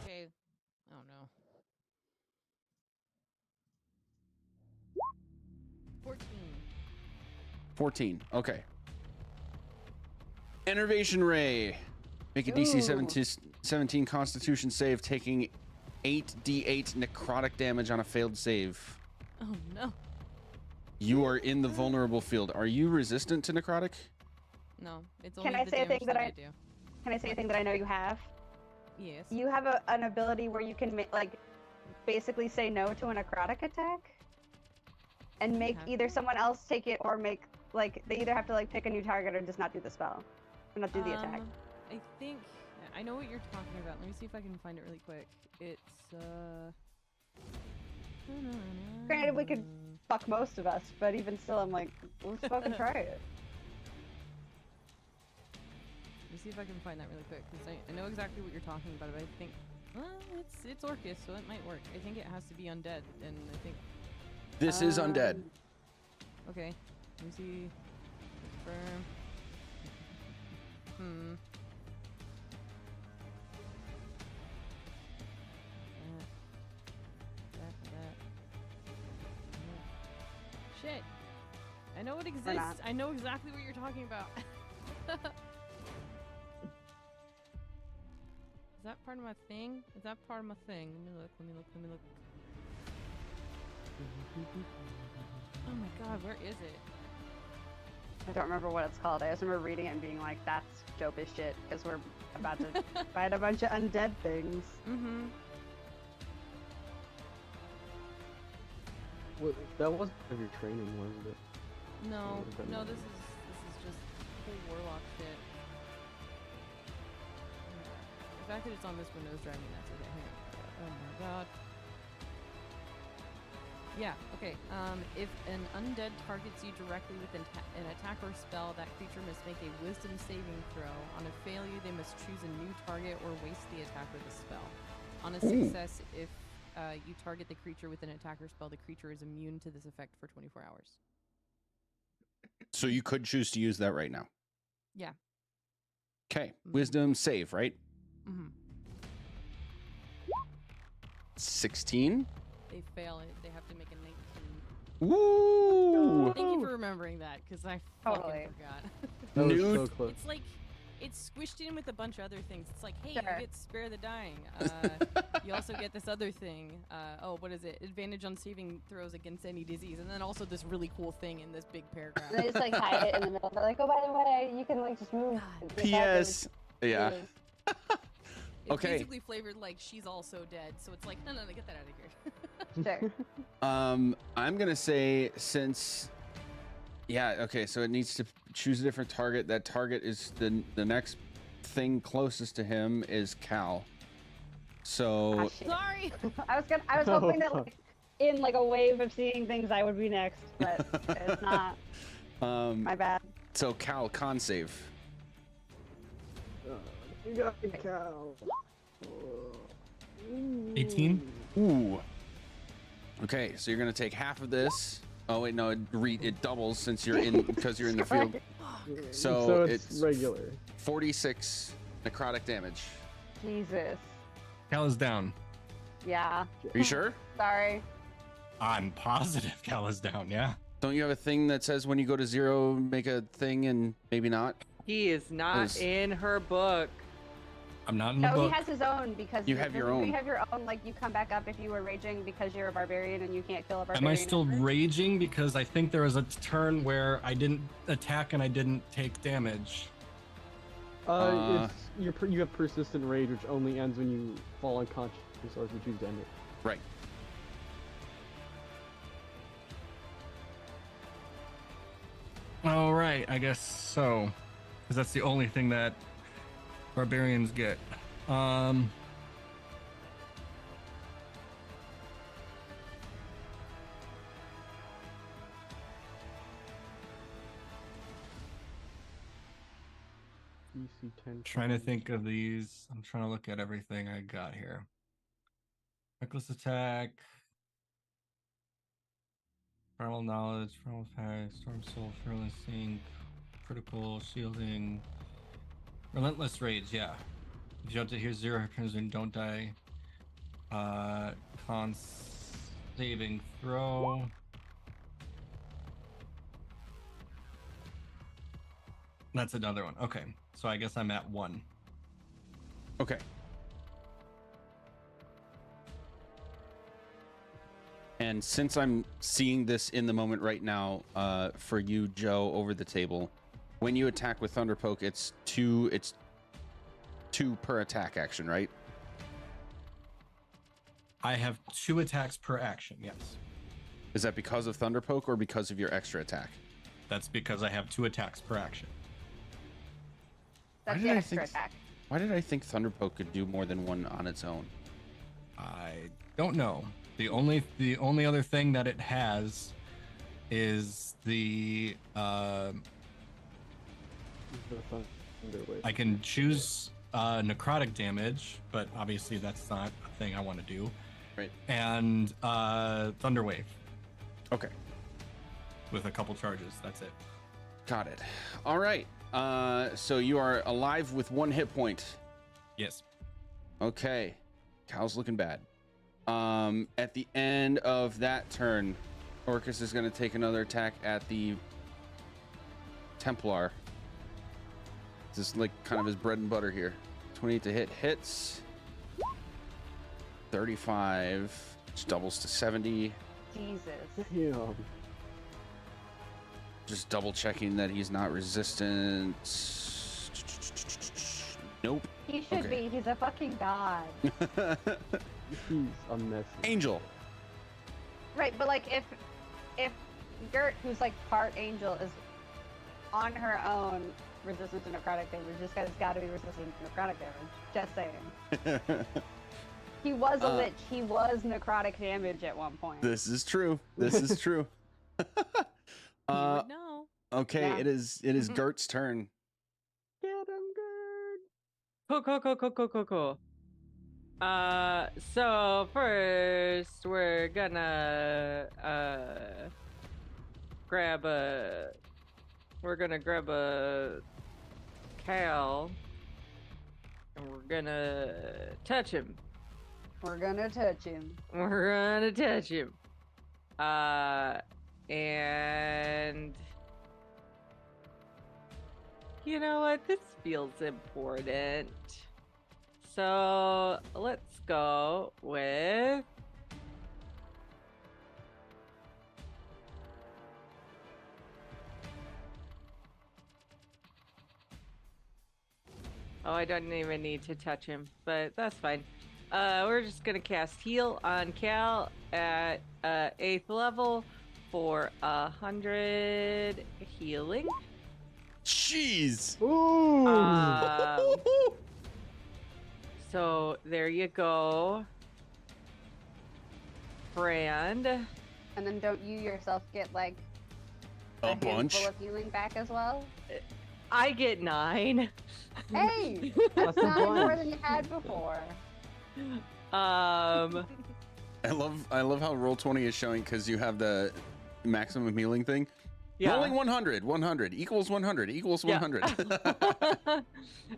Okay. Oh no. 14. 14. Okay. Enervation ray. Make a DC 17 Constitution save, taking 8d8 necrotic damage on a failed save. Oh no. You are in the vulnerable field. Are you resistant to necrotic? No. It's Can only I the say a thing damage that I do. Can I say a thing that I know you have? Yes. You have an ability where you can basically say no to a necrotic attack, and make have either someone else take it or make they either have to pick a new target or just not do the spell, or not do the attack. I think I know what you're talking about. Let me see if I can find it really quick. It's Granted, we could fuck most of us, but even still, I'm like, let's fucking try it. Let me see if I can find that really quick, because I know exactly what you're talking about, but I think it's Orcus, so it might work. I think it has to be undead, and I think This is undead. okay. Let me see. Confirm. Shit. I know it exists. I know exactly what you're talking about. Is that part of my thing? Is that part of my thing? Let me look. Oh my god, where is it? I don't remember what it's called. I just remember reading it and being like, that's dope as shit, because we're about to fight a bunch of undead things. Mm-hmm. Well, that wasn't part of your training, was it? No, this is just full warlock shit. The fact that it's on this Windows drive, that's okay. Hang on. Oh my god. Yeah, okay. If an undead targets you directly with an attack or spell, that creature must make a wisdom saving throw. On a failure, they must choose a new target or waste the attack or the spell. On a success, if you target the creature with an attack or spell, the creature is immune to this effect for 24 hours. So you could choose to use that right now. Yeah. Okay. Wisdom save, right? Mm-hmm. 16. They fail it. They have to make a 19. Woo! Thank you for remembering that, because I fucking forgot. That was Nude. so close. It's like, it's squished in with a bunch of other things. It's like, hey, Sure. you get Spare the Dying. You also get this other thing. What is it? Advantage on saving throws against any disease. And then also this really cool thing in this big paragraph. And they just hide it in the middle. They're like, oh, by the way, you can just move. P.S. Yeah. It's Okay. basically flavored like she's also dead. So it's like, no, get that out of here. Sure. I'm gonna say okay, so it needs to choose a different target. That target is the next thing closest to him is Cal. So Sorry. I was hoping that in a wave of seeing things I would be next, but it's not. My bad. So Cal, con save. You got the cow. 18. Ooh. Okay, so you're gonna take half of this. Oh wait, no, it doubles since you're in because you're in the field. So it's regular. 46 necrotic damage. Jesus. Cal is down. Yeah. Are you sure? Sorry. I'm positive Cal is down, yeah. Don't you have a thing that says when you go to 0, make a thing and maybe not? He is not in her book. I'm not in the No, book. he has his own because You have your own. You have your own. You come back up if you were raging because you're a barbarian and you can't kill a barbarian. Am I still raging? Because I think there was a turn where I didn't attack and I didn't take damage. You have persistent rage, which only ends when you fall unconscious or if you choose to end it. Right. All right, I guess so. Because that's the only thing that barbarians get. DC 10. Trying to think of these. I'm trying to look at everything I got here. Reckless attack. Primal knowledge, primal fire, storm soul, fearless sync, critical shielding, relentless rage. Yeah, if you have to hear 0 occurs and don't die. Con saving throw. That's another one. Okay, so I guess I'm at 1. Okay. And since I'm seeing this in the moment right now, for you, Joe, over the table, when you attack with Thunder Poke, it's two per attack action, right? I have 2 attacks per action, yes. Is that because of Thunder Poke or because of your extra attack? That's because I have 2 attacks per action. That's Why the did I extra think- attack. Why did I think Thunder Poke could do more than one on its own? I don't know. The only other thing that it has is the The thunder wave. I can choose necrotic damage, but obviously that's not a thing I want to do. Right. And thunder wave Okay. with a couple charges. That's it. Got it. All right. So you are alive with 1 hit point. Yes. Okay. Cal's looking bad. At the end of that turn, Orcus is going to take another attack at the Templar. This is like kind of his bread and butter here. 28 to hit, hits. 35, which doubles to 70. Jesus. Damn. Just double checking that he's not resistant. Nope. He should Okay. be. He's a fucking god. He's a mess. Angel. Right, but like if Gert, who's like part angel, is on her own resistant to necrotic damage, this guy's got to be resistant to necrotic damage. Just saying. He was a lich. He was necrotic damage at one point. This is true. This is true. You would know. Okay, Yeah. it is Gert's turn. Get him, Gerd. Cool. So first we're gonna grab a Cal and we're gonna touch him. We're gonna touch him. And you know what? This feels important. So let's go with oh, I don't even need to touch him, but that's fine. We're just gonna cast heal on Cal at 8th level for 100 healing. Jeez. Ooh. So there you go, friend. And then don't you yourself get like A bunch. handful of healing back as well? I get 9. Hey, that's That's a 9 more bunch. than you had before. I love how Roll20 is showing because you have the maximum healing thing. Yeah. Rolling 100 equals 100 equals Yeah. 100.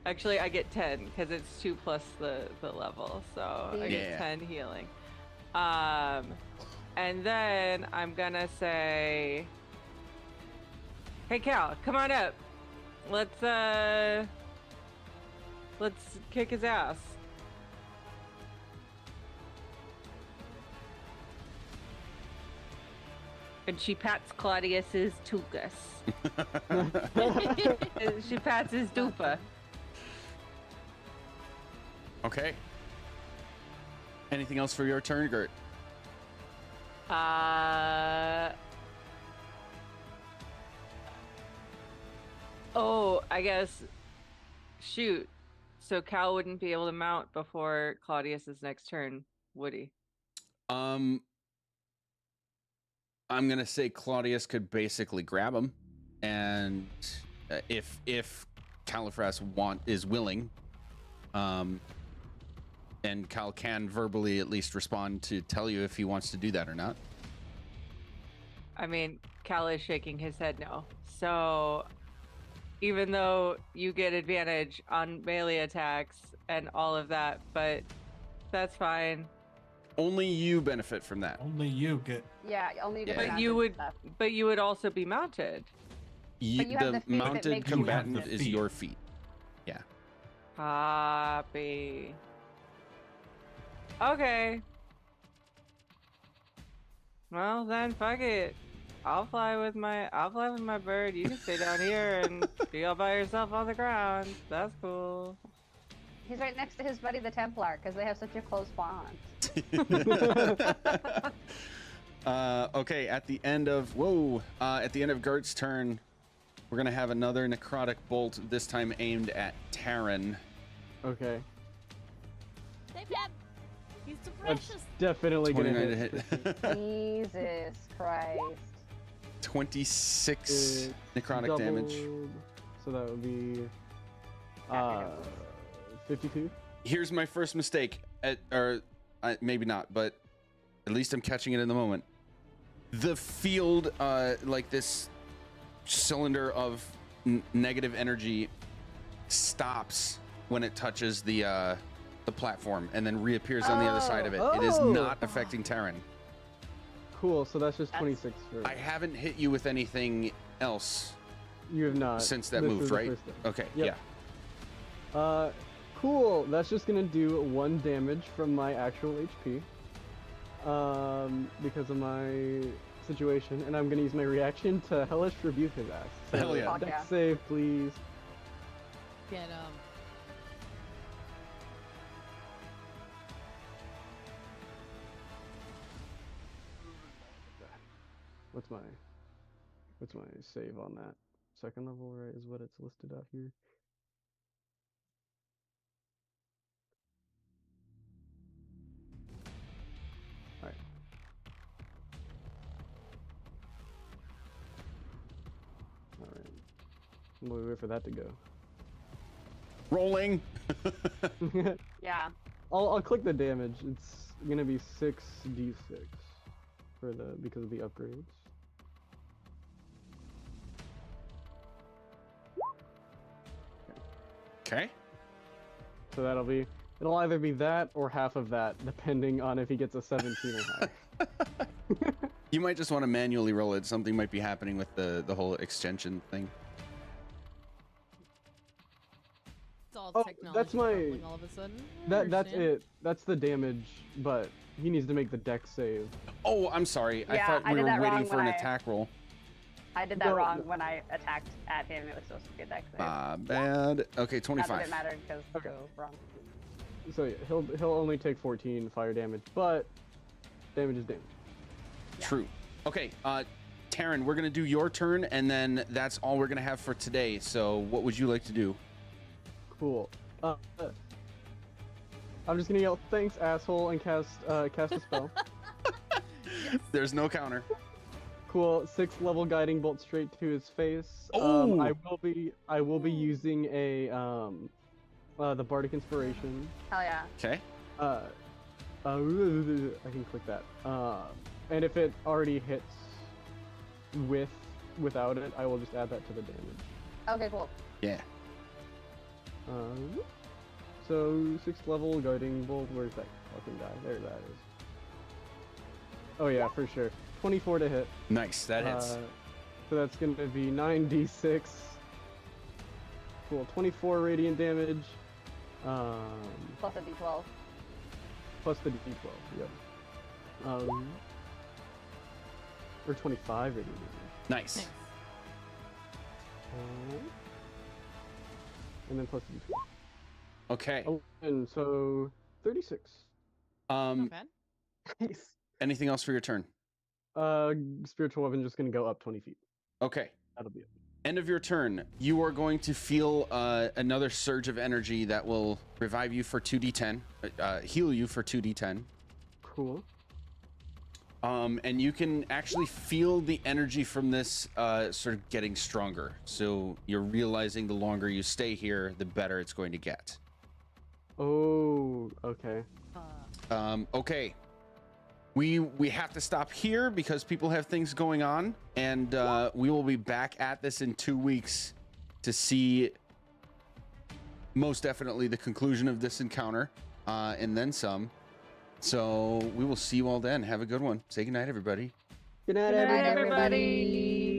Actually, I get 10 because it's 2 plus the level, so I Yeah. get 10 healing. And then I'm gonna say, "Hey Cal, come on up. Let's kick his ass." And she pats Claudius's tuchus. She pats his dupa. Okay. Anything else for your turn, Gert? Oh, I guess. Shoot. So Cal wouldn't be able to mount before Claudius's next turn, would he? I'm gonna say Claudius could basically grab him, and if Califras is willing, and Cal can verbally at least respond to tell you if he wants to do that or not. I mean, Cal is shaking his head no. So, even though you get advantage on melee attacks and all of that, but that's fine. Only you benefit from that. Only you get. Yeah, only you get Yeah. the But you mounted would, stuff. but you would also be mounted. But you have the The feat that mounted makes you combatant mounted. is your feat. Yeah. Copy. Okay. Well then, fuck it. I'll fly with my bird. You can stay down here and be all by yourself on the ground. That's cool. He's right next to his buddy the Templar because they have such a close bond. Okay, at the end of Gert's turn, we're gonna have another necrotic bolt, this time aimed at Taryn. Okay. Save him! He's too That's precious. definitely gonna 29 hit. to hit. Jesus Christ. 26 It's necrotic damage. doubled, so that would be Yeah, 52. Here's my first mistake, maybe not, but at least I'm catching it in the moment. The field, like this cylinder of negative energy, stops when it touches the platform and then reappears on the other side of it. It is Oh. not affecting Taryn. Cool, so that's just That's- 26 for I haven't hit you with anything else you have not since that This moved, is the right? first thing. Okay, Yep. yeah. Cool. That's just gonna do 1 damage from my actual HP. Because of my situation, and I'm gonna use my reaction to hellish rebuke his ass. So, Hell yeah. Fuck dex yeah. save, please. Get What's my save on that? Second level, right? Is what it's listed out here. All right. All right. We'll wait for that to go. Rolling. Yeah. I'll click the damage. It's gonna be 6d6 for because of the upgrades. Okay. So it'll either be that or half of that, depending on if he gets a 17 or higher. You might just want to manually roll it. Something might be happening with the whole extension thing. It's all Oh, technology that's my- crumbling all of a sudden. I That's understand. it. That's the damage, but he needs to make the dex save. Oh, I'm sorry. I Yeah, thought I we did were that waiting wrong for when an I- attack roll. I did that No, wrong no. when I attacked at him. It was supposed to be a dex save. Bad. Okay, Not that 25. it mattered because Okay. go wrong. So yeah, he'll only take 14 fire damage, but damage is damage. True. Okay, Taryn, we're gonna do your turn, and then that's all we're gonna have for today. So, what would you like to do? Cool. I'm just gonna yell thanks, asshole, and cast a spell. There's no counter. Cool. 6th level guiding bolt straight to his face. Oh! I will be using a the bardic inspiration. Hell yeah. Okay. I can click that. And if it already hits without it, I will just add that to the damage. Okay, cool. Yeah. So 6th level guiding bolt. Where's that fucking guy? There that is. Oh yeah, for sure. 24 to hit. Nice. That hits. So that's gonna be 9d6. Cool. 24 radiant damage. Plus a d12. Plus the d12. Yep. Or 25 radiant damage. Nice. Nice. And then plus the d12. Okay. Oh, and so 36. Not bad. Nice. Anything else for your turn? Spiritual weapon just gonna go up 20 feet. Okay. That'll be it. End of your turn. You are going to feel another surge of energy that will revive you for 2d10, heal you for 2d10. Cool. And you can actually feel the energy from this sort of getting stronger. So you're realizing the longer you stay here, the better it's going to get. Oh, okay. Okay. we have to stop here because people have things going on, and we will be back at this in 2 weeks to see most definitely the conclusion of this encounter, and then some. So we will see you all then. Have a good one. Say goodnight, everybody. Good night, Good night, everybody. everybody.